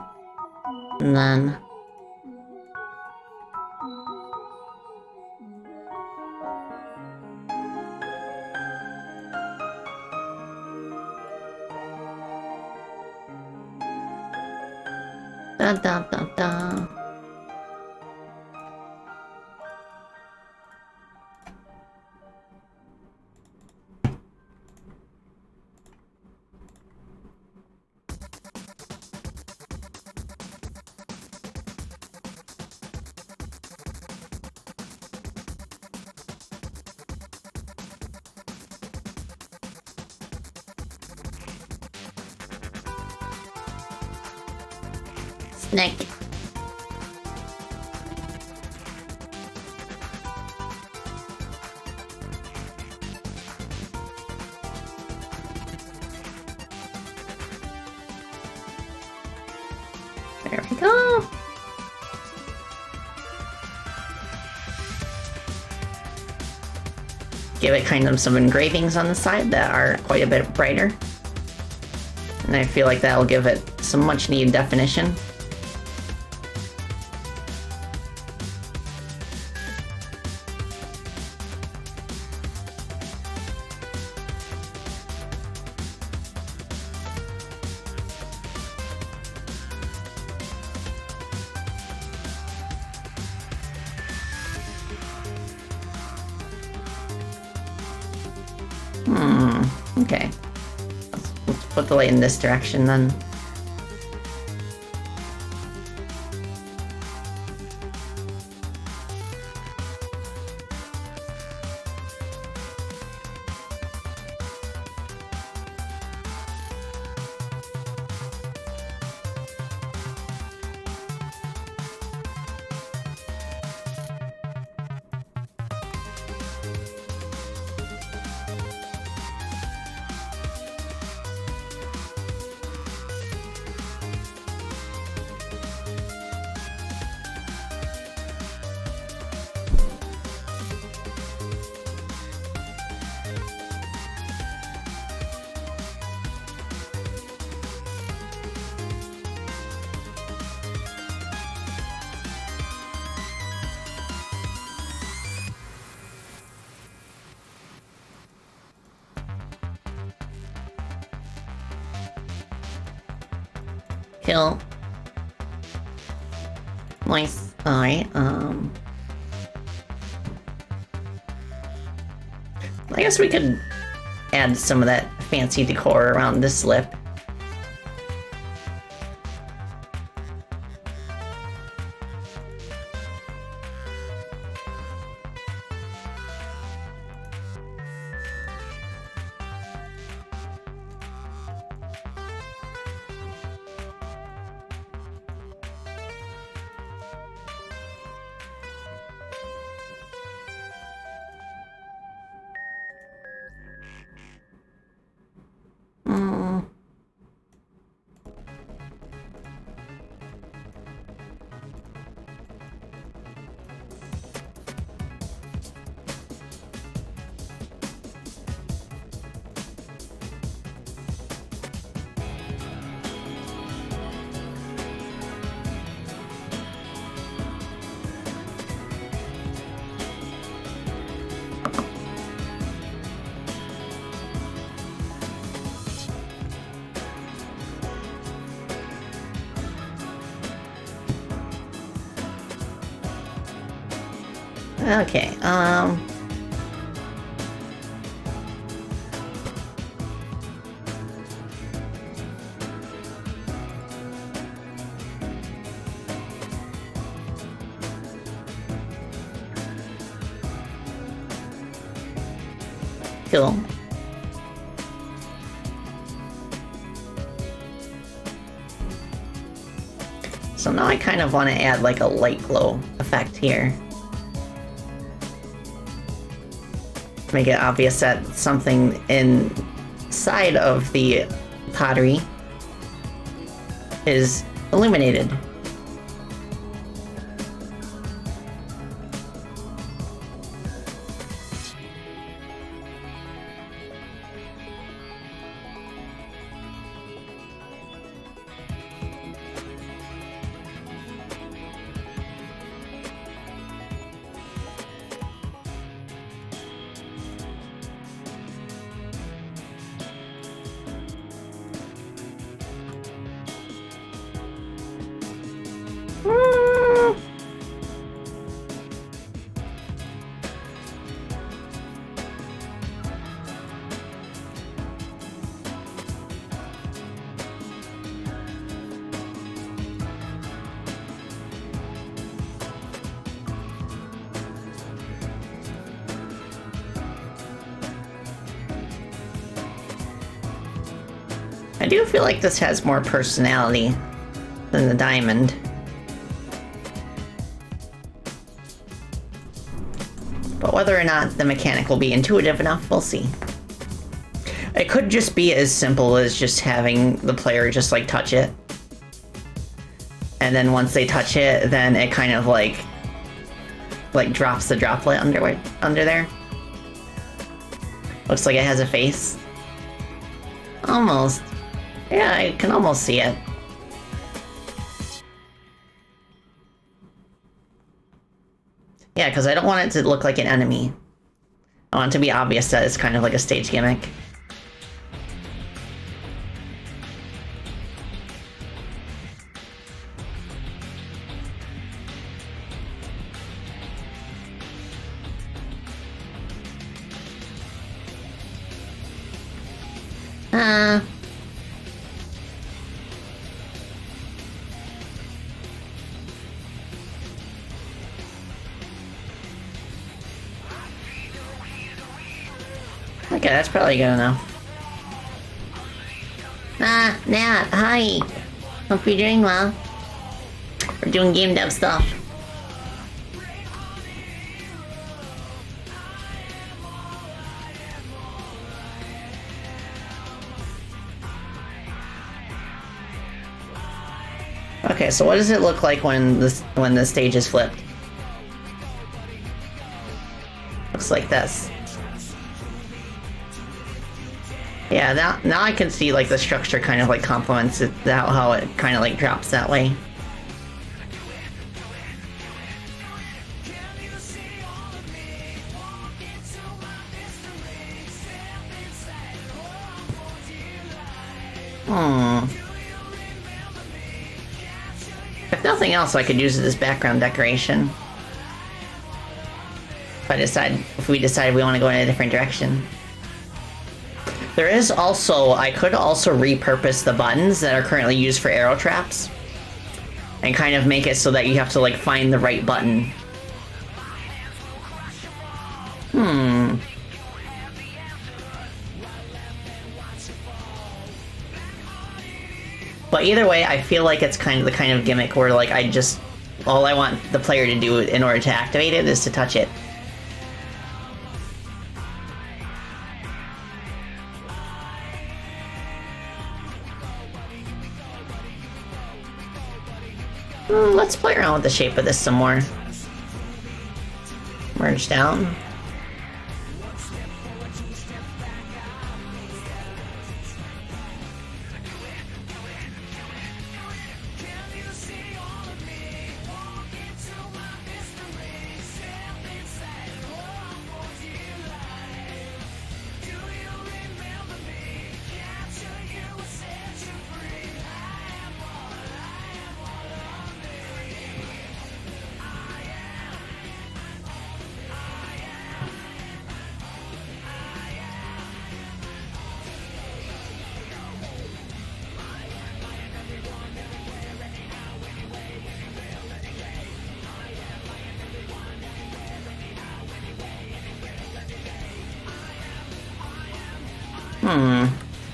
And then... Da da da da. Snake. There we go. Give it kind of some engravings on the side that are quite a bit brighter. And I feel like that'll give it some much needed definition. Okay. Let's put the light in this direction then. Kill. Nice. Alright, I guess we could add some of that fancy decor around this lip. Okay, cool. So now I kind of want to add like a light glow effect here. Make it obvious that something inside of the pottery is illuminated. I do feel like this has more personality than the diamond. But whether or not the mechanic will be intuitive enough, we'll see. It could just be as simple as just having the player just like touch it. And then once they touch it, then it kind of like drops the droplet under there. Looks like it has a face. Almost. Yeah, I can almost see it. Yeah, because I don't want it to look like an enemy. I want it to be obvious that it's kind of like a stage gimmick. Okay, that's probably good enough. Nat, hi! Hope you're doing well. We're doing game dev stuff. Okay, so what does it look like when the stage is flipped? Looks like this. Yeah, now I can see like the structure kind of like complements it, how it kind of like drops that way. If nothing else, I could use it as background decoration. If we decide we want to go in a different direction. There is also, I could also repurpose the buttons that are currently used for arrow traps and kind of make it so that you have to like find the right button. But either way, I feel like it's kind of the kind of gimmick where like all I want the player to do in order to activate it is to touch it. Let's play around with the shape of this some more. Merge down.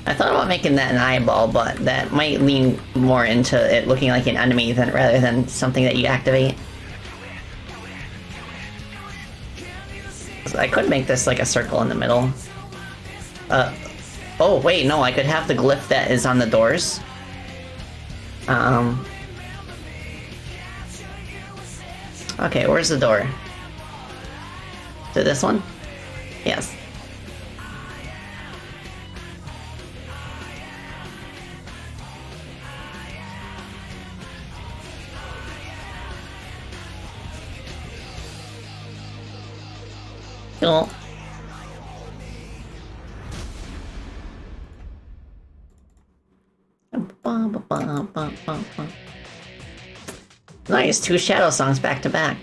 I thought about making that an eyeball, but that might lean more into it looking like an enemy rather than something that you activate. So I could make this like a circle in the middle. Oh wait, no, I could have the glyph that is on the doors. Okay, where's the door? Is it this one? Yes. Cool. Nice, 2 Shadow songs back to back.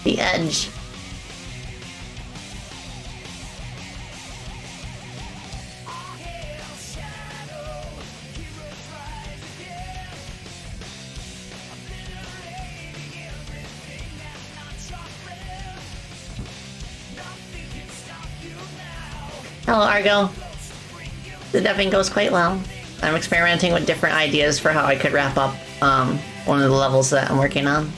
The Edge. Hello, Argo. The dubbing goes quite well. I'm experimenting with different ideas for how I could wrap up one of the levels that I'm working on.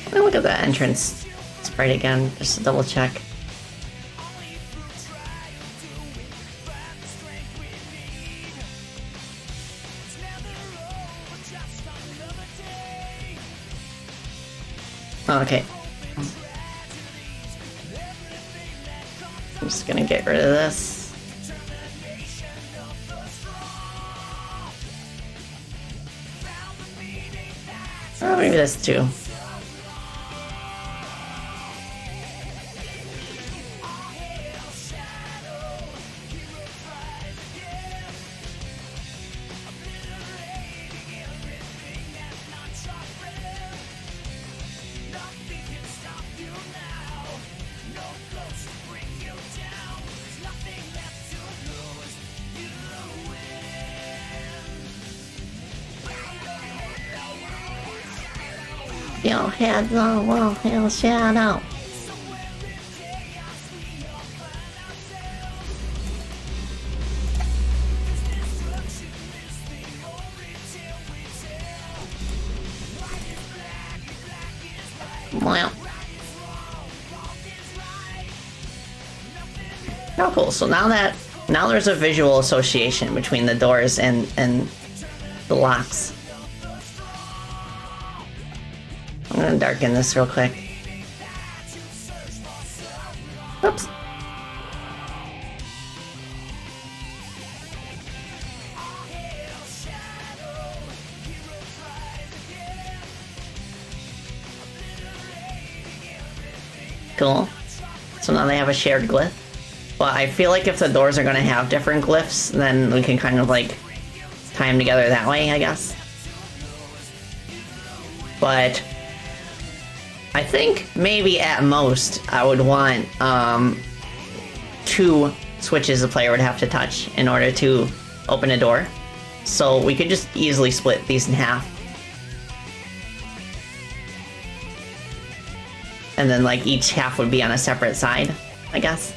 Let me look at that entrance sprite again, just to double check. Oh, okay. I'm just gonna get rid of this. Oh, maybe this too. Your head's on wall, hell shadow. Well. Oh, cool. So now there's a visual association between the doors and the locks. I'm gonna darken this real quick. Oops. Cool. So now they have a shared glyph. But I feel like if the doors are gonna have different glyphs, then we can kind of like tie them together that way, I guess. But I think maybe at most I would want 2 switches the player would have to touch in order to open a door. So we could just easily split these in half. And then like each half would be on a separate side, I guess.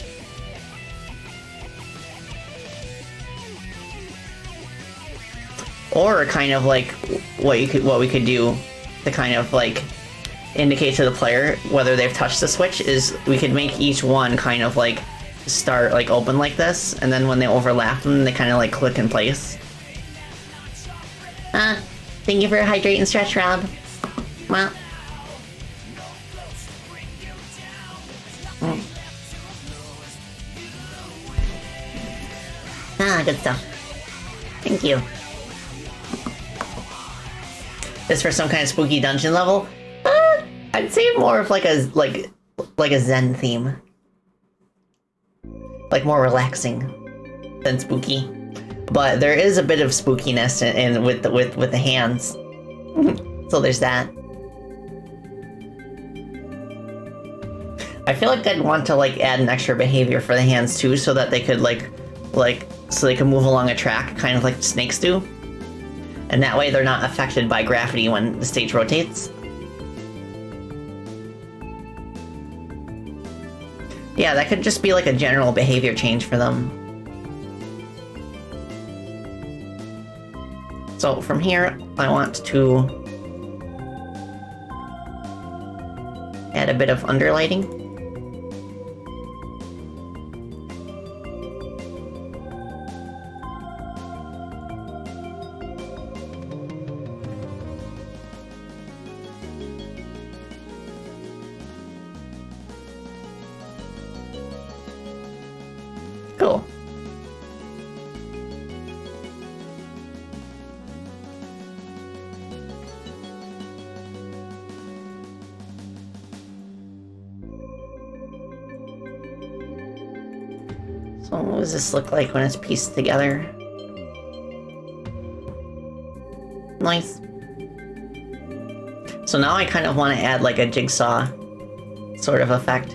Or kind of like what we could do to kind of like indicate to the player whether they've touched the switch is we could make each one kind of like start like open like this, and then when they overlap them, they kind of like click in place. Thank you for hydrate and stretch, Rob. Well. Good stuff. Thank you. This for some kind of spooky dungeon level? I'd say more of like a Zen theme. Like more relaxing than spooky. But there is a bit of spookiness in with the hands. So there's that. I feel like I'd want to like add an extra behavior for the hands too, so that they could so they can move along a track, kind of like snakes do. And that way they're not affected by gravity when the stage rotates. Yeah, that could just be like a general behavior change for them. So from here, I want to add a bit of underlighting. Cool. So what does this look like when it's pieced together? Nice. So now I kind of want to add like a jigsaw sort of effect.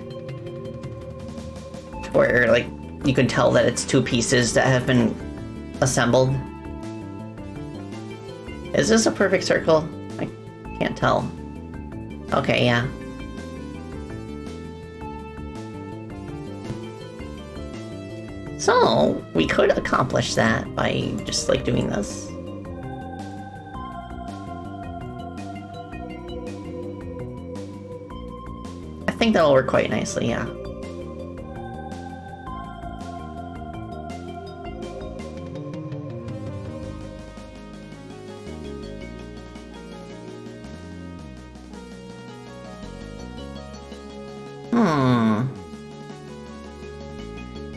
Where like you can tell that it's 2 pieces that have been assembled. Is this a perfect circle? I can't tell. Okay, yeah. So, we could accomplish that by just, like, doing this. I think that'll work quite nicely, yeah.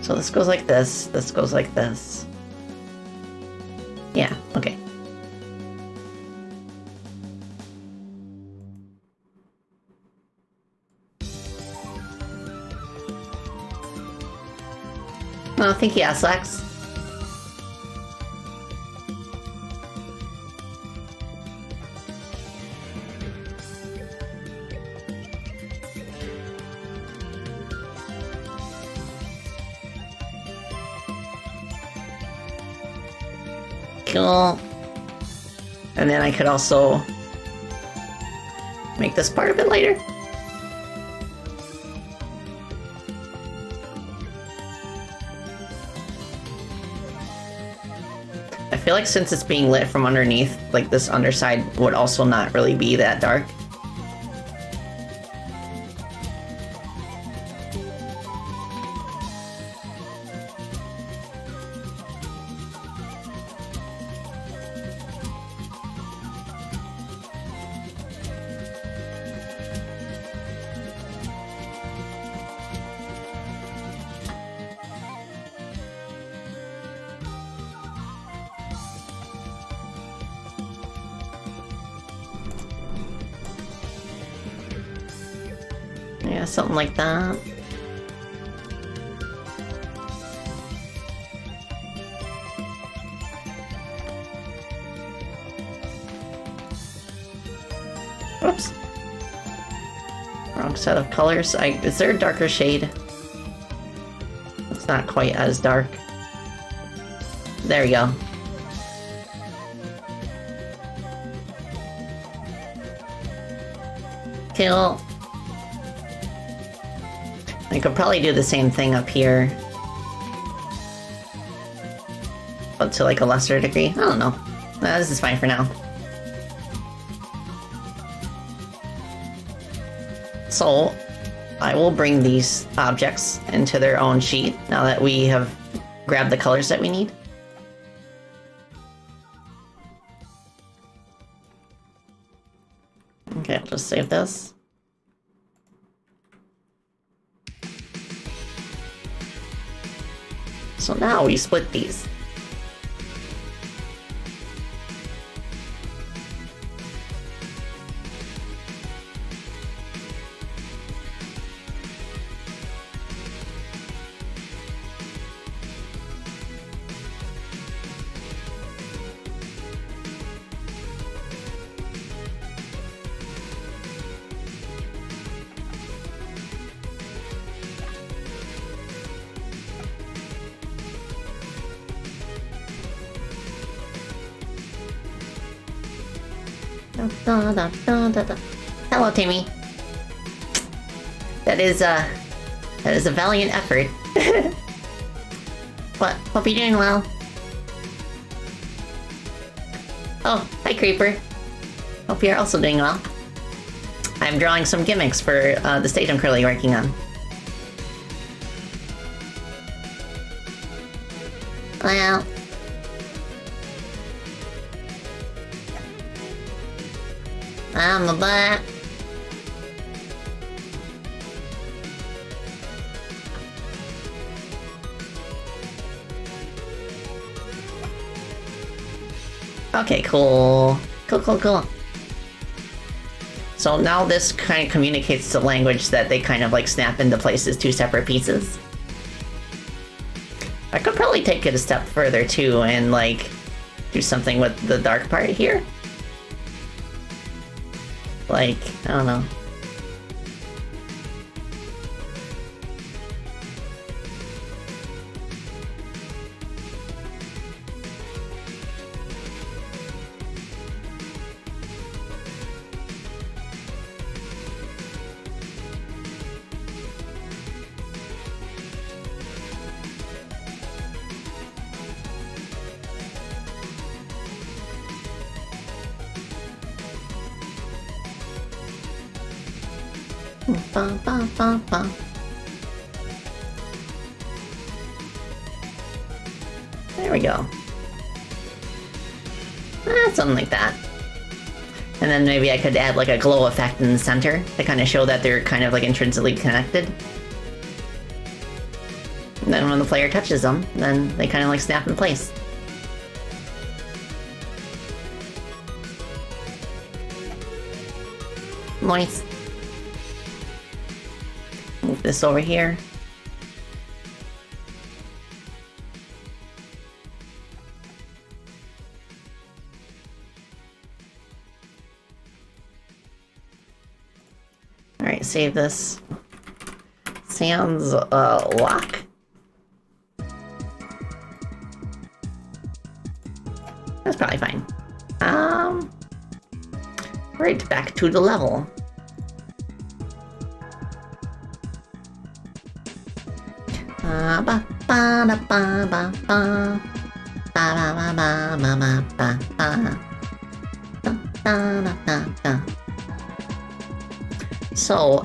So this goes like this goes like this. Yeah, okay. Oh, thank you, Aslax. Cool. And then I could also make this part a bit lighter. I feel like since it's being lit from underneath, like this underside would also not really be that dark. Yeah, something like that. Whoops. Wrong set of colors. Is there a darker shade? It's not quite as dark. There we go. Cool. I could probably do the same thing up here. But to like a lesser degree. I don't know. This is fine for now. So, I will bring these objects into their own sheet now that we have grabbed the colors that we need. Okay, I'll just save this. So now we split these. Hello, Timmy. That is a valiant effort. But hope you're doing well. Oh, hi, Creeper. Hope you're also doing well. I'm drawing some gimmicks for the stage I'm currently working on. Well. I'm a butt. Okay, cool. Cool. So now this kind of communicates the language that they kind of like snap into place as two separate pieces. I could probably take it a step further too and like do something with the dark part here. Like, I don't know. Ba, ba, ba, ba. There we go. Something like that. And then maybe I could add like a glow effect in the center to kind of show that they're kind of like intrinsically connected. And then when the player touches them, then they kind of like snap in place. Nice. Move this over here. Alright, save this. Sans lock. That's probably fine. Right, back to the level. Ba ba ba ba ba ba ba ba ba ba ba ba ba ba ba. So,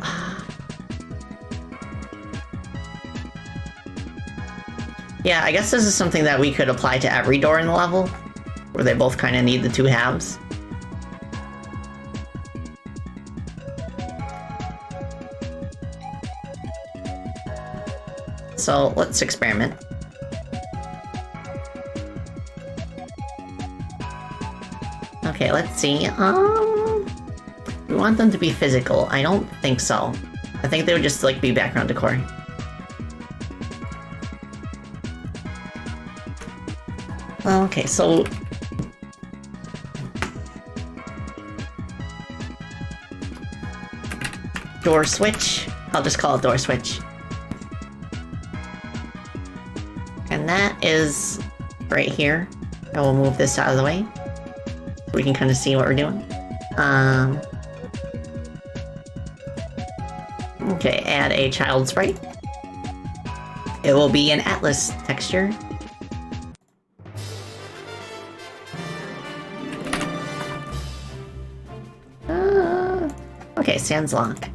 yeah, I guess this is something that we could apply to every door in the level, where they both kind of need the two halves. So, let's experiment. Okay, let's see. We want them to be physical. I don't think so. I think they would just, like, be background decor. Okay, so... door switch. I'll just call it door switch. And that is right here. I will move this out of the way so we can kind of see what we're doing. Okay, add a child sprite. It will be an Atlas texture. Okay, sans lock.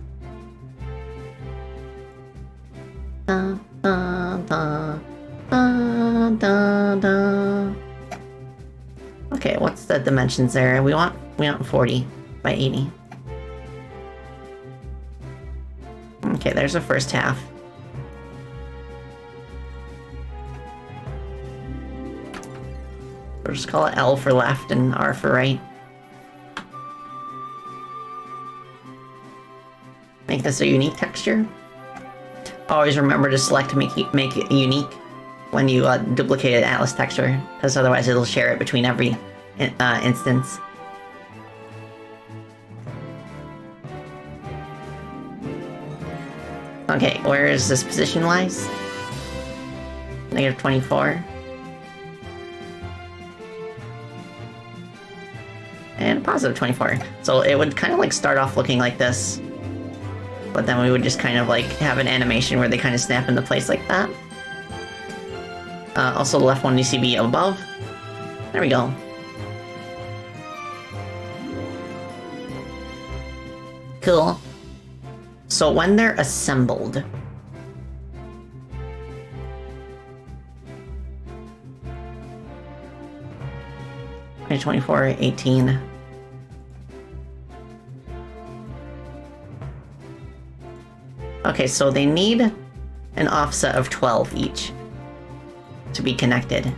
Da, da, da, da, da, da. Okay, what's the dimensions there? We want 40 by 80. Okay, there's the first half. We'll just call it L for left and R for right. Make this a unique texture. Always remember to select to make it unique when you duplicate an Atlas texture, because otherwise it'll share it between every instance. Okay, where is this position-wise? Negative 24. And positive 24. So it would kind of like start off looking like this. But then we would just kind of like have an animation where they kind of snap into place like that. Also the left one needs to be above. There we go. Cool. So when they're assembled... 24, 18... Okay, so they need an offset of 12 each to be connected.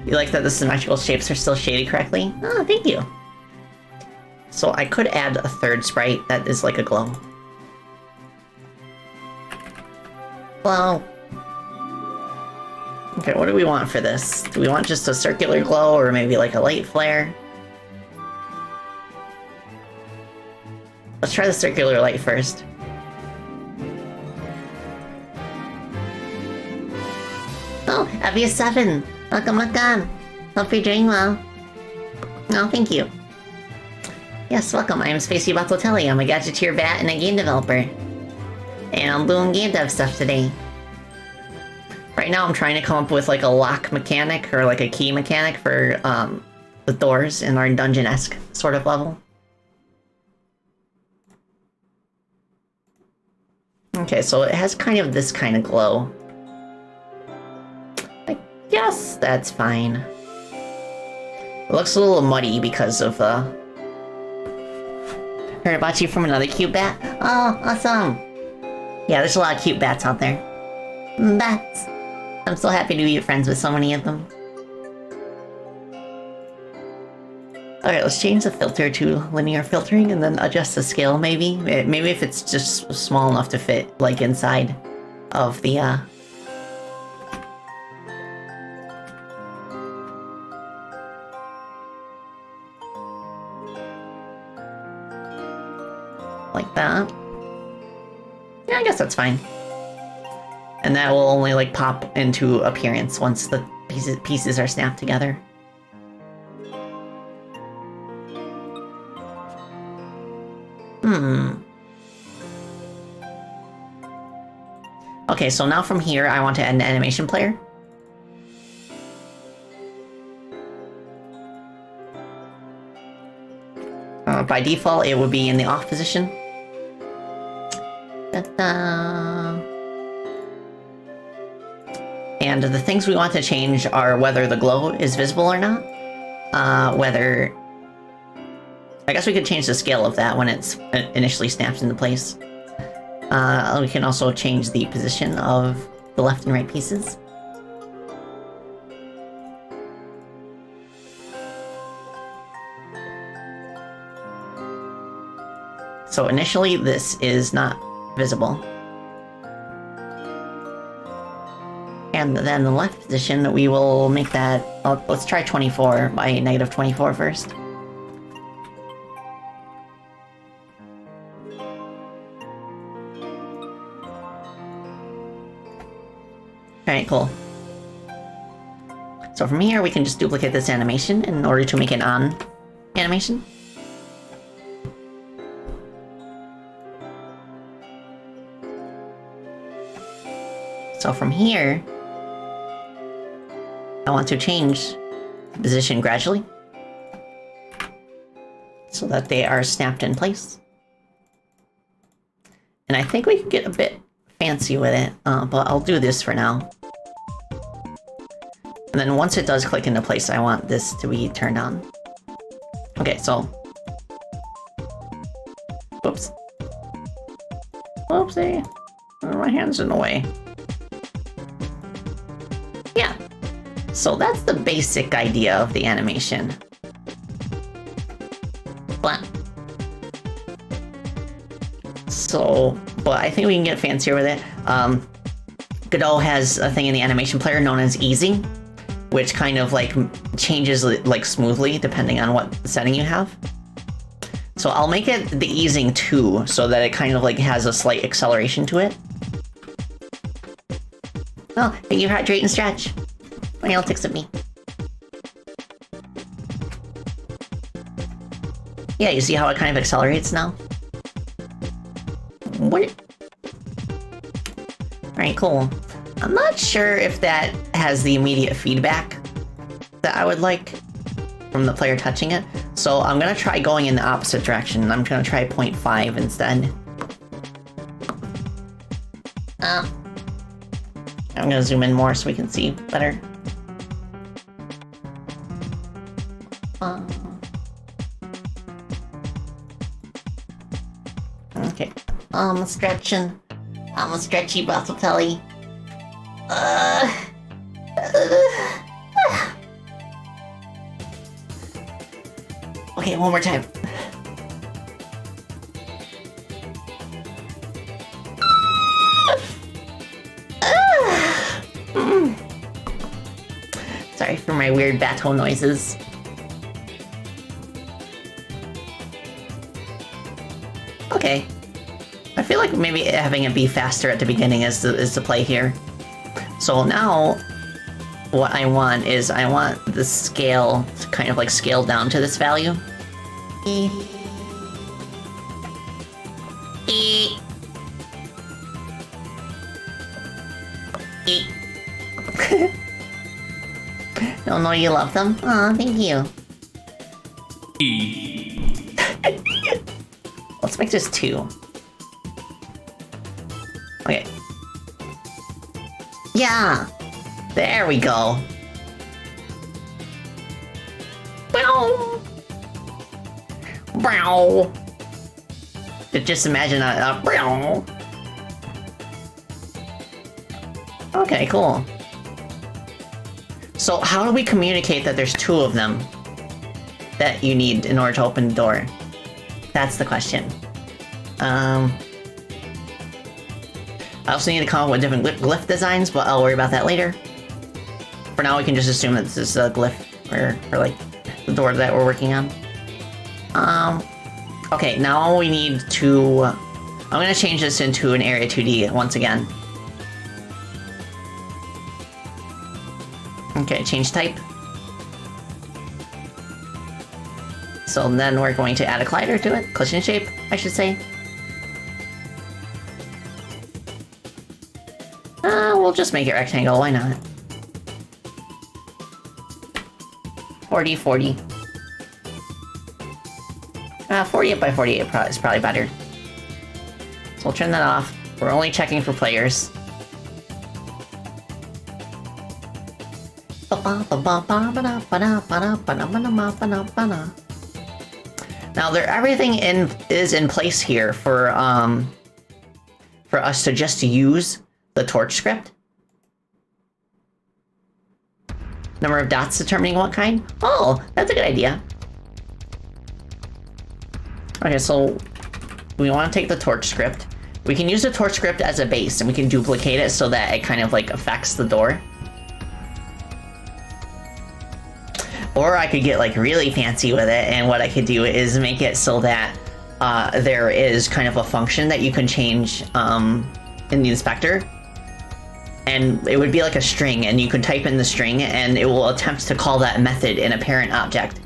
You like that the symmetrical shapes are still shaded correctly? Oh, thank you. So I could add a third sprite that is like a glow. Glow. Okay, what do we want for this? Do we want just a circular glow or maybe like a light flare? Let's try the circular light first. Oh, FB7! Welcome, welcome! Hope you're doing well. Oh, thank you. Yes, welcome. I am Spacey Bottotelli. I'm a gadgeteer bat and a game developer. And I'm doing game dev stuff today. Right now I'm trying to come up with like a lock mechanic or like a key mechanic for the doors in our dungeon-esque sort of level. Okay, so it has kind of this kind of glow. I guess that's fine. It looks a little muddy because of the... Heard about you from another cute bat? Oh, awesome! Yeah, there's a lot of cute bats out there. Bats! I'm so happy to be friends with so many of them. Alright, let's change the filter to linear filtering and then adjust the scale maybe. Maybe if it's just small enough to fit, like, inside of the, like that. Yeah, I guess that's fine. And that will only, like, pop into appearance once the pieces are snapped together. Okay, so now from here, I want to add an animation player. By default, it would be in the off position. Ta-da. And the things we want to change are whether the glow is visible or not. Whether... I guess we could change the scale of that when it's initially snaps into place. We can also change the position of the left and right pieces. So initially, this is not visible. And then the left position, we will make that... let's try 24 by negative 24 first. Alright, cool. So from here, we can just duplicate this animation in order to make an on animation. So from here, I want to change the position gradually so that they are snapped in place. And I think we can get a bit fancy with it, but I'll do this for now. And then once it does click into place, I want this to be turned on. Okay, so... Whoops. Whoopsie. My hand's in the way. Yeah. So that's the basic idea of the animation. But... but I think we can get fancier with it. Godot has a thing in the animation player known as easing, which kind of like changes like smoothly depending on what setting you have. So I'll make it the easing 2 so that it kind of like has a slight acceleration to it. Oh, thank you, hydrate and stretch. My nail ticks at me. Yeah, you see how it kind of accelerates now? What? Alright, cool. I'm not sure if that has the immediate feedback that I would like from the player touching it. So I'm gonna try going in the opposite direction. I'm gonna try 0.5 instead. I'm gonna zoom in more so we can see better. Okay. I'm stretching. I'm a stretchy Brussels telly. Okay, one more time. Sorry for my weird bateau noises. Okay. I feel like maybe having it be faster at the beginning is the play here. So now, what I want is I want the scale to kind of like scale down to this value. Don't know you love them? Aw, thank you. Let's make this 2. Okay. Yeah! There we go. Bow! Bow! Just imagine a bow. Okay, cool. So how do we communicate that there's two of them that you need in order to open the door? That's the question. I also need to come up with different glyph designs, but I'll worry about that later. For now, we can just assume that this is a glyph for like the door that we're working on. Okay, now we need to... I'm gonna change this into an Area 2D once again. Okay, change type. So then we're going to add a collider to it. Collision shape, I should say. We'll just make it rectangle, why not? 40, 40. 48 by 48 is probably better. So we'll turn that off. We're only checking for players. Now everything is in place here for us to just use the torch script. Number of dots determining what kind? Oh, that's a good idea. Okay, so we want to take the torch script. We can use the torch script as a base, and we can duplicate it so that it kind of like affects the door. Or I could get like really fancy with it, and what I could do is make it so that there is kind of a function that you can change in the inspector. And it would be like a string, and you can type in the string, and it will attempt to call that method in a parent object.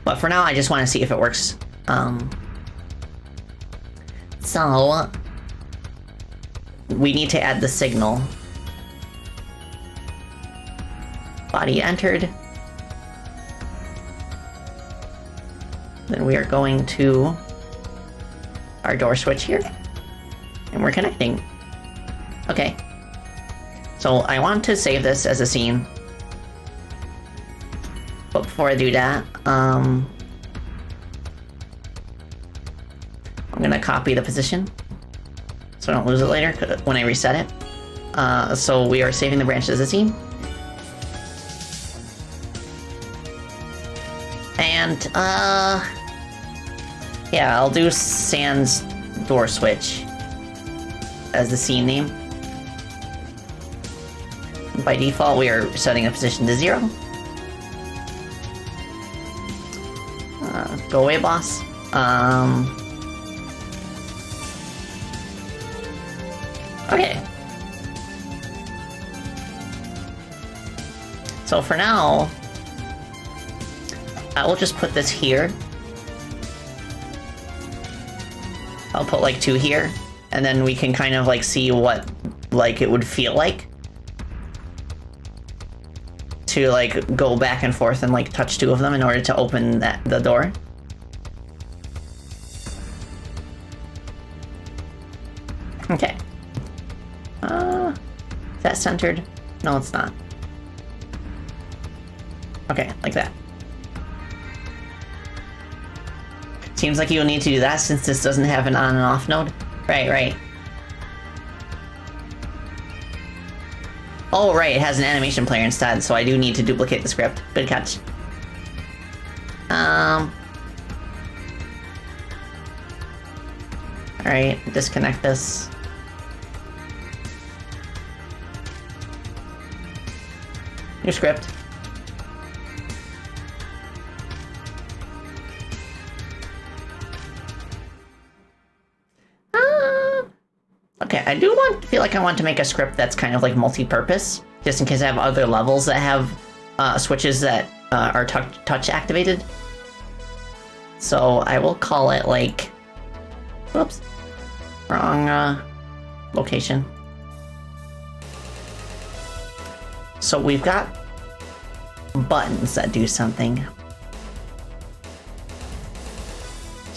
But for now, I just want to see if it works. So we need to add the signal. Body entered. Then we are going to our door switch here. And we're connecting. Okay. So I want to save this as a scene. But before I do that, I'm gonna copy the position so I don't lose it later when I reset it. So we are saving the branch as a scene. And, yeah, I'll do Sans door switch as the scene name. By default, we are setting a position to 0. Go away, boss. Okay. So for now, I will just put this here. I'll put like 2 here, and then we can kind of like see what like it would feel like to like go back and forth and like touch 2 of them in order to open the door. Okay. Is that centered? No, it's not. Okay, like that. Seems like you'll need to do that since this doesn't have an on and off node. Right. Oh, right, it has an animation player instead, so I do need to duplicate the script. Good catch. Alright, disconnect this. New script. Okay, I do feel like I want to make a script that's kind of like multi-purpose, just in case I have other levels that have switches that are touch activated. So I will call it like, whoops, wrong location. So we've got buttons that do something.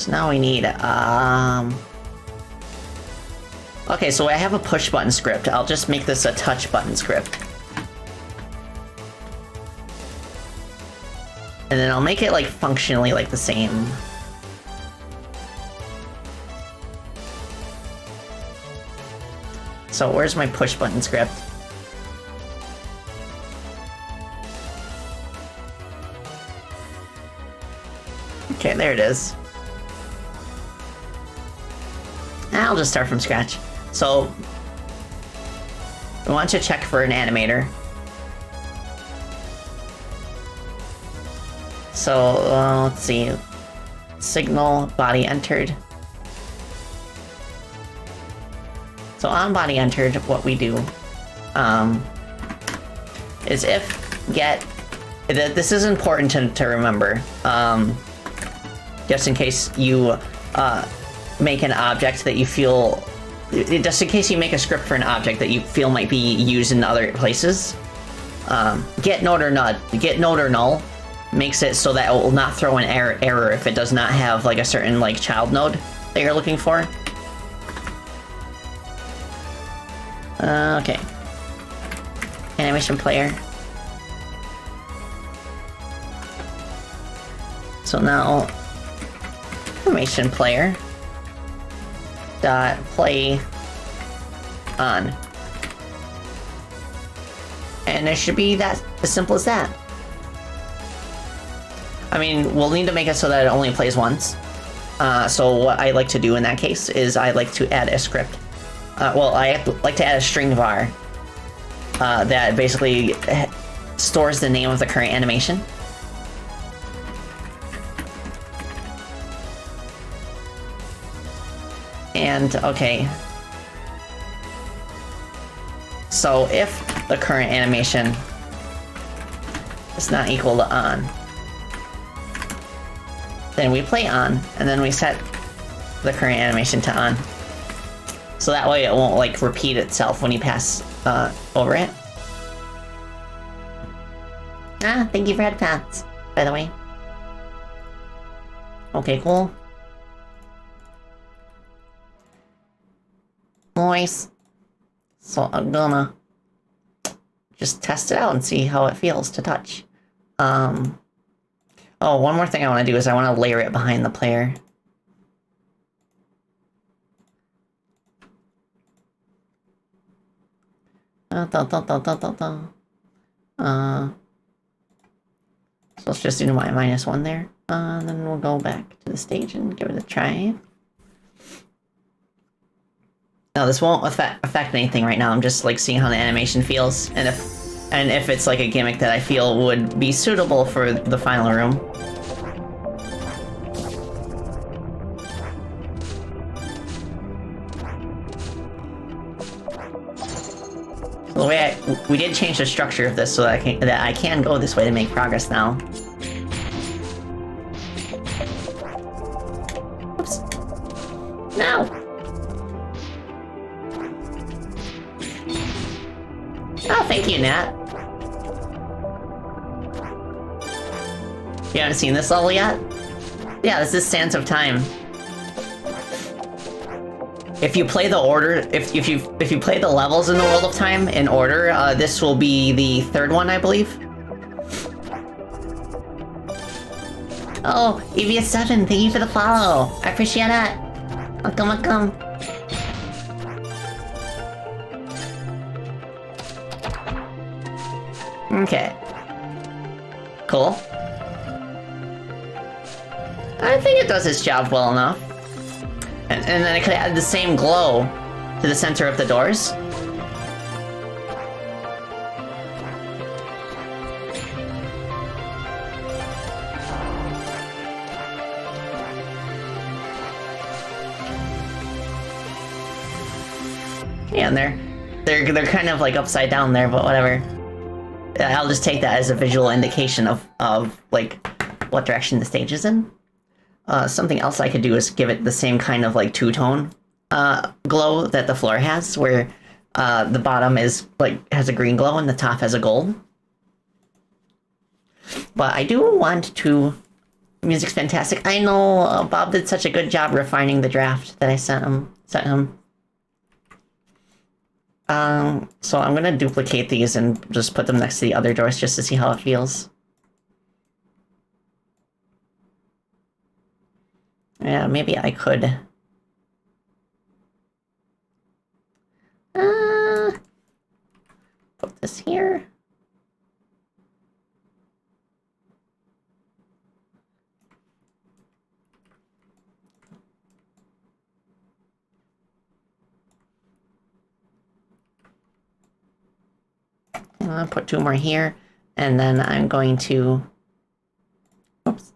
So now we need, okay, so I have a push button script. I'll just make this a touch button script. And then I'll make it like functionally like the same. So where's my push button script? Okay, there it is. I'll just start from scratch. So, we want to check for an animator. So, let's see. Signal, body entered. So on body entered, what we do is if get... This is important to remember. Just in case you make an object that you feel... Just in case you make a script for an object that you feel might be used in other places. Get node or null makes it so that it will not throw an error if it does not have like a certain like child node that you're looking for. Okay. Animation player. So now, animation player dot play on, and it should be that as simple as that. I mean, we'll need to make it so that it only plays once. So what I like to do in that case is I like to add a script. Well, I like to add a string var that basically stores the name of the current animation. And, okay. So if the current animation is not equal to on, then we play on, and then we set the current animation to on. So that way it won't, like, repeat itself when you pass over it. Ah, thank you for headphones, by the way. Okay, cool. Nice. So I'm gonna just test it out and see how it feels to touch. Oh, one more thing I want to do is I want to layer it behind the player. So let's just do my -1 there. Then we'll go back to the stage and give it a try. No, this won't affect anything right now. I'm just like seeing how the animation feels, and if it's like a gimmick that I feel would be suitable for the final room. So the way we did change the structure of this so that I can go this way to make progress now. Oops. No. Oh, thank you, Nat. You haven't seen this level yet? Yeah, this is Sands of Time. If you play the order, if you play the levels in the World of Time in order, this will be the third one, I believe. Oh, EVS7, thank you for the follow. I appreciate it. Welcome. Okay. Cool. I think it does its job well enough. And then I could add the same glow to the center of the doors. Yeah, and they're kind of like upside down there, but whatever. I'll just take that as a visual indication of like what direction the stage is in. Something else I could do is give it the same kind of like two-tone glow that the floor has, where the bottom is like has a green glow and the top has a gold. But I do want to Music's fantastic. I know, Bob did such a good job refining the draft that I sent him. So I'm gonna duplicate these and just put them next to the other doors just to see how it feels. Yeah, maybe I could. Put this here. I'll put 2 more here, and then I'm going to... Oops.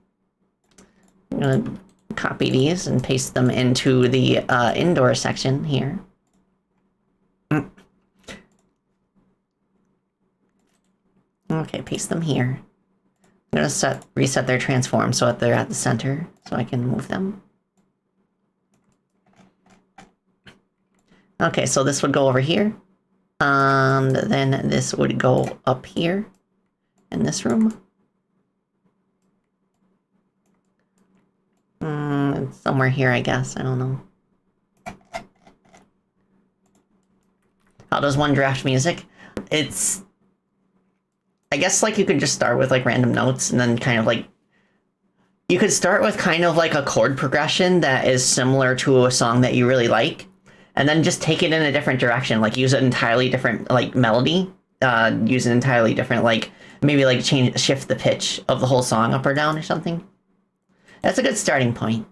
I'm gonna copy these and paste them into the indoor section here. Okay, paste them here. I'm gonna reset their transform so that they're at the center, so I can move them. Okay, so this would go over here. And then this would go up here in this room. Somewhere here, I guess. I don't know. How does one draft music? It's... I guess, like, you could just start with, like, random notes and then kind of, like... You could start with kind of, like, a chord progression that is similar to a song that you really like. And then just take it in a different direction, like use an entirely different like melody, use an entirely different like maybe like shift the pitch of the whole song up or down or something. That's a good starting point,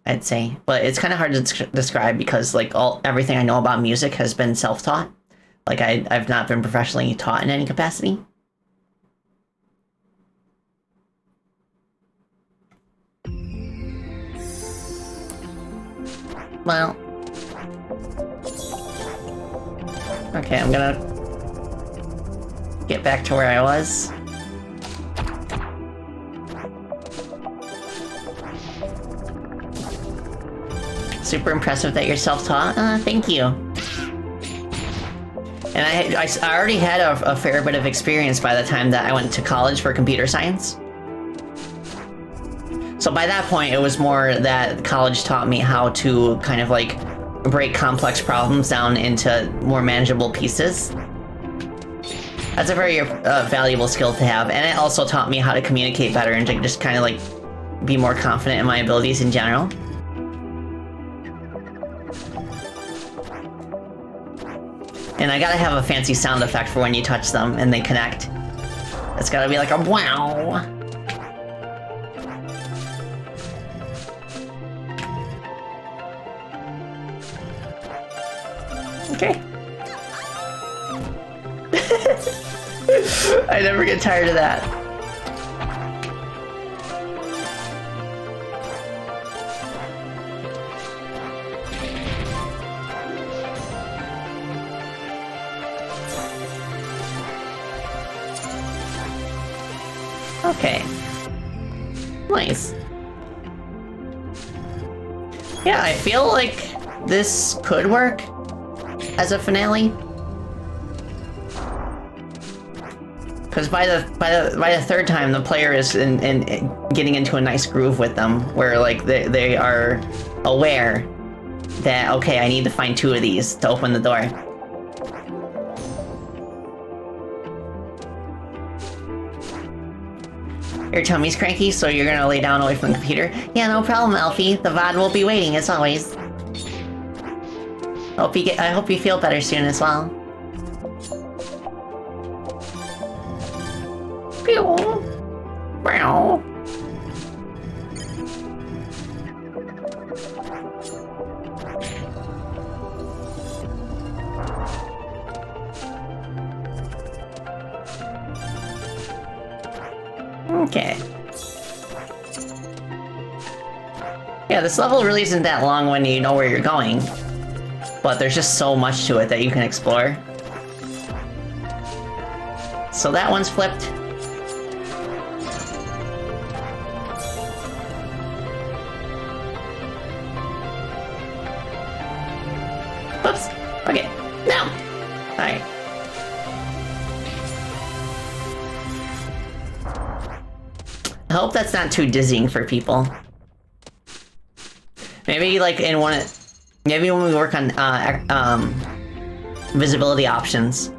I'd say. But it's kind of hard to describe because like everything I know about music has been self-taught. Like I've not been professionally taught in any capacity. Well. Okay, I'm gonna get back to where I was. Super impressive that you're self-taught. Thank you. And I already had a fair bit of experience by the time that I went to college for computer science. So by that point, it was more that college taught me how to kind of like break complex problems down into more manageable pieces. That's a very valuable skill to have, and it also taught me how to communicate better and to just kind of like be more confident in my abilities in general. And I gotta have a fancy sound effect for when you touch them and they connect. It's gotta be like a wow. Okay. I never get tired of that. Okay. Nice. Yeah, I feel like this could work as a finale. Because by the third time, the player is in getting into a nice groove with them, where like they are aware that okay, I need to find 2 of these to open the door. Your tummy's cranky, so you're gonna lay down away from the computer? Yeah, no problem, Alfie. The VOD will be waiting as always. I hope you feel better soon as well. Meow. Okay. Yeah, this level really isn't that long when you know where you're going. But there's just so much to it that you can explore. So that one's flipped. Oops. Okay. No! Alright. hope that's not too dizzying for people. Maybe like in maybe when we work on visibility options,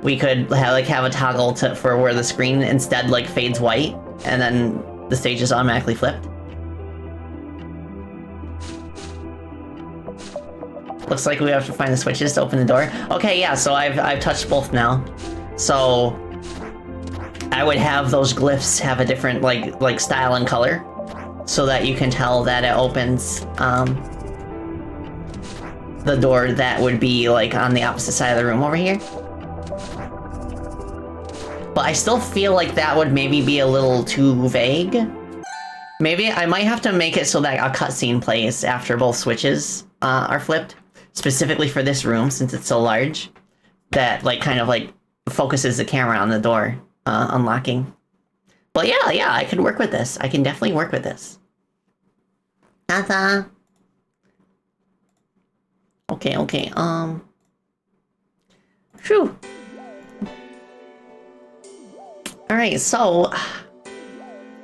we could have a toggle for where the screen instead like fades white, and then the stage is automatically flipped. Looks like we have to find the switches to open the door. Okay, yeah, so I've touched both now. So I would have those glyphs have a different like style and color, so that you can tell that it opens the door that would be like on the opposite side of the room over here. But I still feel like that would maybe be a little too vague. Maybe I might have to make it so that a cutscene plays after both switches are flipped, specifically for this room since it's so large, that like kind of like focuses the camera on the door unlocking. But yeah, I can work with this. I can definitely work with this. Nada. Okay. Phew. Alright, so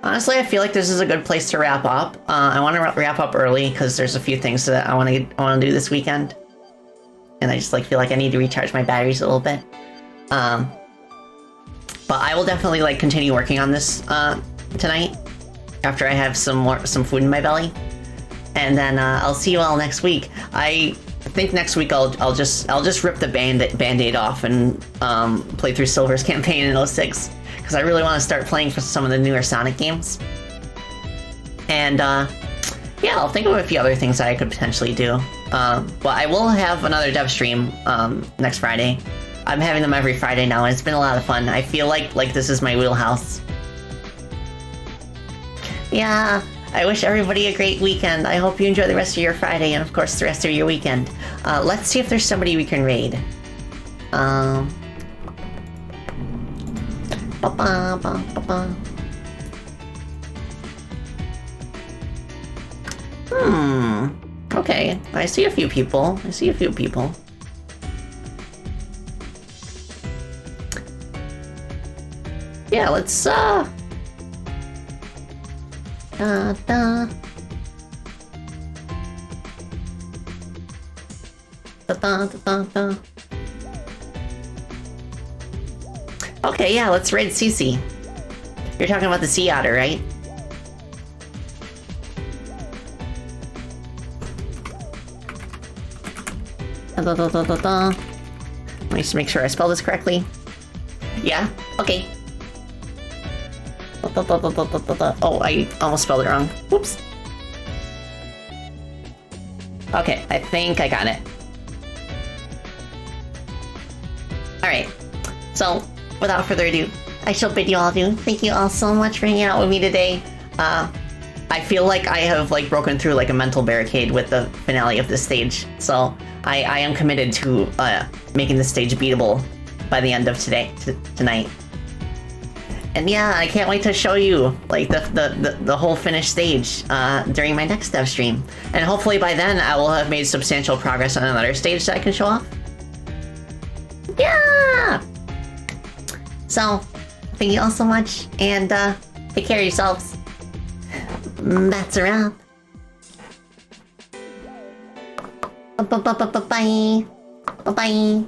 honestly, I feel like this is a good place to wrap up. I want to wrap up early because there's a few things that I want to do this weekend, and I just feel like I need to recharge my batteries a little bit. But I will definitely continue working on this tonight after I have some food in my belly, and then I'll see you all next week. I think next week I'll just rip the band-aid off and play through Silver's campaign in 06. Because I really want to start playing for some of the newer Sonic games. And, yeah, I'll think of a few other things that I could potentially do. But I will have another dev stream next Friday. I'm having them every Friday now, and it's been a lot of fun. I feel like this is my wheelhouse. Yeah, I wish everybody a great weekend. I hope you enjoy the rest of your Friday, and of course the rest of your weekend. Let's see if there's somebody we can raid. Okay, I see a few people. Yeah, let's, da, da. Da, da, da, da. Okay, yeah, let's raid Cece. You're talking about the sea otter, right? Da, da, da, da, da. Let me just make sure I spell this correctly. Yeah? Okay. Da, da, da, da, da, da, da. Oh, I almost spelled it wrong. Whoops. Okay, I think I got it. Alright, so without further ado, I shall bid you all adieu. Thank you all so much for hanging out with me today. I feel like I have broken through a mental barricade with the finale of this stage, so I am committed to making this stage beatable by the end of tonight. And yeah, I can't wait to show you the whole finished stage during my next dev stream. And hopefully by then I will have made substantial progress on another stage that I can show off. Yeah! So, thank you all so much, and take care of yourselves. That's a wrap. Bye. Bye-bye.